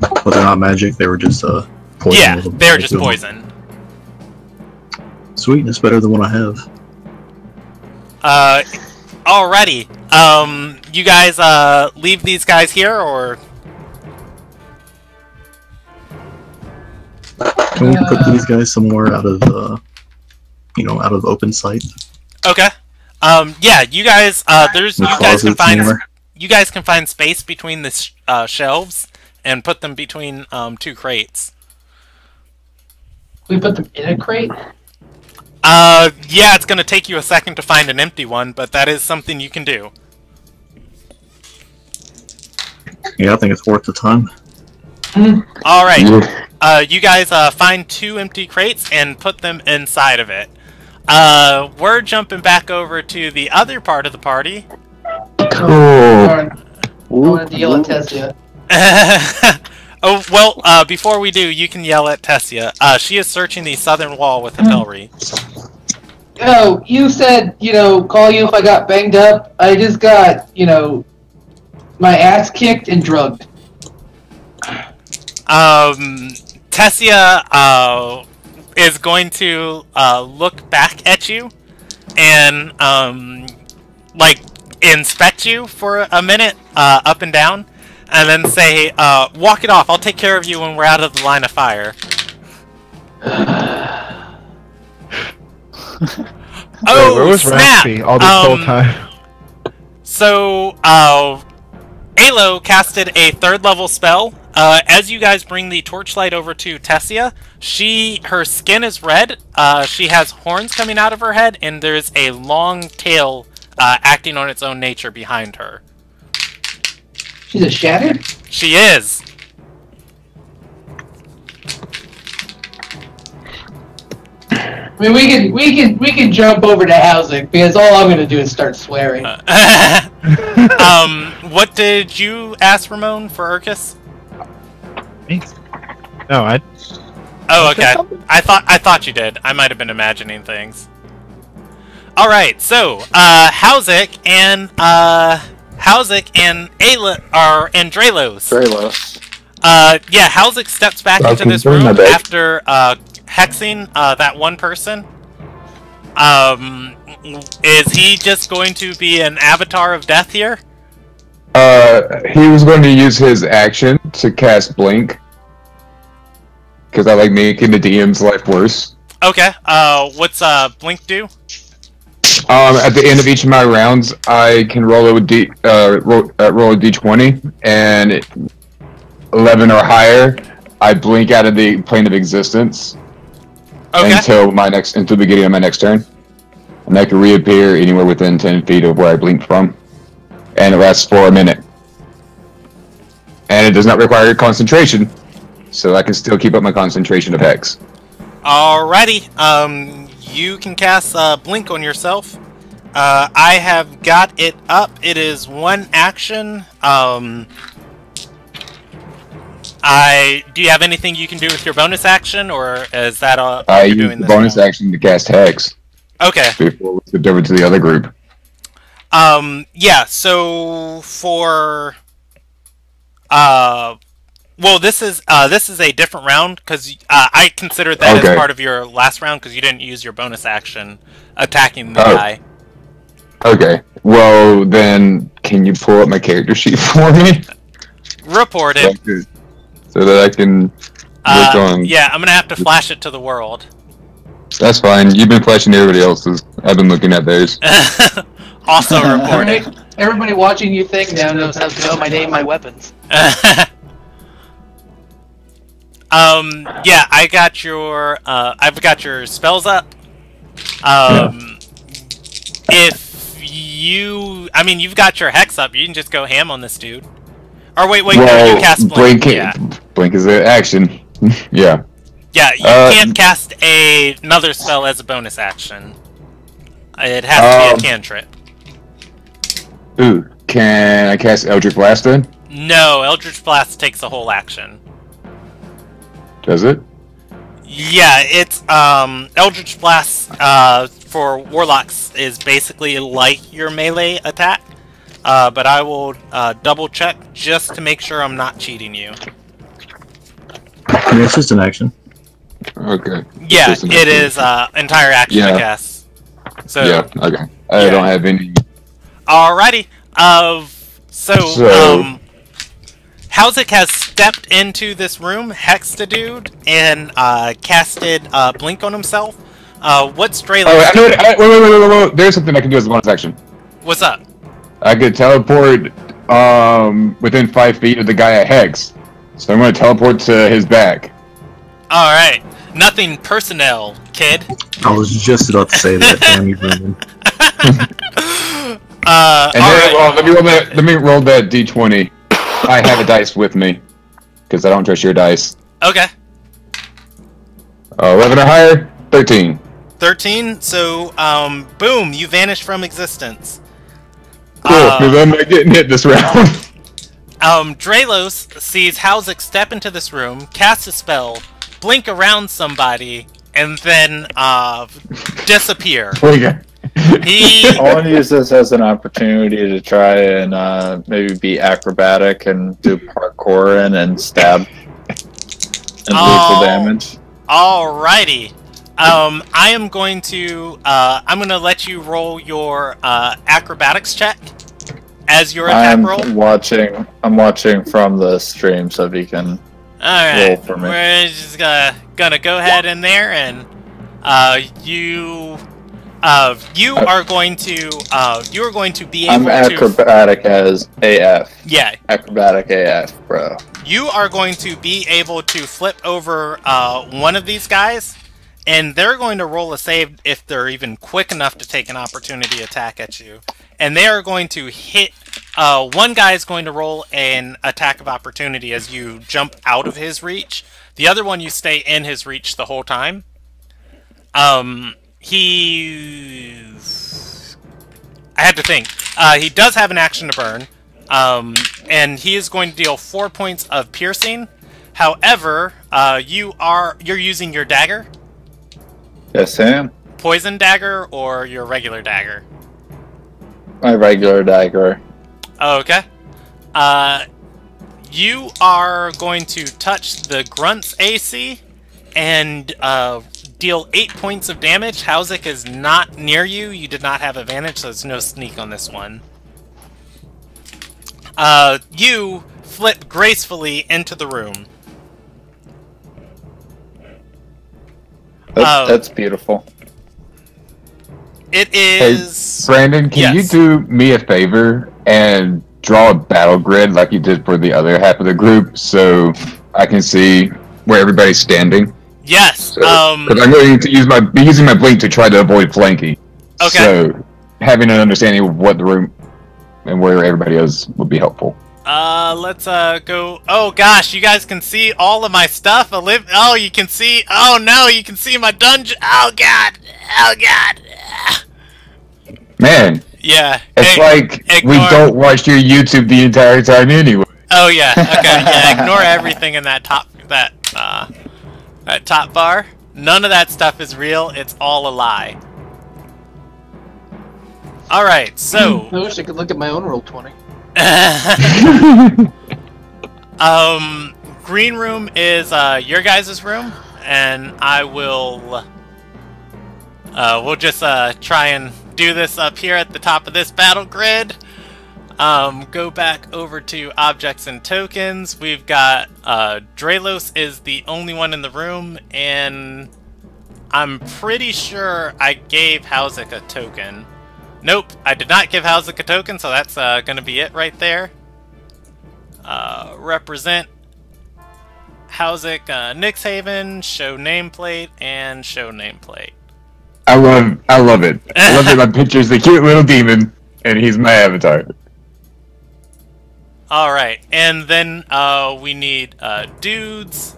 But they're not magic. They were just poison. Yeah, they're just poison. Sweet, that's better than what I have. Alrighty. You guys leave these guys here, or? Can we put these guys somewhere out of out of open sight? Okay. Yeah, you guys. You guys can find space between the shelves and put them between 2 crates. We put them in a crate? Yeah, it's gonna take you a second to find an empty one, but that is something you can do. Yeah, I think it's worth the time. Alright. You guys find 2 empty crates and put them inside of it. We're jumping back over to the other part of the party. Cool. I wanted to yell at Tessia. Oh, well, before we do, you can yell at Tessia. She is searching the southern wall with Hatelri. Oh, you said, call you if I got banged up. I just got, my ass kicked and drugged. Tessia, is going to, look back at you and, inspect you for a minute, up and down. And then say, walk it off. I'll take care of you when we're out of the line of fire. Oh, where was snap! Raspy all this whole time? So, Alo casted a 3rd level spell. As you guys bring the torchlight over to Tessia, her skin is red. She has horns coming out of her head, and there's a long tail acting on its own nature behind her. She's a shattered? She is. I mean, we can jump over to housing because all I'm gonna do is start swearing. What did you ask Ramon for Urkus? Me? No, Oh, okay. I thought you did. I might have been imagining things. Alright, so, Hauzik and Ayla are Andrelos. Drelos. Yeah, Hauzik steps back I'll into this confirm room that. after, hexing, that one person. Is he just going to be an avatar of death here? He was going to use his action to cast Blink. Because I like making the DM's life worse. Okay, what's, Blink do? At the end of each of my rounds, I can roll a d20, and 11 or higher, I blink out of the plane of existence until the beginning of my next turn, and I can reappear anywhere within 10 feet of where I blinked from, and it lasts for a minute, and it does not require concentration, so I can still keep up my concentration of Hex. Alrighty, you can cast Blink on yourself. I have got it up. It is one action. Do you have anything you can do with your bonus action, or is that all I you're use doing the this bonus round? action to cast Hex Okay. before we switch over to the other group. Yeah, so for well, this is a different round because I considered that as part of your last round because you didn't use your bonus action attacking the guy. Okay. Well, then, can you pull up my character sheet for me? Reported. So that I can look on. Yeah, I'm gonna have to flash it to the world. That's fine. You've been flashing everybody else's. I've been looking at theirs. Also reported. Everybody watching your thing now knows how to know my name, my weapons. Yeah, I've got your spells up. If you've got your hex up, you can just go ham on this dude. Or wait, no, you cast Blink. Blink is an action. Yeah. Yeah, you can't cast another spell as a bonus action. It has to be a cantrip. Ooh, can I cast Eldritch Blast then? No, Eldritch Blast takes a whole action. Does it? Yeah, it's Eldritch Blast for Warlocks is basically like your melee attack. But I will double check just to make sure I'm not cheating you. Yeah, it's just an action. Okay. Yeah, it is entire action, I guess. So yeah, okay. I don't have any. Alrighty. Hauzik has stepped into this room, hexed a dude, and casted Blink on himself. What's Draylos? Wait. There's something I can do as a bonus action. What's up? I could teleport within 5 feet of the guy at Hex. So I'm going to teleport to his back. Alright. Nothing personnel, kid. I was just about to say that. Damn you, Brendan. Let me roll that d20. I have a dice with me. Because I don't trust your dice. Okay. 11 or higher, 13. 13, so, boom, you vanish from existence. Cool, because I'm not getting hit this round. Draylos sees Hauzik step into this room, cast a spell, blink around somebody, and then, disappear. Okay. I want to use this as an opportunity to try and maybe be acrobatic and do parkour and stab and lethal damage. Alrighty. I am going to let you roll your acrobatics check as your attack roll. I'm watching from the stream so he can roll for me. We're just gonna go ahead in there and you are going to be able I'm acrobatic as AF. Yeah. Acrobatic AF, bro. You are going to be able to flip over one of these guys, and they're going to roll a save if they're even quick enough to take an opportunity attack at you. And they are going to hit... one guy is going to roll an attack of opportunity as you jump out of his reach. The other one, you stay in his reach the whole time. I had to think. He does have an action to burn. And he is going to deal 4 points of piercing. However, you're using your dagger. Yes, I am. poison dagger or your regular dagger? My regular dagger. Oh, okay. You are going to touch the grunt's AC and deal 8 points of damage. Hauzik is not near you. You did not have advantage, so there's no sneak on this one. You flip gracefully into the room. That's beautiful. It is... Hey, Brandon, can you do me a favor and draw a battle grid like you did for the other half of the group so I can see where everybody's standing? Yes. Because I'm going to be using my blink to try to avoid flanking. Okay. So having an understanding of what the room and where everybody is would be helpful. Let's go. Oh gosh, you guys can see all of my stuff. Oh, you can see. Oh no, you can see my dungeon. Oh god. Oh god. Man. Yeah. It's like we don't watch your YouTube the entire time anyway. Oh yeah. Okay. Yeah. Ignore everything in that top bar. None of that stuff is real. It's all a lie. All right. So. I wish I could look at my own roll 20. Green room is your guys' room, and I will we'll just try and do this up here at the top of this battle grid. Go back over to objects and tokens. We've got Draelos is the only one in the room, and I'm pretty sure I gave Hauzik a token. Nope, I did not give Hauzik a token, so that's gonna be it right there. Represent Hauzik, Nixhaven, show nameplate, and show nameplate. I love it. I love that my picture's the cute little demon, and he's my avatar. Alright, and then we need dudes.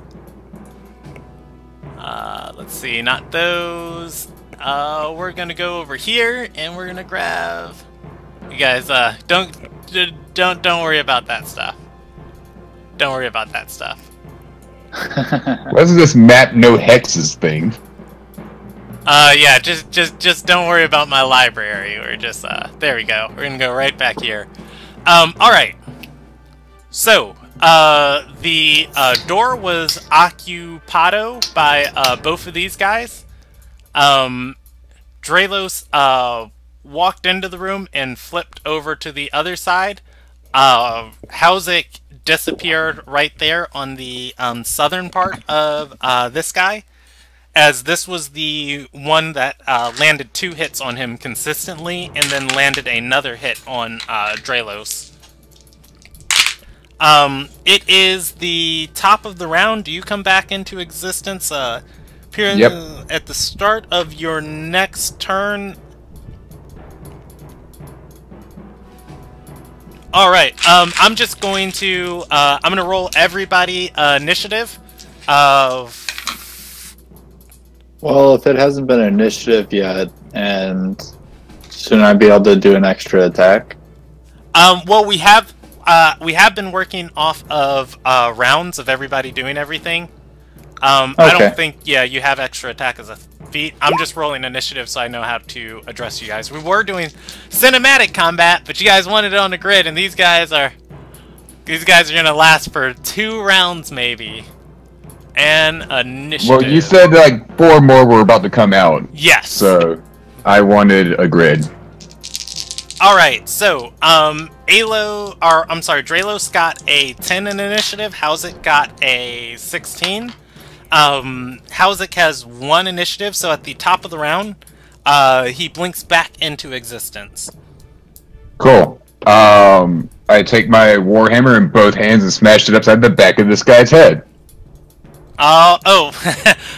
Let's see, not those. We're gonna go over here, and we're gonna grab... You guys, don't worry about that stuff. Don't worry about that stuff. What's this map no hexes thing? Yeah, just don't worry about my library. We're just, there we go. We're gonna go right back here. Alright. So, the door was occupado by both of these guys. Draelos walked into the room and flipped over to the other side. Hauzik disappeared right there on the southern part of this guy, as this was the one that landed 2 hits on him consistently and then landed another hit on Draelos. It is the top of the round. Do you come back into existence? Appearing at the start of your next turn. Alright, I'm just going to, I'm going to roll everybody initiative. Well, if it hasn't been initiative yet, and shouldn't I be able to do an extra attack? Well, we have been working off of rounds of everybody doing everything. Okay. I don't think, you have extra attack as a feat. I'm just rolling initiative so I know how to address you guys. We were doing cinematic combat, but you guys wanted it on the grid, and these guys are gonna last for 2 rounds maybe. And initiative. Well, you said like 4 more were about to come out. Yes. So I wanted a grid. Alright, so Draelos got a 10 in initiative, Hauzik got a 16. Hauzik has 1 initiative, so at the top of the round, he blinks back into existence. Cool. I take my warhammer in both hands and smash it upside the back of this guy's head. I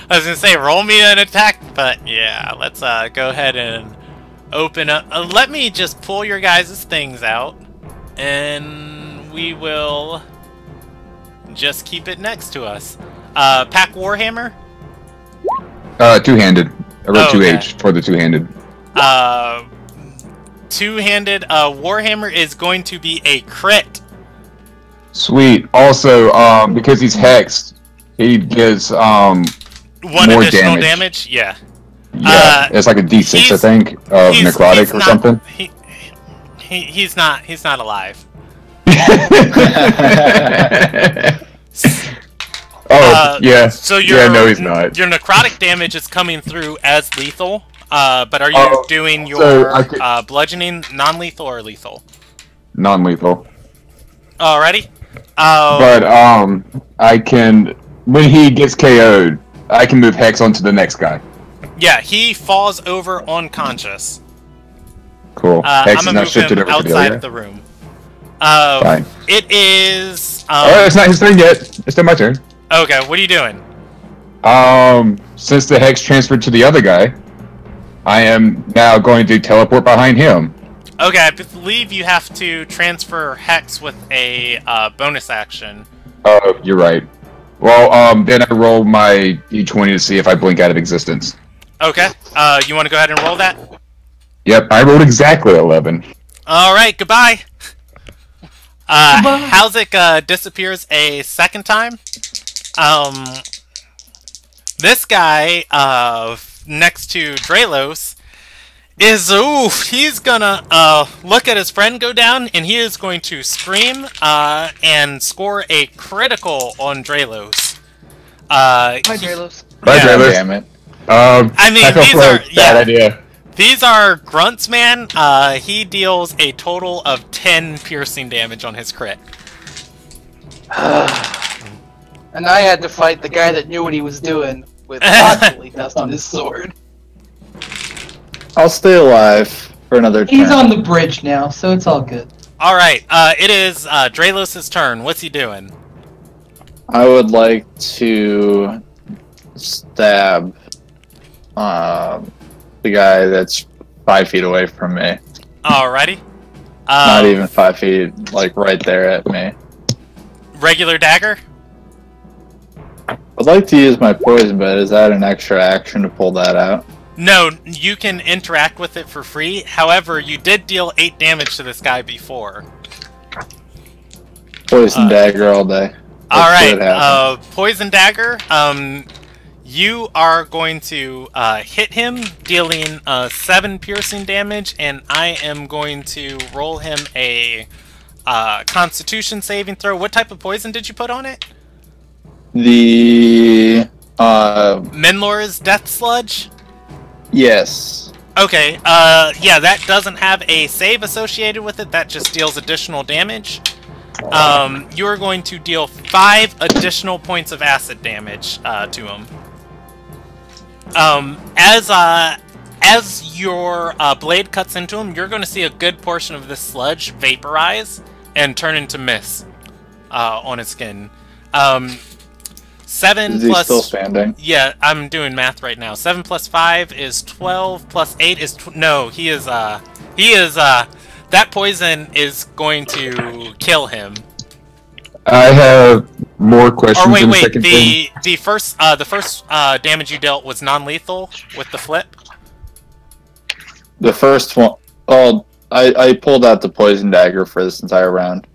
was gonna say roll me an attack, but yeah, let's go ahead and open up. Let me just pull your guys' things out, and we will just keep it next to us. Pack Warhammer? 2-handed. I wrote 2H for the 2-handed. 2-handed Warhammer is going to be a crit. Sweet. Also, because he's hexed, he gets 1 more additional damage. Yeah. Yeah, it's like a D6, I think, of necrotic or something. He's not alive. Yeah. So no, he's not. Your necrotic damage is coming through as lethal. But are you doing your bludgeoning non-lethal or lethal? Non-lethal. Alrighty. But I can, when he gets KO'd, I can move Hex onto the next guy. Yeah, he falls over unconscious. Cool. Hex I'm gonna move him outside of the room. Fine. It is. It's not his turn yet. It's still my turn. Okay, what are you doing? Since the Hex transferred to the other guy, I am now going to teleport behind him. Okay, I believe you have to transfer Hex with a bonus action. Oh, you're right. Well, then I roll my d20 to see if I blink out of existence. Okay, you want to go ahead and roll that? Yep, I rolled exactly 11. Alright, goodbye! Halzik disappears a second time. This guy, next to Draelos, he's gonna look at his friend go down, and he is going to scream and score a critical on Draelos. Hi, Draelos. Bye, Draelos. Damn it. I mean, these are bad idea. These are grunts, man. He deals a total of 10 piercing damage on his crit. And I had to fight the guy that knew what he was doing with constantly dust on his sword. I'll stay alive for another turn. He's on the bridge now, so it's all good. Alright, it is Draelos' turn. What's he doing? I would like to stab the guy that's 5 feet away from me. Alrighty. Not even 5 feet, like right there at me. Regular dagger? I'd like to use my poison, but is that an extra action to pull that out? No, you can interact with it for free. However, you did deal 8 damage to this guy before. Poison dagger all day. Alright, poison dagger. You are going to hit him, dealing 7 piercing damage, and I am going to roll him a Constitution saving throw. What type of poison did you put on it? The Menlor's Death Sludge? Yes. Okay, yeah, that doesn't have a save associated with it, that just deals additional damage. You are going to deal 5 additional points of acid damage to him. As your blade cuts into him, you're going to see a good portion of this sludge vaporize and turn into mist on his skin. 7 is he plus... still standing? Yeah, I'm doing math right now. 7 plus 5 is 12, plus 8 is... No, he is, that poison is going to kill him. I have more questions. Or wait, in the second thing. the first damage you dealt was non-lethal with the flip? The first one... Oh, I pulled out the poison dagger for this entire round.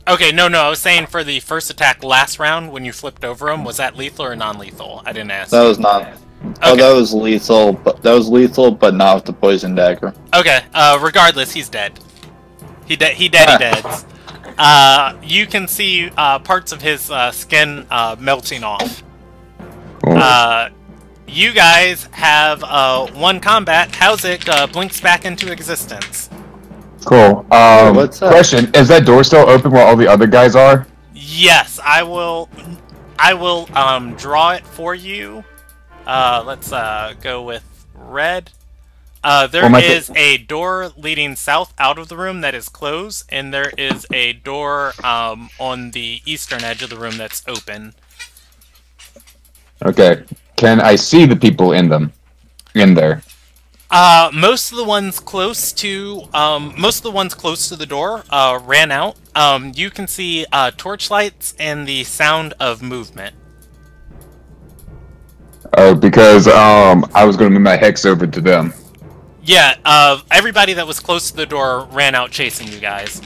Okay, no, I was saying for the first attack last round, when you flipped over him, was that lethal or non-lethal? I didn't ask. That was not... Okay. Oh, that was lethal, but not with the poison dagger. Okay, regardless, he's dead. He deads. You can see parts of his skin melting off. Cool. You guys have one combat. How's it blinks back into existence? Cool. What's up? Question: is that door still open while all the other guys are? Yes, I will draw it for you. Let's go with red. There is a door leading south out of the room that is closed, and there is a door on the eastern edge of the room that's open. Okay. Can I see the people in there? Most of the ones close to the door ran out. You can see torchlights and the sound of movement. Oh, because I was going to move my hex over to them. Yeah, everybody that was close to the door ran out chasing you guys.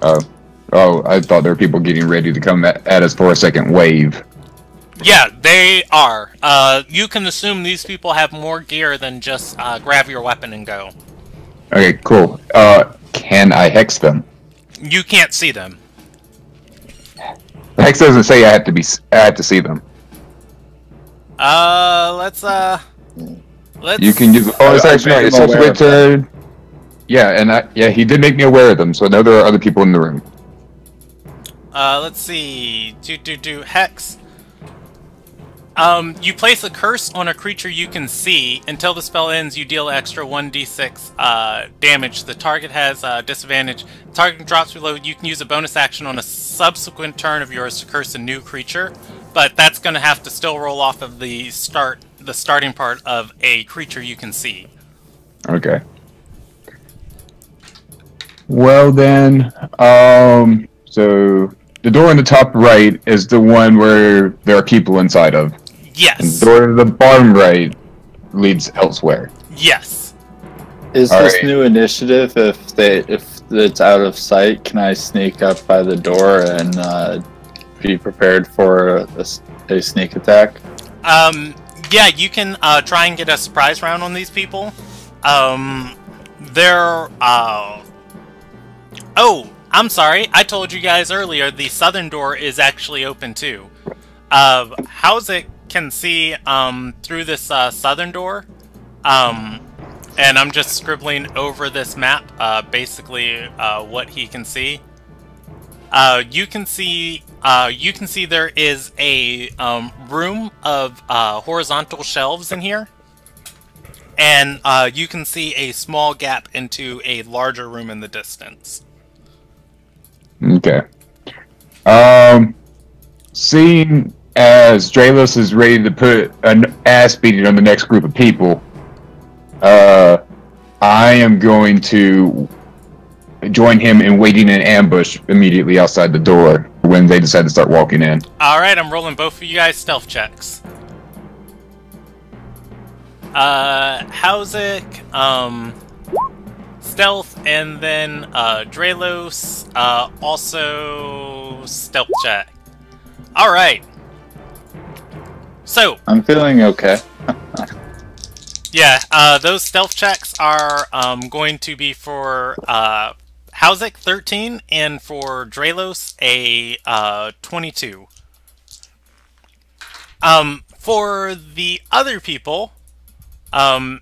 Oh, I thought there were people getting ready to come at us for a second wave. Yeah, they are. You can assume these people have more gear than just grab your weapon and go. Okay, cool. Can I hex them? You can't see them. The hex doesn't say I have to see them. Let's. You can use the bonus I action made on your him aware subsequent of them. turn. Yeah, and he did make me aware of them, so I know there are other people in the room. Let's see. Hex. You place a curse on a creature you can see. Until the spell ends, you deal extra 1d6 damage. The target has disadvantage. The target drops below. You can use a bonus action on a subsequent turn of yours to curse a new creature, but that's going to have to still roll off of the starting part of a creature you can see. Okay. Well then, so the door in the top right is the one where there are people inside of. Yes. And the door to the bottom right leads elsewhere. Yes. Is All this right. new initiative? If it's out of sight, can I sneak up by the door and be prepared for a sneak attack? Yeah, you can try and get a surprise round on these people. Oh, I'm sorry. I told you guys earlier the southern door is actually open too. Howzik can see through this southern door. And I'm just scribbling over this map basically what he can see. You can see there is a room of horizontal shelves in here. And you can see a small gap into a larger room in the distance. Okay. Seeing as Dralos is ready to put an ass beating on the next group of people, I am going to join him in waiting in ambush immediately outside the door when they decide to start walking in. Alright, I'm rolling both of you guys stealth checks. Howzik, stealth, and then Dralos, also stealth check. Alright. So, I'm feeling okay. yeah, those stealth checks are going to be for Howzik 13 and for Dralos a 22. For the other people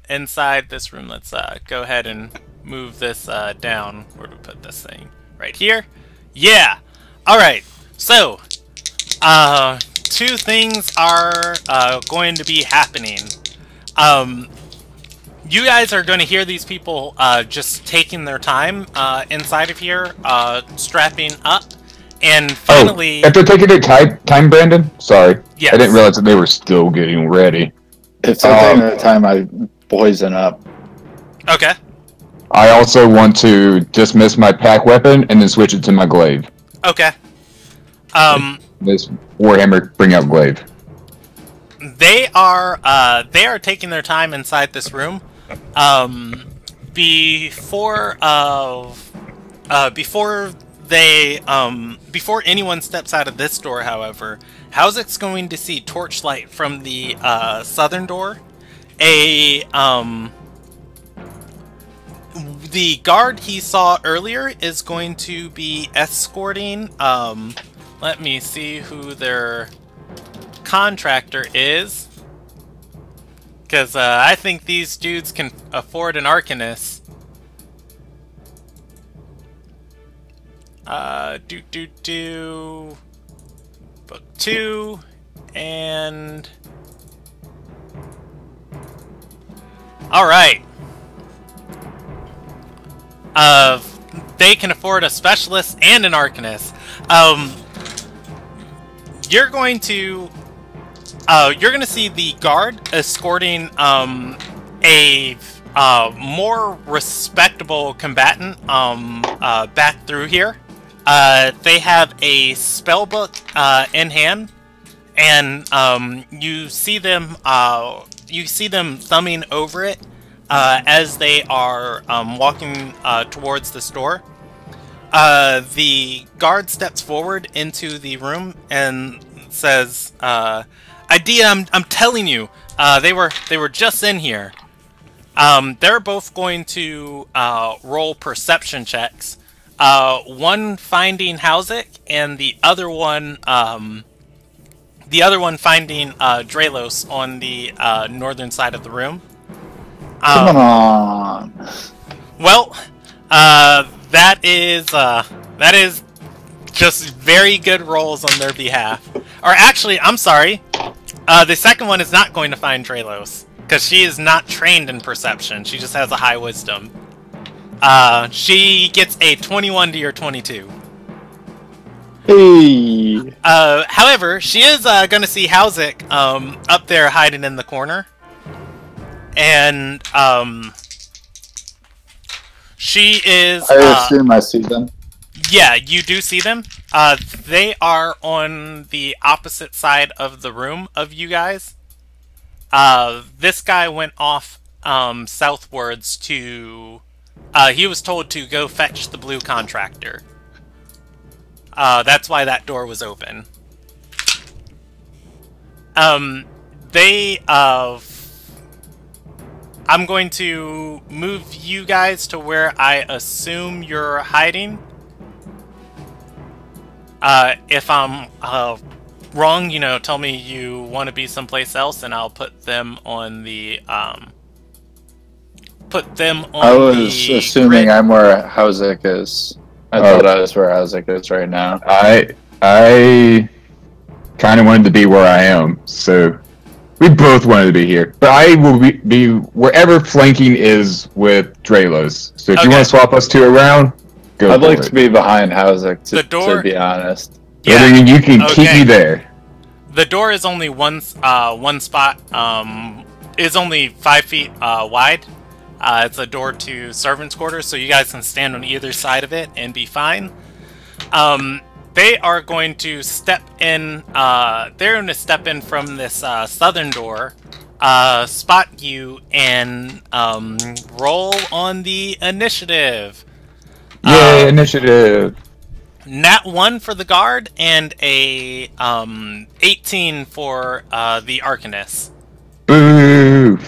inside this room, let's go ahead and move this down. Where do we put this thing? Right here? Yeah! Alright, so two things are going to be happening. You guys are going to hear these people just taking their time inside of here, strapping up, and finally... Oh, after taking their time, Brandon? Sorry. Yes. I didn't realize that they were still getting ready. If they're taking their time, I poison up. Okay. I also want to dismiss my pack weapon and then switch it to my glaive. Okay. This Warhammer bring out glaive. They are taking their time inside this room. Before anyone steps out of this door, however, Howzik's going to see torchlight from the southern door. The guard he saw earlier is going to be escorting. Let me see who their contractor is, because I think these dudes can afford an Arcanist. Book 2 and alright. They can afford a specialist and an Arcanist. You're going to see the guard escorting a more respectable combatant back through here. They have a spell book in hand, and you see them thumbing over it as they are walking towards this door. The guard steps forward into the room, and says, "Idea, I'm telling you, they were just in here." They're both going to roll perception checks. One finding Hauzik, and the other one finding Dralos on the northern side of the room. Come on. Well, that is just very good rolls on their behalf. Or actually, I'm sorry. The second one is not going to find Dralos, because she is not trained in perception. She just has a high wisdom. She gets a 21 to your 22. Hey. However, she is going to see Hauzik up there hiding in the corner. And she is... I assume I see them. Yeah, you do see them. They are on the opposite side of the room of you guys. This guy went off southwards to... he was told to go fetch the blue contractor. That's why that door was open. I'm going to move you guys to where I assume you're hiding. If I'm wrong, tell me you want to be someplace else, and I'll put them on the I was assuming grid. I'm where Hauzik is. I thought I was where Hauzik is right now. I kind of wanted to be where I am, so we both wanted to be here. But I will be wherever flanking is with Dralos. So if you want to swap us two around, go I'd for like it. to be behind Hauzik, to be honest. Yeah. You can keep me there. The door is only one spot. Is only 5 feet wide. It's a door to servants' quarters, so you guys can stand on either side of it and be fine. They are going to step in. They're going to step in from this southern door, spot you, and roll on the initiative. Yay, initiative! Nat 1 for the guard and a 18 for the Arcanist. Boo!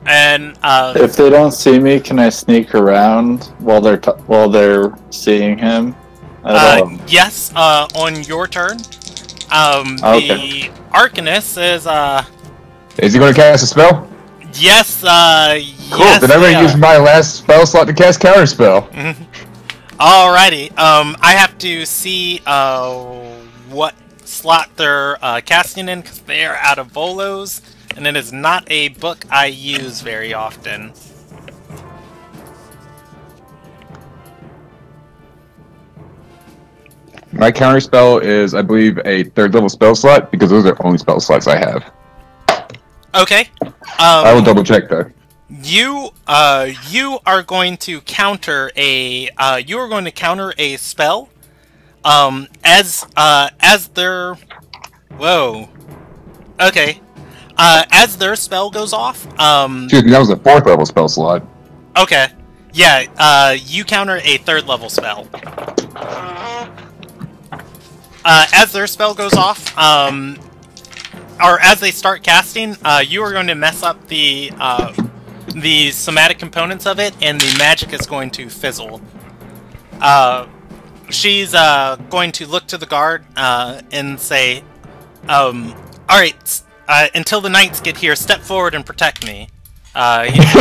And if they don't see me, can I sneak around while they're seeing him? Yes, on your turn. The Arcanist is he going to cast a spell? Yes. Cool. Yes, then I'm going to use my last spell slot to cast counterspell. Alrighty. I have to see what slot they're casting in, because they are out of Volos. And it is not a book I use very often. My counterspell is, I believe, a 3rd level spell slot, because those are the only spell slots I have. Okay. I will double check though. You are going to counter a spell. As their whoa. Okay. As their spell goes off, Excuse me, that was a 4th level spell slot. Okay. Yeah, you counter a 3rd level spell. As their spell goes off, or as they start casting, you are going to mess up the somatic components of it, and the magic is going to fizzle. She's going to look to the guard and say, alright, until the knights get here, step forward and protect me. He's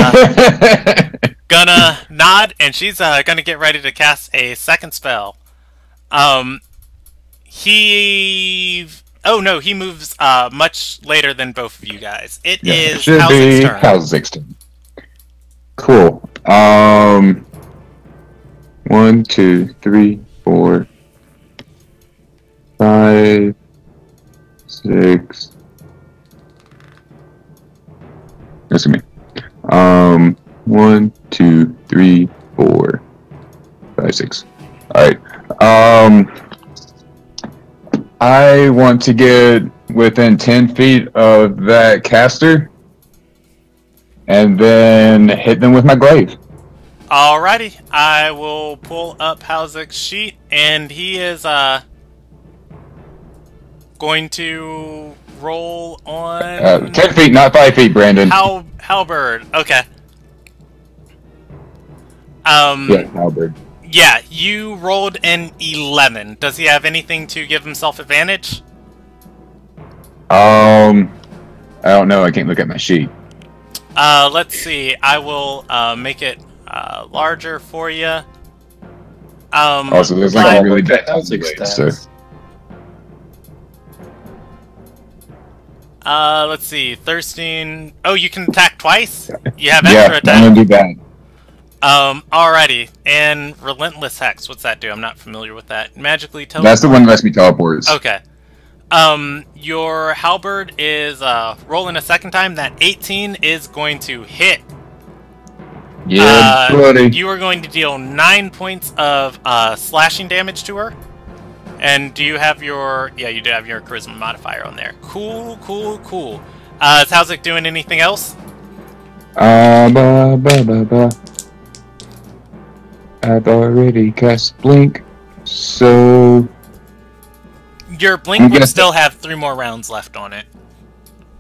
gonna nod, and she's gonna get ready to cast a second spell. He moves much later than both of you guys. It is Hauzik's turn. Hauzik's turn. Cool. 1, 2, 3, 4, 5, 6. Listen to me. 1, 2, 3, 4, 5, 6. Alright. I want to get within 10 feet of that caster and then hit them with my glaive. Alrighty, I will pull up Hauzik's sheet, and he is going to roll on 10 feet, not 5 feet, Brandon. halberd. Okay. Yeah, halberd. Yeah, you rolled an 11. Does he have anything to give himself advantage? I don't know. I can't look at my sheet. Let's see. I will make it larger for you. Also, there's like a really bad so. Let's see. Thirsting. Oh, you can attack twice? You have Yeah, extra I'm attack? gonna do that. Alrighty. And Relentless Hex, what's that do? I'm not familiar with that. Magically teleport? That's the one that lets me teleports. Okay. Your halberd is rolling a second time. That 18 is going to hit. Yeah, buddy. You are going to deal 9 points of slashing damage to her. And do you have your... Yeah, you do have your charisma modifier on there. Cool. Is Howzik doing anything else? I've already cast Blink, so... Your Blink would still have 3 more rounds left on it.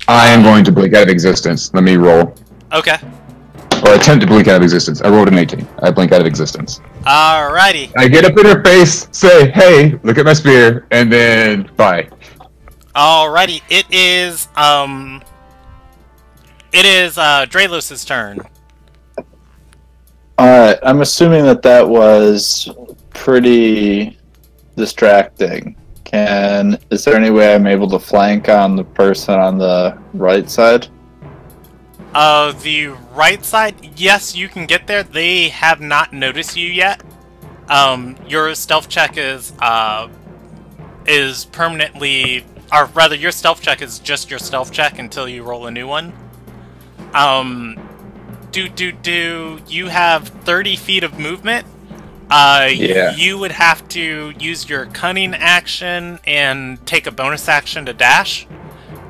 I am going to blink out of existence. Let me roll. Okay. Or attempt to blink out of existence. I rolled an 18. I blink out of existence. Alrighty. I get up in her face, say, hey, look at my spear, and then bye. Alrighty. It is Dralos' turn. Alright, I'm assuming that was pretty distracting. Is there any way I'm able to flank on the person on the right side? The right side, yes, you can get there. They have not noticed you yet. Your stealth check is permanently, or rather, your stealth check is just your stealth check until you roll a new one. You have 30 feet of movement. Yeah. You would have to use your cunning action and take a bonus action to dash,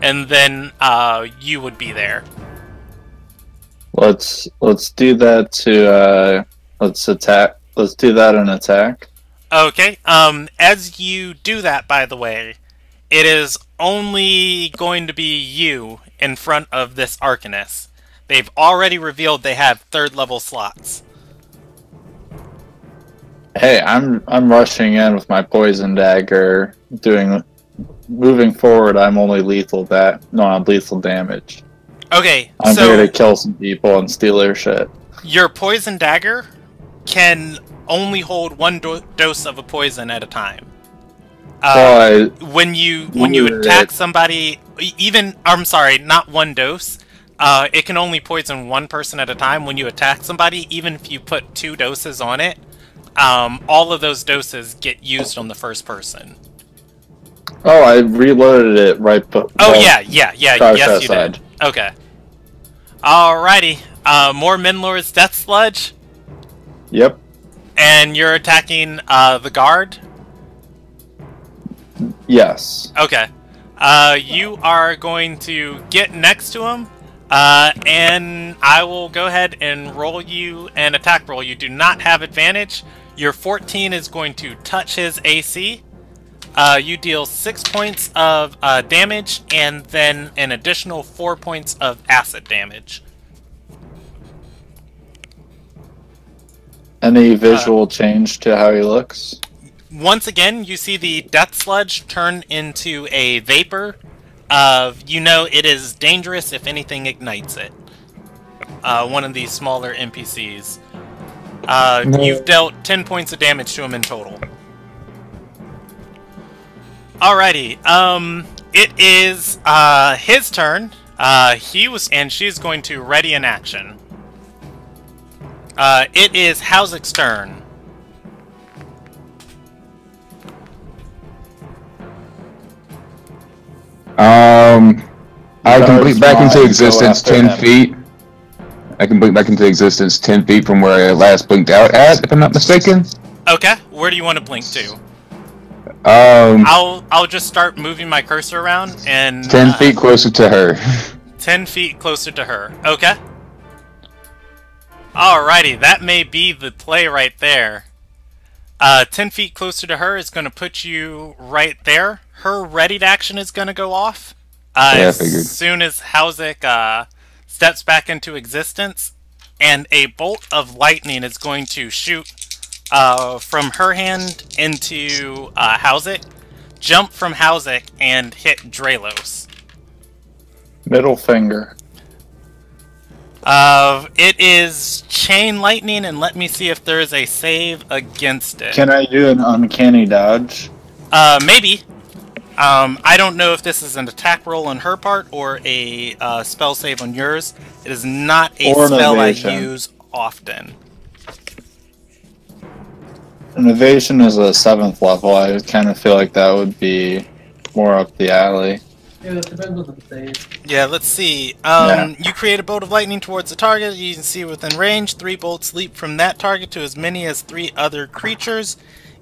and then you would be there. Let's do that to let's attack. Let's do that and attack. Okay. As you do that, by the way, it is only going to be you in front of this Arcanist. They've already revealed they have 3rd level slots. Hey, I'm rushing in with my poison dagger. Moving forward, I'm only lethal damage. Okay, I'm so here to kill some people and steal their shit. your poison dagger can only hold 1 dose of a poison at a time. When you attack somebody, not 1 dose. It can only poison 1 person at a time. When you attack somebody, even if you put 2 doses on it, all of those doses get used on the first person. Oh, I reloaded it right. Yes, you did. Okay. Alrighty. More Minlord's Death Sludge. Yep. And you're attacking the guard? Yes. Okay. You are going to get next to him, and I will go ahead and roll you an attack roll. You do not have advantage. Your 14 is going to touch his AC. You deal 6 points of damage, and then an additional 4 points of acid damage. Any visual change to how he looks? Once again, you see the death sludge turn into a vapor. It is dangerous if anything ignites it. One of these smaller NPCs. You've dealt 10 points of damage to him in total. Alrighty, it is his turn. She's going to ready an action. It is Howzik's turn. I can blink back into existence 10 feet. I can blink back into existence 10 feet from where I last blinked out at, if I'm not mistaken. Okay, where do you want to blink to? I'll just start moving my cursor around and 10 feet closer to her. 10 feet closer to her. Okay. Alrighty, that may be the play right there. 10 feet closer to her is going to put you right there. her readied action is going to go off Yeah, I as figured. soon as Hauzik steps back into existence, and a bolt of lightning is going to shoot from her hand into Hauzik, jump from Hauzik, and hit Draelos. Middle finger. It is chain lightning, and let me see if there is a save against it. Can I do an uncanny dodge? Maybe. I don't know if this is an attack roll on her part or a spell save on yours. It is not a Or an spell I evasion. use often. An evasion is a 7th level. I kind of feel like that would be more up the alley. Yeah, it depends on the save. Yeah, let's see. Yeah. You create a bolt of lightning towards the target. You can see within range. 3 bolts leap from that target to as many as 3 other creatures,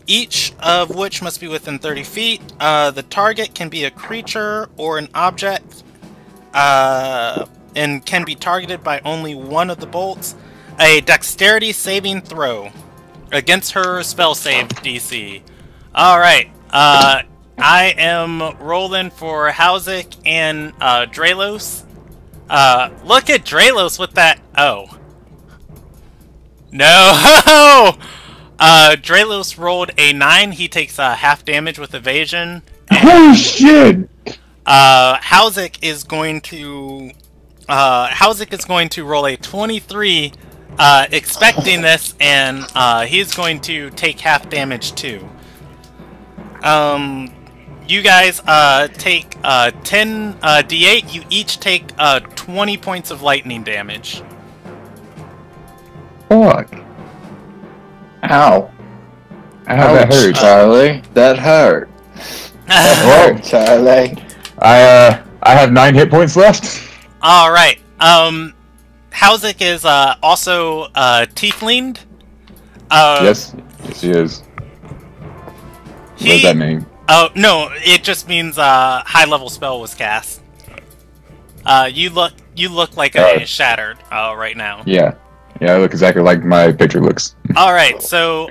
each of which must be within 30 feet. The target can be a creature or an object, and can be targeted by only one of the bolts. A dexterity saving throw against her spell save DC. Alright, I am rolling for Hauzik and Draelos. Look at Draelos with that. Oh. No! Draelos rolled a 9. He takes half damage with evasion. Oh shit! Hauzik is going to roll a 23, expecting this, and he's going to take half damage too. You guys take 10 d8. You each take 20 points of lightning damage. Fuck. Ow. Ow, that hurt. Charlie. That hurt. Well, Charlie. I have 9 hit points left. All right. Hauzik is also tieflinged. Yes, he is. What does that mean? Oh no, it just means high level spell was cast. You look like a shattered right now. Yeah, I look exactly like my picture looks. All right, so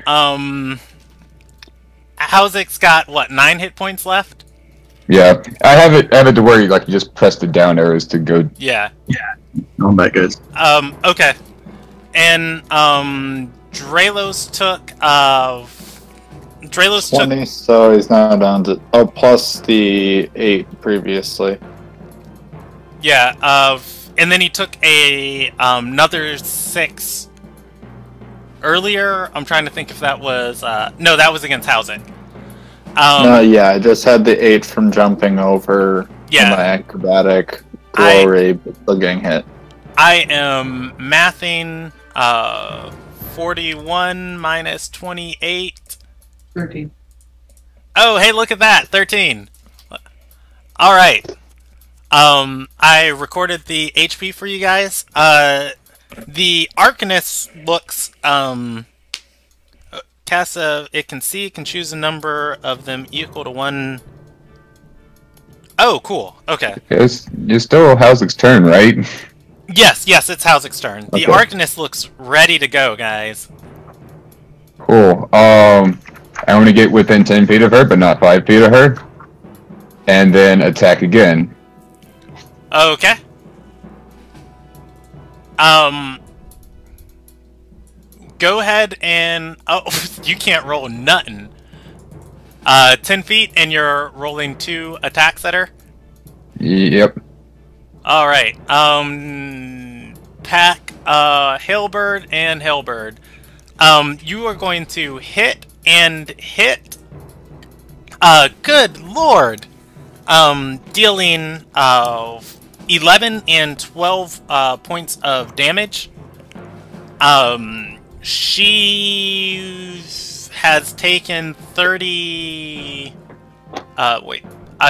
Hauzik's got what, 9 hit points left? Yeah, I have it to where you just press the down arrows to go. Yeah. Oh my goodness. Okay. And Draelos took 20, so he's now down to... Oh, plus the 8 previously. Yeah, and then he took another 6 earlier. I'm trying to think if that was... no, that was against Hauzik. Yeah, I just had the 8 from jumping over Yeah. my acrobatic glory, but still getting hit. I am mathing 41 minus 28. 13. Oh, hey, look at that! 13. Alright. I recorded the HP for you guys. The Arcanist looks, it can choose a number of them equal to 1. Oh, cool. Okay. It's still Hauzik's turn, right? Yes, it's Hauzik's turn. The Okay. Arcanist looks ready to go, guys. Cool. I want to get within 10 feet of her, but not 5 feet of her. And then attack again. Okay. Go ahead and... Oh, you can't roll nothing. 10 feet, and you're rolling 2 attacks at her? Yep. Alright. Pack, Halberd and Halberd. You are going to hit and hit. Good lord! Dealing 11 and 12 points of damage. She has taken 30...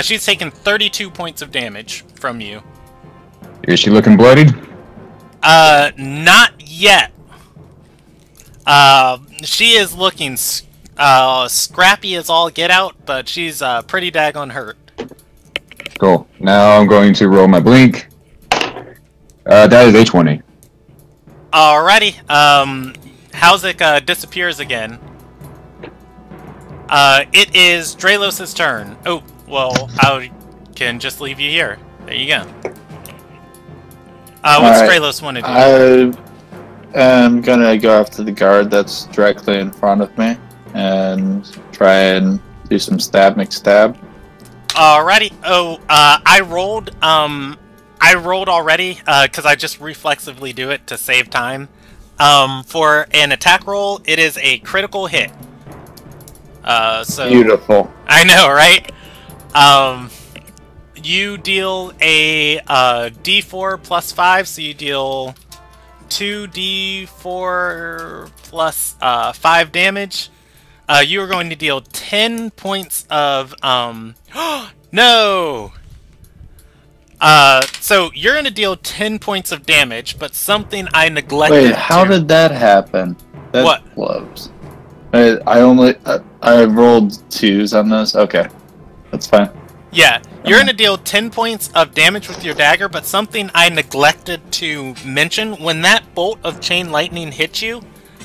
she's taken 32 points of damage from you. Is she looking bloodied? Not yet. She is looking scrappy as all get out, but she's pretty daggone hurt. Cool. Now I'm going to roll my blink. That is a 20. Alrighty. Hauzik disappears again. It is Draelos' turn. Oh, Well, I can just leave you here. There you go. What's Alright. Draylos want to do? I am gonna go after the guard that's directly in front of me and try and do some stab McStab. Alrighty. Oh, I rolled already, because I just reflexively do it to save time. For an attack roll, it is a critical hit. So... Beautiful. I know, right? You deal a D4 plus 5, so you deal 2d4 plus 5 damage. You are going to deal 10 points of... No! So you're going to deal 10 points of damage, but something I neglected. Wait, how did that happen? That What? blows. I rolled 2s on this. Okay, that's fine. Yeah, you're going to deal 10 points of damage with your dagger, but something I neglected to mention, when that bolt of chain lightning hits you,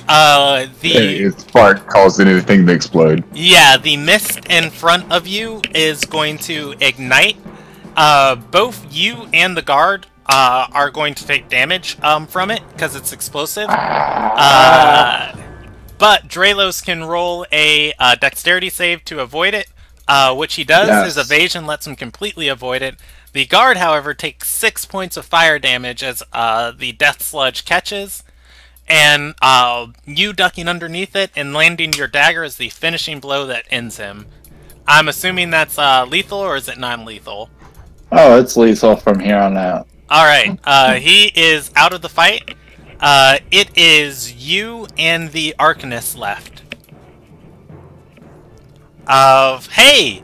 Its spark caused anything to explode. Yeah, the mist in front of you is going to ignite. Both you and the guard are going to take damage from it, because it's explosive. But Draylos can roll a dexterity save to avoid it, which he does. Yes. His evasion lets him completely avoid it. The guard, however, takes 6 points of fire damage as the death sludge catches. And you ducking underneath it and landing your dagger is the finishing blow that ends him. I'm assuming that's lethal, or is it non-lethal? Oh, it's lethal from here on out. Alright, he is out of the fight. It is you and the Arcanist left. Hey!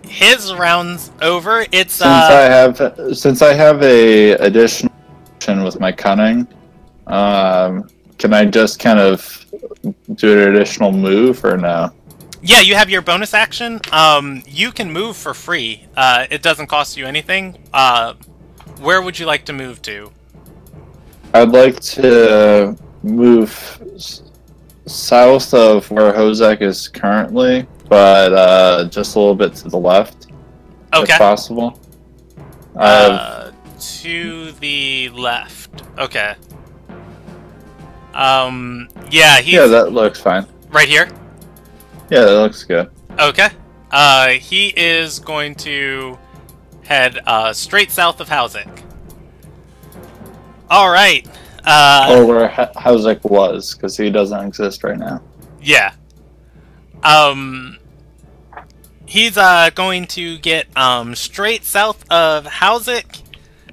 His round's over. It's, Since I have a additional action with my cunning, can I just kind of do an additional move or no? Yeah, you have your bonus action. You can move for free. It doesn't cost you anything. Where would you like to move to? I'd like to move south of where Hozek is currently, but just a little bit to the left, Okay. if possible. To the left. Okay. Yeah, he's Yeah, that looks fine. right here. Yeah, that looks good. Okay. He is going to head straight south of Howzik. All right. Or where Hozek was, because he doesn't exist right now. Yeah. He's going to get straight south of Howzik,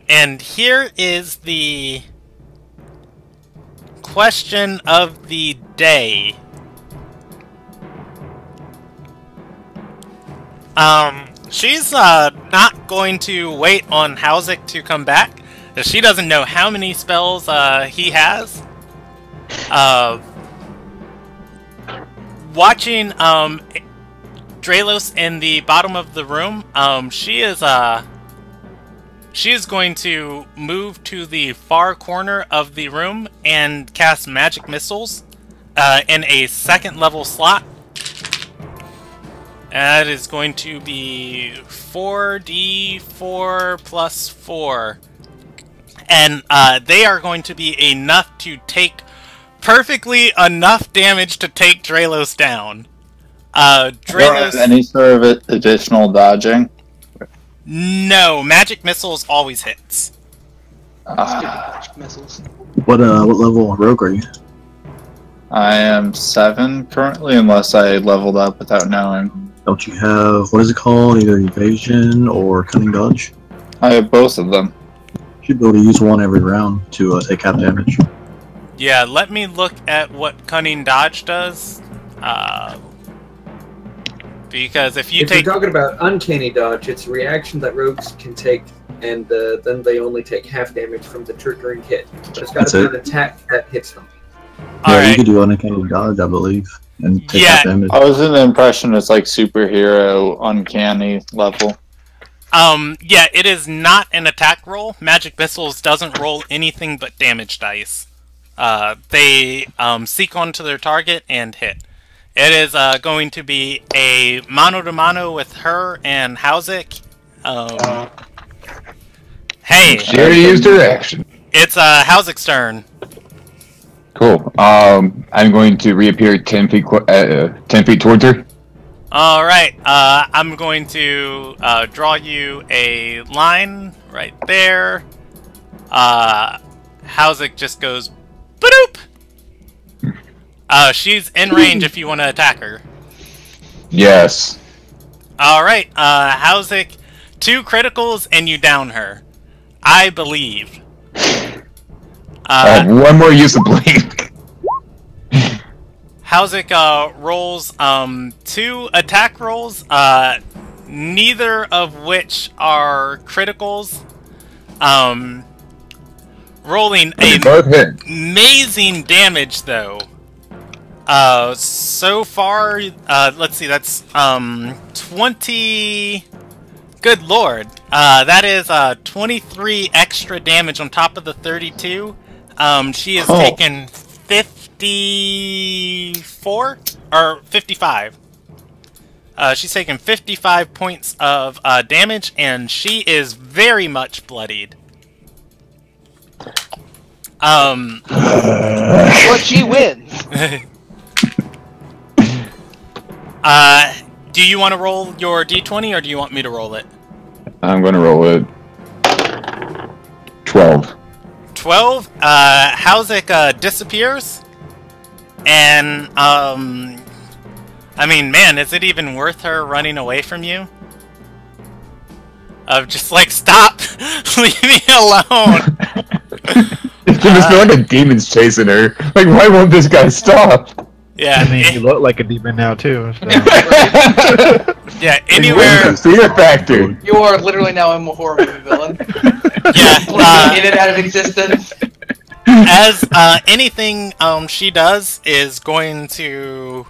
and here is the question of the day. She's not going to wait on Howzik to come back. She doesn't know how many spells he has. Watching Draylos in the bottom of the room, she is going to move to the far corner of the room and cast magic missiles in a second level slot. That is going to be 4d4 plus 4. And they are going to be enough to take perfectly enough damage to take Draylos down. Don't Draylos... have any sort of additional dodging? No, magic missiles always hits. Magic missiles. What level rogue are you? I am 7 currently, unless I leveled up without knowing. Don't you have, what is it called, either evasion or cunning dodge? I have both of them. You should be able to use one every round to take half damage. Yeah, let me look at what cunning dodge does. Because if you If take... you're talking about uncanny dodge, it's a reaction that rogues can take, and then they only take half damage from the triggering hit. But it's got to be an attack that hits them. Yeah, Alright. you could do uncanny dodge, I believe, and take Yeah. half damage. I was in the impression it's like superhero uncanny level. Yeah, it is not an attack roll. Magic missiles doesn't roll anything but damage dice. They seek onto their target and hit. It is going to be a mano-to-mano with her and Hauzik. Hey, She already used her action. it's Hauzik's turn. Cool. I'm going to reappear 10 feet, 10 feet towards her. All right. I'm going to draw you a line right there. Hauzik just goes, "Badoop." She's in range if you want to attack her. Yes. All right. Hauzik, 2 criticals and you down her. I believe. I have one more use of blink. Hauzik rolls 2 attack rolls, neither of which are criticals. Rolling Both hit. amazing damage though. So far, let's see, that's 20. Good lord, that is 23 extra damage on top of the 32. She has taken 54 or 55. She's taken 55 points of damage, and she is very much bloodied. But she wins. Do you want to roll your d20 or do you want me to roll it? I'm going to roll it. 12. 12. Hauzik disappears, and I mean, man, is it even worth her running away from you? Of just like, stop, leave me alone. There's no like a demon's chasing her. Like, why won't this guy stop? Yeah, I mean, you look like a demon now too. So. yeah. Anywhere. Fear factor. You are literally now a horror movie villain. Yeah. In and out of existence. As anything she does is going to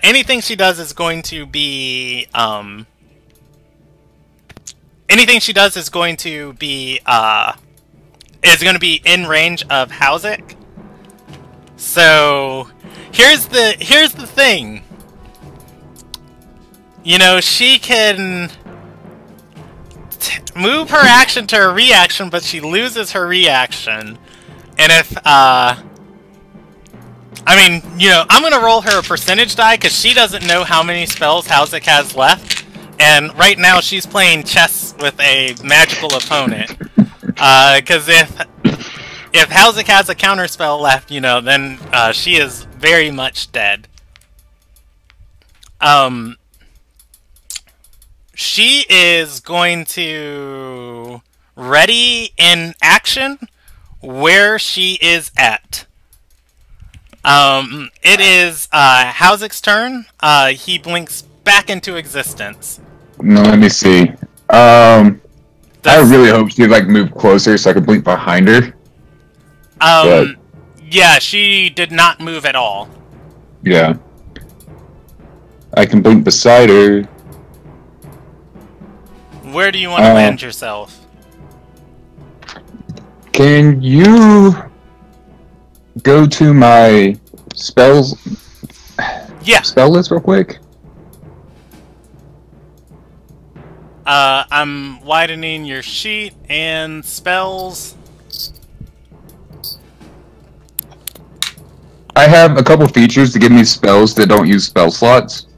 anything she does is going to be anything she does is going to be in range of Hauzik. So here's the thing. You know, she can move her action to her reaction, but she loses her reaction. And if, I mean, you know, I'm gonna roll her a percentage die, because she doesn't know how many spells Hauzik has left. And right now she's playing chess with a magical opponent. Because if Hauzik has a counterspell left, you know, then she is very much dead. She is going to ready in action where she is at. It is Hauzik's turn. He blinks back into existence. No, let me see. I really hope she'd like move closer so I could blink behind her. Yeah, she did not move at all. Yeah. I can blink beside her. Where do you want to land yourself? Can you go to my spells? Yeah. Spell list real quick. I'm widening your sheet and spells. I have a couple features to give me spells that don't use spell slots,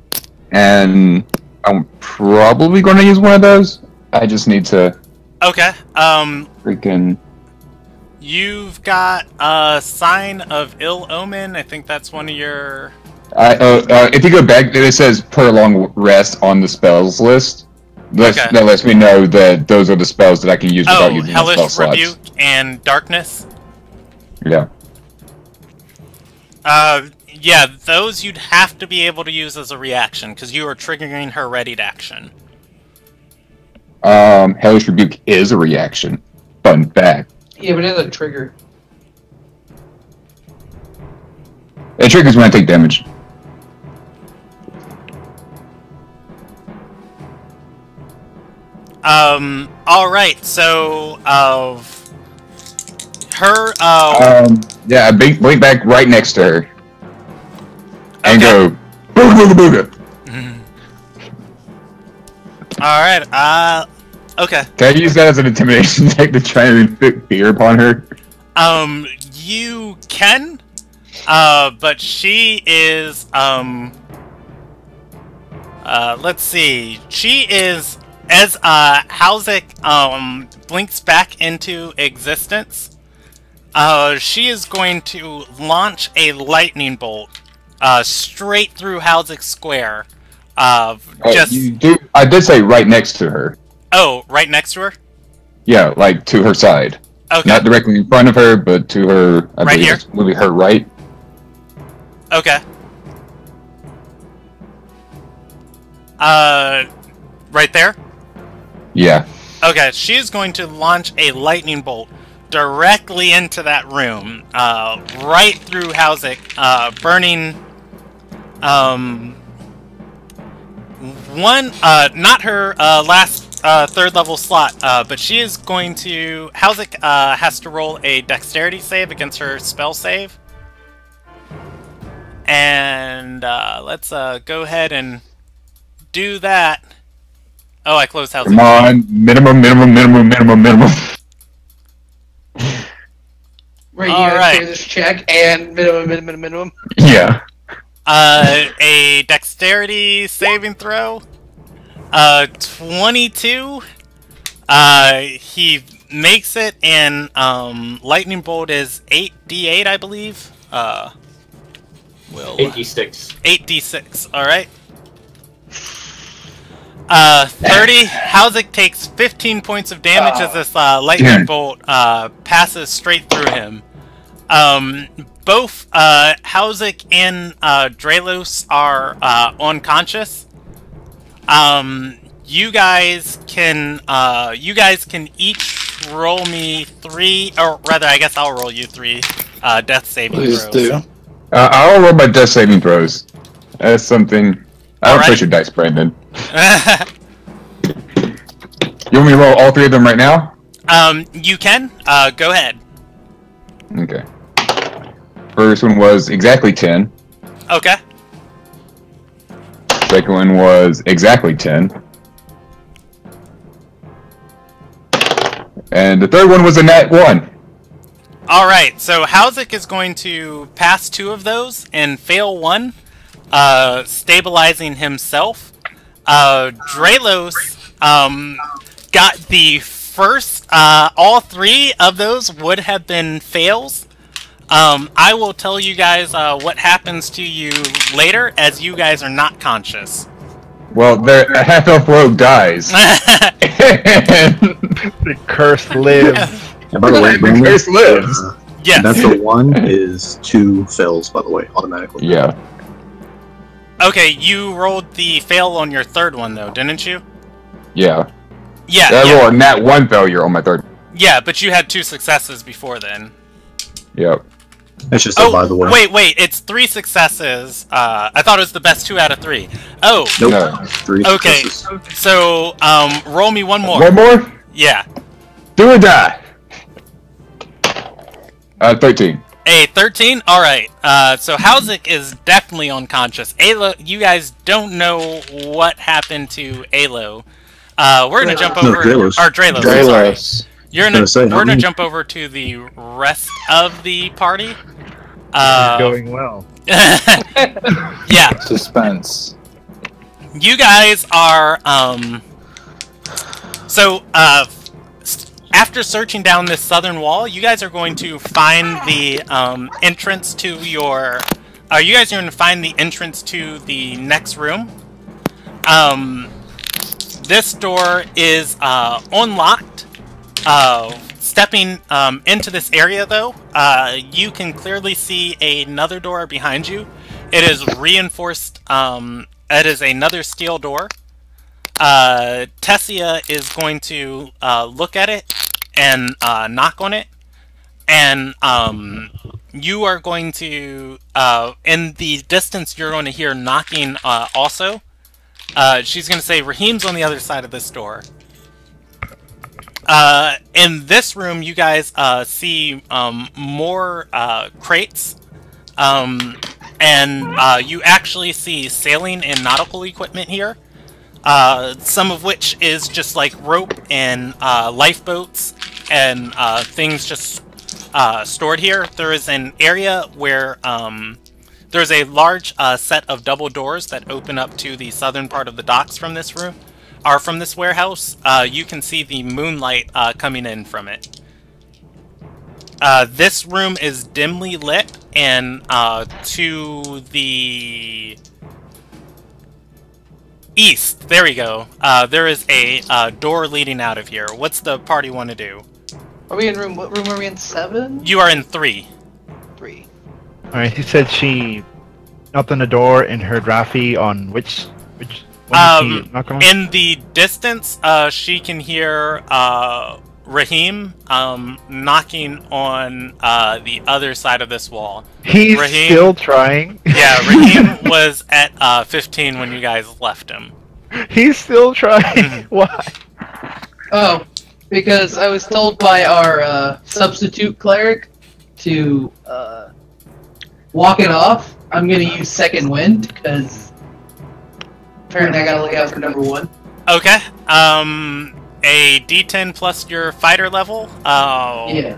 and I'm probably going to use one of those. I just need to. Okay. Freaking. You've got a Sign of Ill Omen. I think that's one of your. If you go back, it says prolonged rest on the spells list. That lets me know that those are the spells that I can use without using the spell Hellish slots. Rebuke and Darkness. Yeah. Yeah, those you'd have to be able to use as a reaction, because you are triggering her readied action. Hellish Rebuke is a reaction. Fun fact. Yeah, but it doesn't trigger. It triggers when I take damage. Alright, so, her, yeah, I blink back right next to her. and go booga booga booga. All right. Okay. Can I use that as an intimidation check to try and inflict fear upon her? You can. But she is. Let's see. She is as Hauzik blinks back into existence. She is going to launch a lightning bolt straight through Hauzik Square. You do. I did say right next to her. Oh, right next to her? Yeah, like to her side. Okay. Not directly in front of her, but to her. I Right believe here? it's maybe her right. Okay. Right there? Yeah. Okay, she's going to launch a lightning bolt directly into that room, right through Hauzik, burning, not her, last, third level slot, but she is going to, Hauzik, has to roll a dexterity save against her spell save. And, let's, go ahead and do that. Oh, I closed Hauzik. Come on, minimum. Right, you All gotta right. clear this check and minimum. Yeah. A dexterity saving throw. 22. He makes it, and lightning bolt is 8d8, I believe. 8d6. 8d6. All right. 30. Hauzik takes 15 points of damage as this lightning bolt passes straight through him. Both Hauzik and Dralos are unconscious. You guys can each roll me 3, or rather, I guess I'll roll you 3 death saving Please throws. do. I'll roll my death saving throws. That's something. I don't Alright. push your dice, Brandon. You want me to roll all 3 of them right now? You can. Go ahead. Okay. First one was exactly 10. Okay. Second one was exactly 10. And the third one was a nat 1. Alright, so Hauzik is going to pass 2 of those and fail 1, stabilizing himself. Dralos got the first, all 3 of those would have been fails. I will tell you guys what happens to you later, as you guys are not conscious. Well, a half-elf rogue dies. The curse lives. And by the way, The Brandon, curse lives. Yes. that's a 1 is 2 fails, by the way, automatically. Yeah. Okay, you rolled the fail on your third one, though, didn't you? Yeah. Yeah, I yeah. rolled a nat 1 failure on my third. Yeah, but you had 2 successes before then. Yep. It's just Oh, by the way. wait, it's 3 successes. I thought it was the best 2 out of 3. Oh, Nope. No. 3 okay. successes. So, roll me one more. One more? Yeah. Do or die. 13. A 13? Alright. So Hauzik is definitely unconscious. Alo, you guys don't know what happened to Alo. We're gonna jump No, over... Dralos. Or Dralos, sorry. Dralos. We're gonna jump over to the rest of the party. Going well. Yeah. Suspense. You guys are, so, after searching down this southern wall, you guys are going to find the, entrance to your, you guys are going to find the entrance to the next room. This door is, unlocked. Stepping, into this area, though, you can clearly see another door behind you. It is reinforced, it is another steel door. Tessia is going to look at it and knock on it, and you are going to, in the distance, you're going to hear knocking also. She's going to say, Raheem's on the other side of this door. In this room, you guys see more crates. and you actually see sailing and nautical equipment here. Some of which is just like rope and lifeboats and things just stored here. There is an area where there's a large set of double doors that open up to the southern part of the docks from this room, or from this warehouse. You can see the moonlight coming in from it. This room is dimly lit, and to the east, there we go, there is a door leading out of here. What's the party want to do? Are we in room? What room are we in? 7? You are in 3. 3. Alright, she said she knocked on the door and heard Rafi on which one did she knock on? In the distance, she can hear Raheem knocking on the other side of this wall. He's Raheem, still trying. Yeah, Raheem was at 15 when you guys left him. He's still trying. Why? Oh, because I was told by our substitute cleric to walk it off. I'm gonna use second wind because apparently I gotta look out for number 1. Okay. A D10 plus your fighter level. Yeah.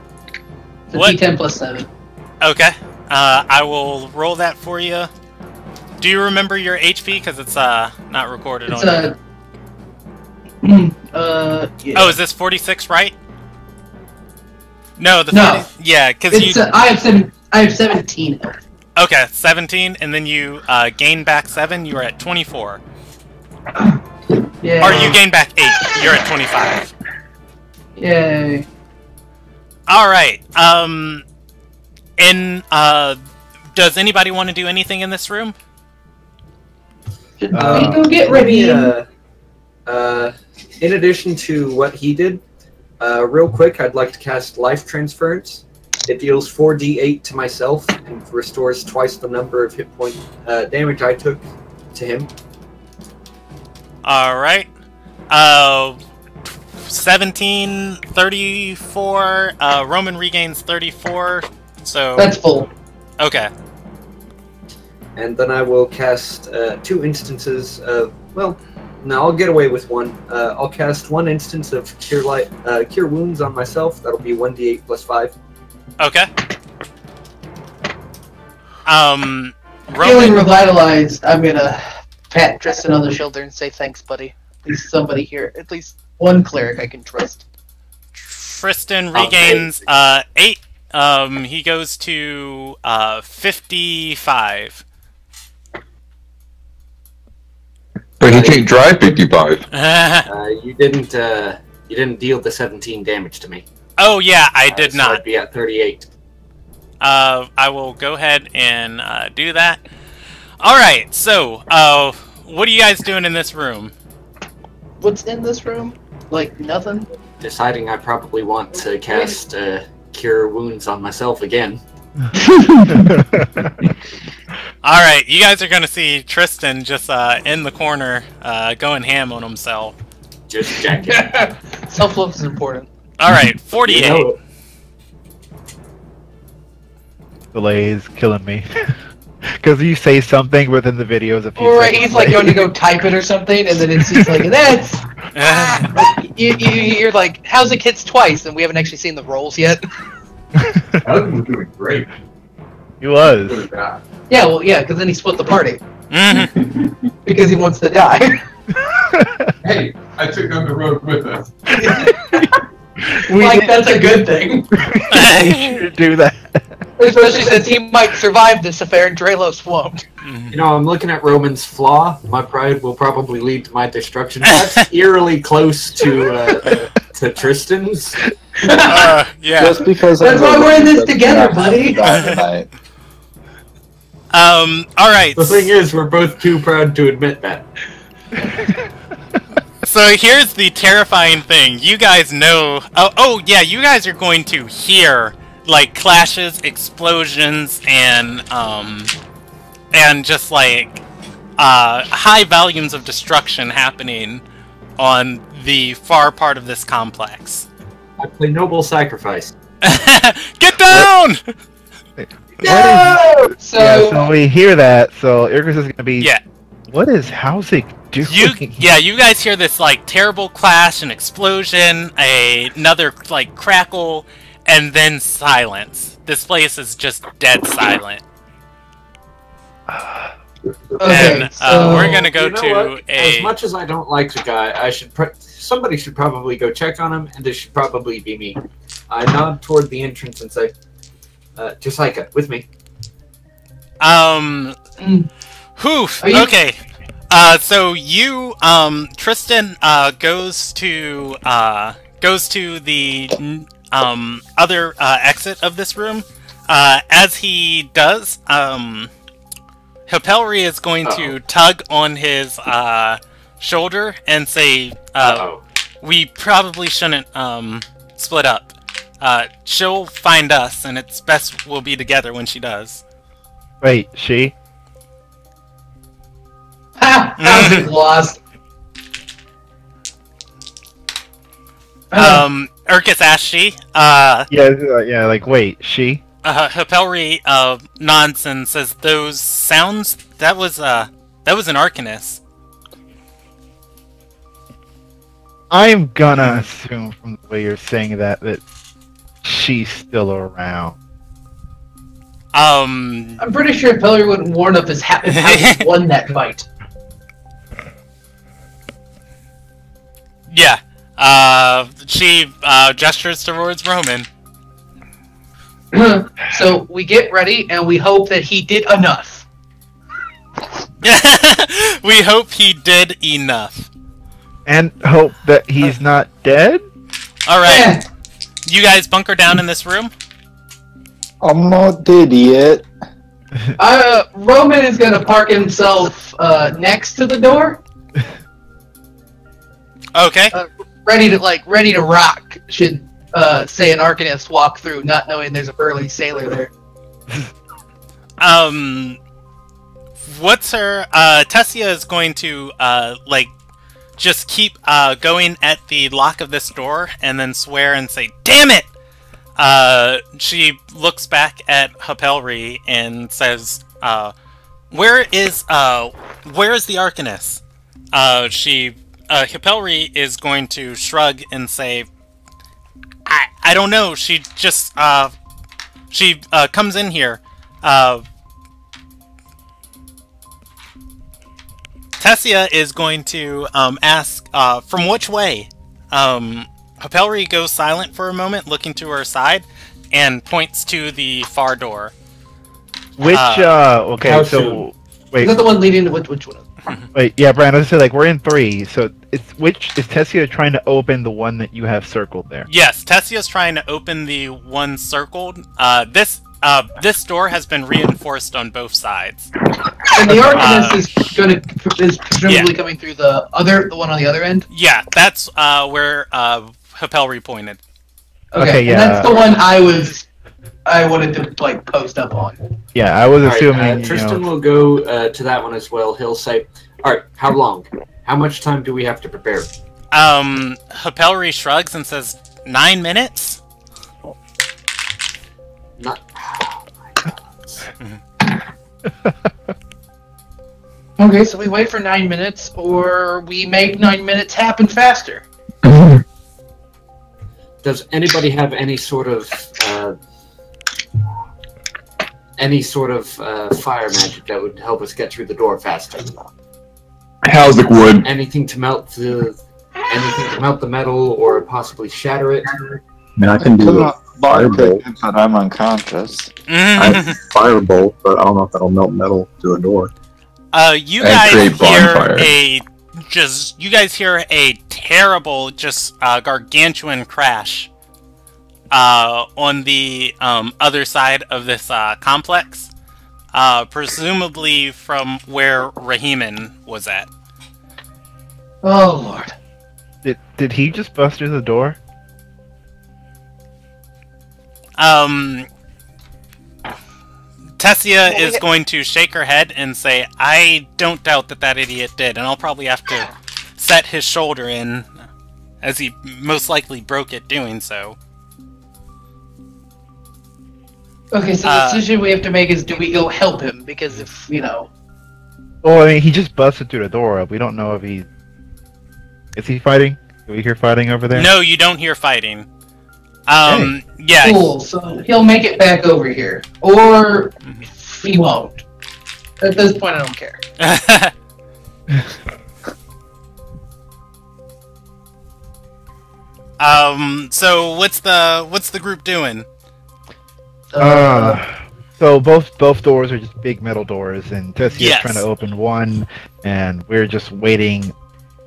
It's a What? D10 plus 7. Okay. I will roll that for you. Do you remember your HP? Because it's not recorded It's on. Yeah. Oh, is this 46, right? No, the No. 40, yeah, because It's you. I have 17 health. Okay, 17, and then you gain back 7. You are at 24. Yeah. Or you gain back 8. You're at 25. Yay. All right. And does anybody want to do anything in this room? Should we go get Maybe, ready? in addition to what he did, real quick, I'd like to cast Life Transference. It deals 4d8 to myself and restores twice the number of hit point damage I took to him. All right. 17, 34. Roman regains 34. So That's full. okay. And then I will cast 2 instances of, well, no, I'll get away with one. I'll cast 1 instance of Cure Wounds on myself. That'll be 1d8 plus 5. Okay. Feeling Roman. revitalized, I'm gonna pat Tristan on the shoulder and say thanks, buddy. At least somebody here, at least one cleric I can trust. Tristan regains 8. He goes to 55. But he can't drive 55. You didn't deal the 17 damage to me. Oh yeah, I did So not. I'd be at 38. I will go ahead and do that. All right. So, what are you guys doing in this room? What's in this room? Like nothing? Deciding I probably want to cast Cure Wounds on myself again. All right, you guys are gonna see Tristan just in the corner, going ham on himself. Just jacking. Self-love is important. All right, 48. You know it. Delay is killing me. Because you say something within the videos a few Or seconds he's like later. going to go type it or something, and then it's just like, that's... You're like, how's it hits twice? And we haven't actually seen the rolls yet. Husband was doing great. He was. Yeah, well, yeah, because then he split the party. Mhm. Because he wants to die. Hey, I took on the road with us. Like, that's a good thing. We should do that. Especially since he might survive this affair and Drelos won't. You know, I'm looking at Roman's flaw. My pride will probably lead to my destruction. That's eerily close to Tristan's. Yeah. Just because That's why we're in this together, buddy. Tonight. All right. The thing is, we're both too proud to admit that. So here's the terrifying thing. You guys know. Oh yeah. You guys are going to hear like clashes, explosions, and just like high volumes of destruction happening on the far part of this complex. I play noble sacrifice. Get down! What is? So, Yeah, so we hear that. So Irkus is gonna be. Yeah. What is Housing doing? You guys hear this like terrible clash, an explosion, another like crackle, and then silence. This place is just dead silent. okay, And so we're gonna go You know to what? a. As much as I don't like the guy, somebody should probably go check on him, and this should probably be me. I nod toward the entrance and say, Josica, with me. Hoof. Are you- Okay. So you, Tristan, goes to the other exit of this room. As he does, Hipelri is going to tug on his shoulder and say, "We probably shouldn't split up. She'll find us, and it's best we'll be together when she does." Wait, she? ha, housing lost. Urkus asks she. Yeah. Like, wait, she? Hipelri nods and says, "Those sounds. That was an Arcanist." I'm gonna assume from the way you're saying that she's still around. I'm pretty sure Pellery wouldn't warn of his Housing won that fight. Yeah. She gestures towards Roman. So we get ready and we hope that he did enough. We hope he did enough. And hope that he's not dead? Alright. You guys bunker down in this room? I'm not dead yet. Roman is gonna park himself next to the door, Okay. ready to rock. Should say an Arcanist walk through, not knowing there's a burly sailor there. What's her Tessia is going to just keep going at the lock of this door and then swear and say, "Damn it!" She looks back at Hipelri and says, where is the Arcanist?" Hipelri is going to shrug and say, I don't know. She just comes in here. Tessia is going to ask, from which way? Hipelri goes silent for a moment, looking to her side, and points to the far door. Which, okay, how so, Is wait, that the one leading to which one? wait, yeah, Brian, I was gonna say, like, we're in 3, so is Tessia trying to open the one that you have circled there? Yes, Tessia's trying to open the one circled. This door has been reinforced on both sides. And the Arcanist is presumably coming through the one on the other end. Yeah, that's where Hipelri pointed. Okay, yeah. And that's the one I wanted to post up on. Yeah, I was All right, assuming, Tristan will go to that one as well. He'll say, "Alright, how long? How much time do we have to prepare?" Hipelri shrugs and says, 9 minutes? Not. Okay, so we wait for 9 minutes, or we make 9 minutes happen faster. Does anybody have any sort of fire magic that would help us get through the door faster? Housing wood. Anything to melt the metal or possibly shatter it? I mean, I can do a firebolt. But I'm unconscious. I have firebolt, but I don't know if that'll melt metal to a door. You And guys create bonfire. hear a terrible, gargantuan crash on the other side of this complex, presumably from where Rahiman was at. Oh lord. did he just bust through the door? Tessia is going to shake her head and say, "I don't doubt that idiot did, and I'll probably have to set his shoulder in, as he most likely broke it doing so." Okay, so the decision we have to make is, do we go help him? Because if, Well, I mean, he just busted through the door. We don't know if he... Is he fighting? Do we hear fighting over there? No, you don't hear fighting. Hey. Yeah. Cool, so he'll make it back over here. Or he won't. At this point, I don't care. So what's the group doing? So both doors are just big metal doors, and Tessia's Yes. trying to open one, and we're just waiting,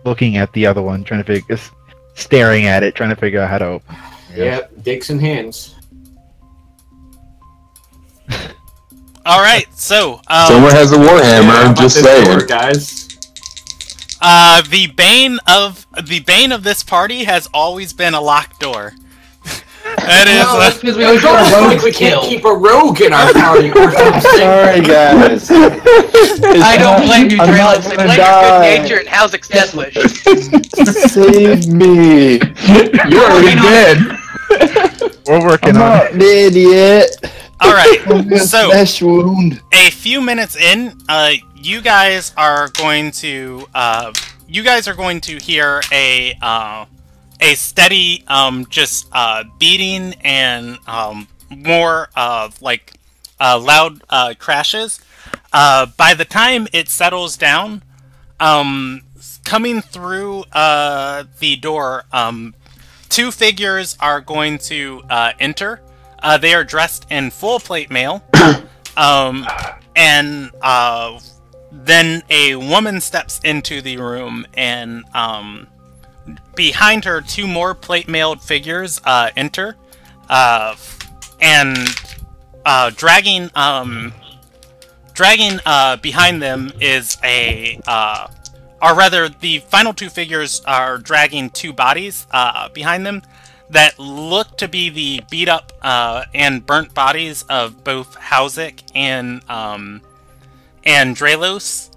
looking at the other one, staring at it, trying to figure out how to open. Yep, dicks and hands. All right, so Someone has a warhammer. How I'm about just this saying. door, guys. the bane of this party has always been a locked door. That is. No, that's because we always got a Like rogue we can't kill. keep a rogue in our party or something. Sorry, guys. I don't blame you, I'm not Trailers. I gonna blame your die. good nature and How's death wish. Save me. You're already dead. We're working I'm on it. not dead yet. All right, I'm gonna so flesh wound. a few minutes in, you guys are going to hear a steady just beating and more loud crashes. By the time it settles down, coming through the door, two figures are going to enter. They are dressed in full plate mail, and then a woman steps into the room, and behind her, two more plate mailed figures enter, and dragging behind them is or rather, the final two figures are dragging two bodies behind them that look to be the beat up and burnt bodies of both Hauzik and Drelos.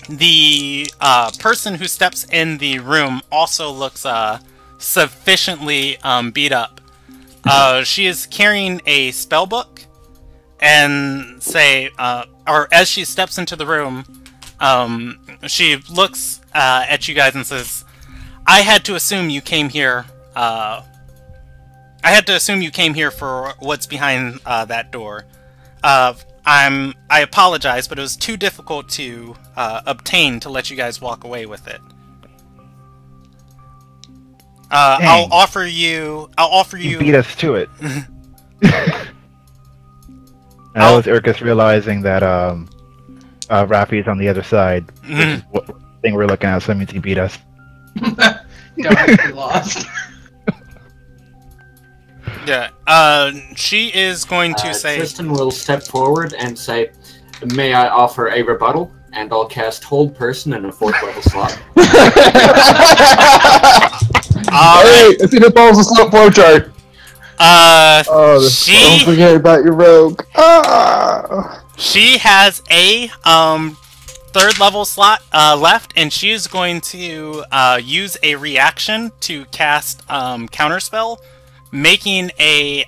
The person who steps in the room also looks sufficiently beat up. She is carrying a spell book, and or as she steps into the room, she looks at you guys and says, I had to assume you came here for what's behind that door. I apologize, but it was too difficult to obtain to let you guys walk away with it. I'll offer you. You beat us to it. That was Urkus realizing that Rafi's on the other side, which is what thing we're looking at, so that means he beat us. Don't lost. Yeah. She is going to say. Tristan will step forward and say, "May I offer a rebuttal?" And I'll cast Hold Person in a 4th level slot. Hey, let's see the balls of slope flowchart. Don't forget about your rogue. She has a 3rd level slot left, and she is going to use a reaction to cast Counterspell, making a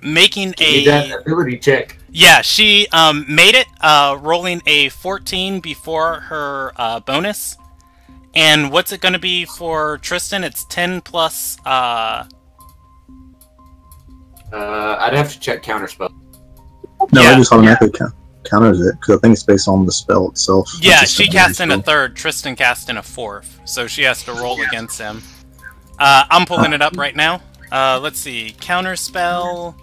Need that ability check. Yeah, she made it, rolling a 14 before her bonus. And what's it going to be for Tristan? It's 10 plus... I'd have to check Counterspell. No, Yeah. I just automatically counters it, because I think it's based on the spell itself. Yeah, It's a she secondary cast in a spell. 3rd, Tristan cast in a 4th. So she has to roll against him. I'm pulling it up right now. Let's see. Counterspell...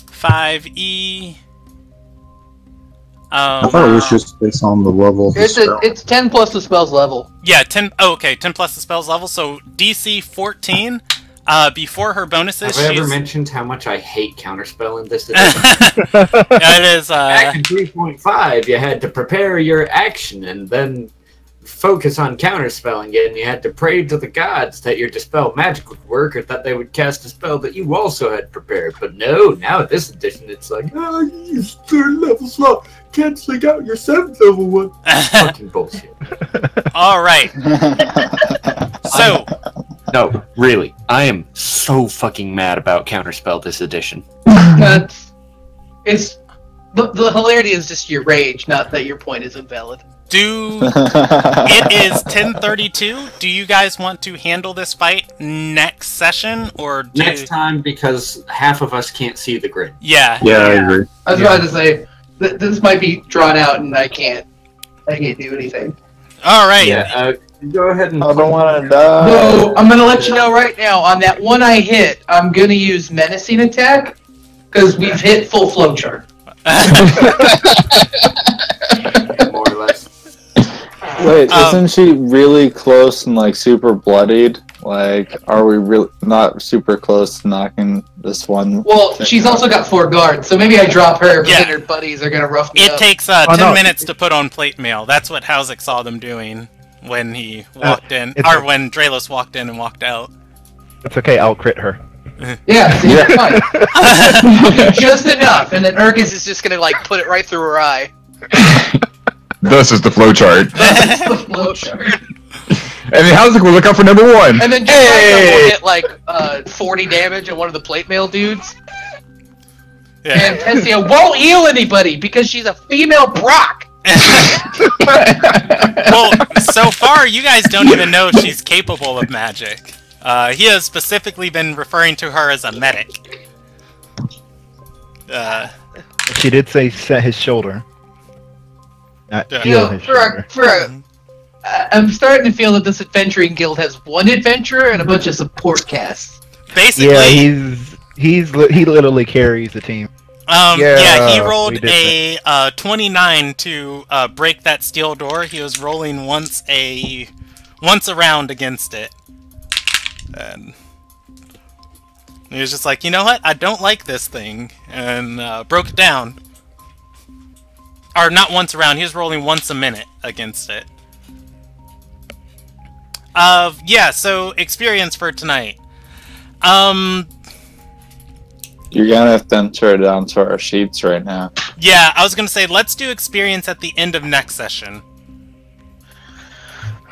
5e... I thought it was just based on the level of the spell. It's 10 plus the spell's level. Yeah, 10... Oh, okay, 10 plus the spell's level, so DC 14. Before her bonuses, Have I ever she's... mentioned how much I hate Counterspell in this edition? It is, Back in 3.5, you had to prepare your action and then focus on counterspelling it, and you had to pray to the gods that your dispel magic would work or that they would cast a spell that you also had prepared. But no, now at this edition, it's like, oh, you used 3rd level slot, canceling out your 7th level one. Fucking bullshit. Alright. So, No, Really, I am so fucking mad about Counterspell this edition. It's the hilarity is just your rage, not that your point is invalid. It is 10:32. Do you guys want to handle this fight next session, or Next time, because half of us can't see the grid. Yeah. Yeah, I agree. I was about to say this might be drawn out, and I can't do anything. All right. Yeah, go ahead and. I don't want to die. No, I'm gonna let you know right now. On that one I hit, I'm gonna use menacing attack because we've hit full flowchart. More or less. Wait, isn't she really close and like super bloodied? Like, are we really not super close to knocking this one? Well, she's also got 4 guards, so maybe I drop her, but Yeah. then her buddies are gonna rough me It up. takes 10 minutes to put on plate mail. That's what Housick saw them doing when he walked in, or when Draelos walked in and walked out. It's okay, I'll crit her. Yeah, see, you're fine. Just enough, and then Urgus is just gonna like put it right through her eye. Thus is the flowchart. That's the flowchart. And then Housick will look out for number 1. And then Jessica will get like 40 damage on one of the plate mail dudes. Yeah. And Tessia won't heal anybody because she's a female Brock. Well, so far, you guys don't even know if she's capable of magic. He has specifically been referring to her as a medic. She did say set his shoulder. Not Yeah. heal his shoulder. I'm starting to feel that this adventuring guild has one adventurer and a bunch of support casts. Basically, Yeah, he literally carries the team. he rolled we did a 29 to break that steel door. He was rolling once around against it. And he was just like, you know what? I don't like this thing. And broke it down. Or not once around, he was rolling once a minute against it. Yeah, so experience for tonight. You're gonna have to enter it onto our sheets right now. Yeah, I was gonna say, let's do experience at the end of next session.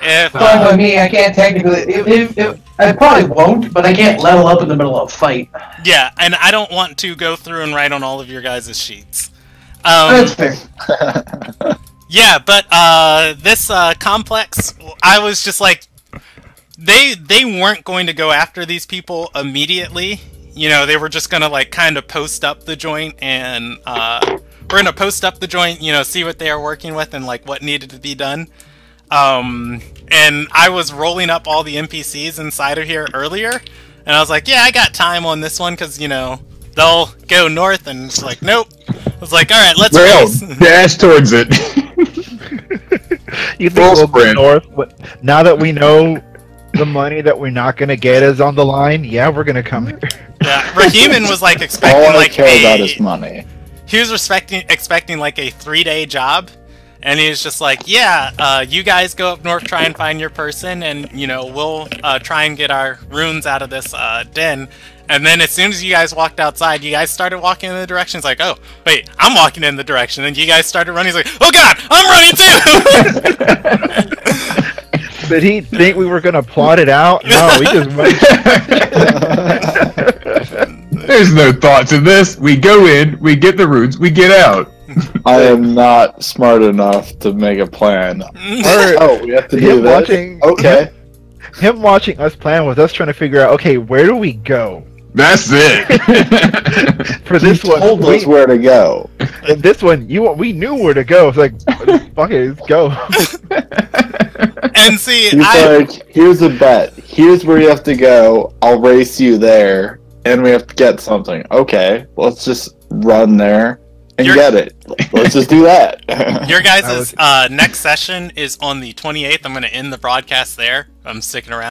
If Fine by me, I can't technically. I probably won't, but I can't level up in the middle of a fight. yeah, and I don't want to go through and write on all of your guys' sheets. That's fair. Yeah, but this complex, I was just like, they weren't going to go after these people immediately. You know, they were just gonna like kind of post up the joint, and we're gonna post up the joint. You know, see what they are working with and like what needed to be done. And I was rolling up all the NPCs inside of here earlier, and I was like, yeah, I got time on this one because you know they'll go north, and it's like, nope. I was like, all right, let's race. Dash towards it. You think Full we'll go sprint. north? Now that we know the money that we're not gonna get is on the line, yeah, we're gonna come here. Yeah, Rahiman was like expecting All I like care about is money. he was expecting like a 3-day job, and he was just like, yeah, you guys go up north, try and find your person, and you know we'll try and get our runes out of this den. And then as soon as you guys walked outside, you guys started walking in the direction. It's like, oh, wait, I'm walking in the direction. And you guys started running. He's like, oh god, I'm running too! Did he think we were gonna plot it out? No, we just There's no thought to this. We go in, we get the runes, we get out. I am not smart enough to make a plan. Oh, we have to do him this? watching. Okay. Him watching us plan was us trying to figure out, okay, where do we go? That's it. For this one, Told us where to go. and this one, we knew where to go. It's like, fuck it, let's go. And see, He's like, here's a bet. Here's where you have to go. I'll race you there. And we have to get something. Okay, let's just run there and get it. Let's just do that. your guys' next session is on the 28th. I'm going to end the broadcast there. I'm sticking around.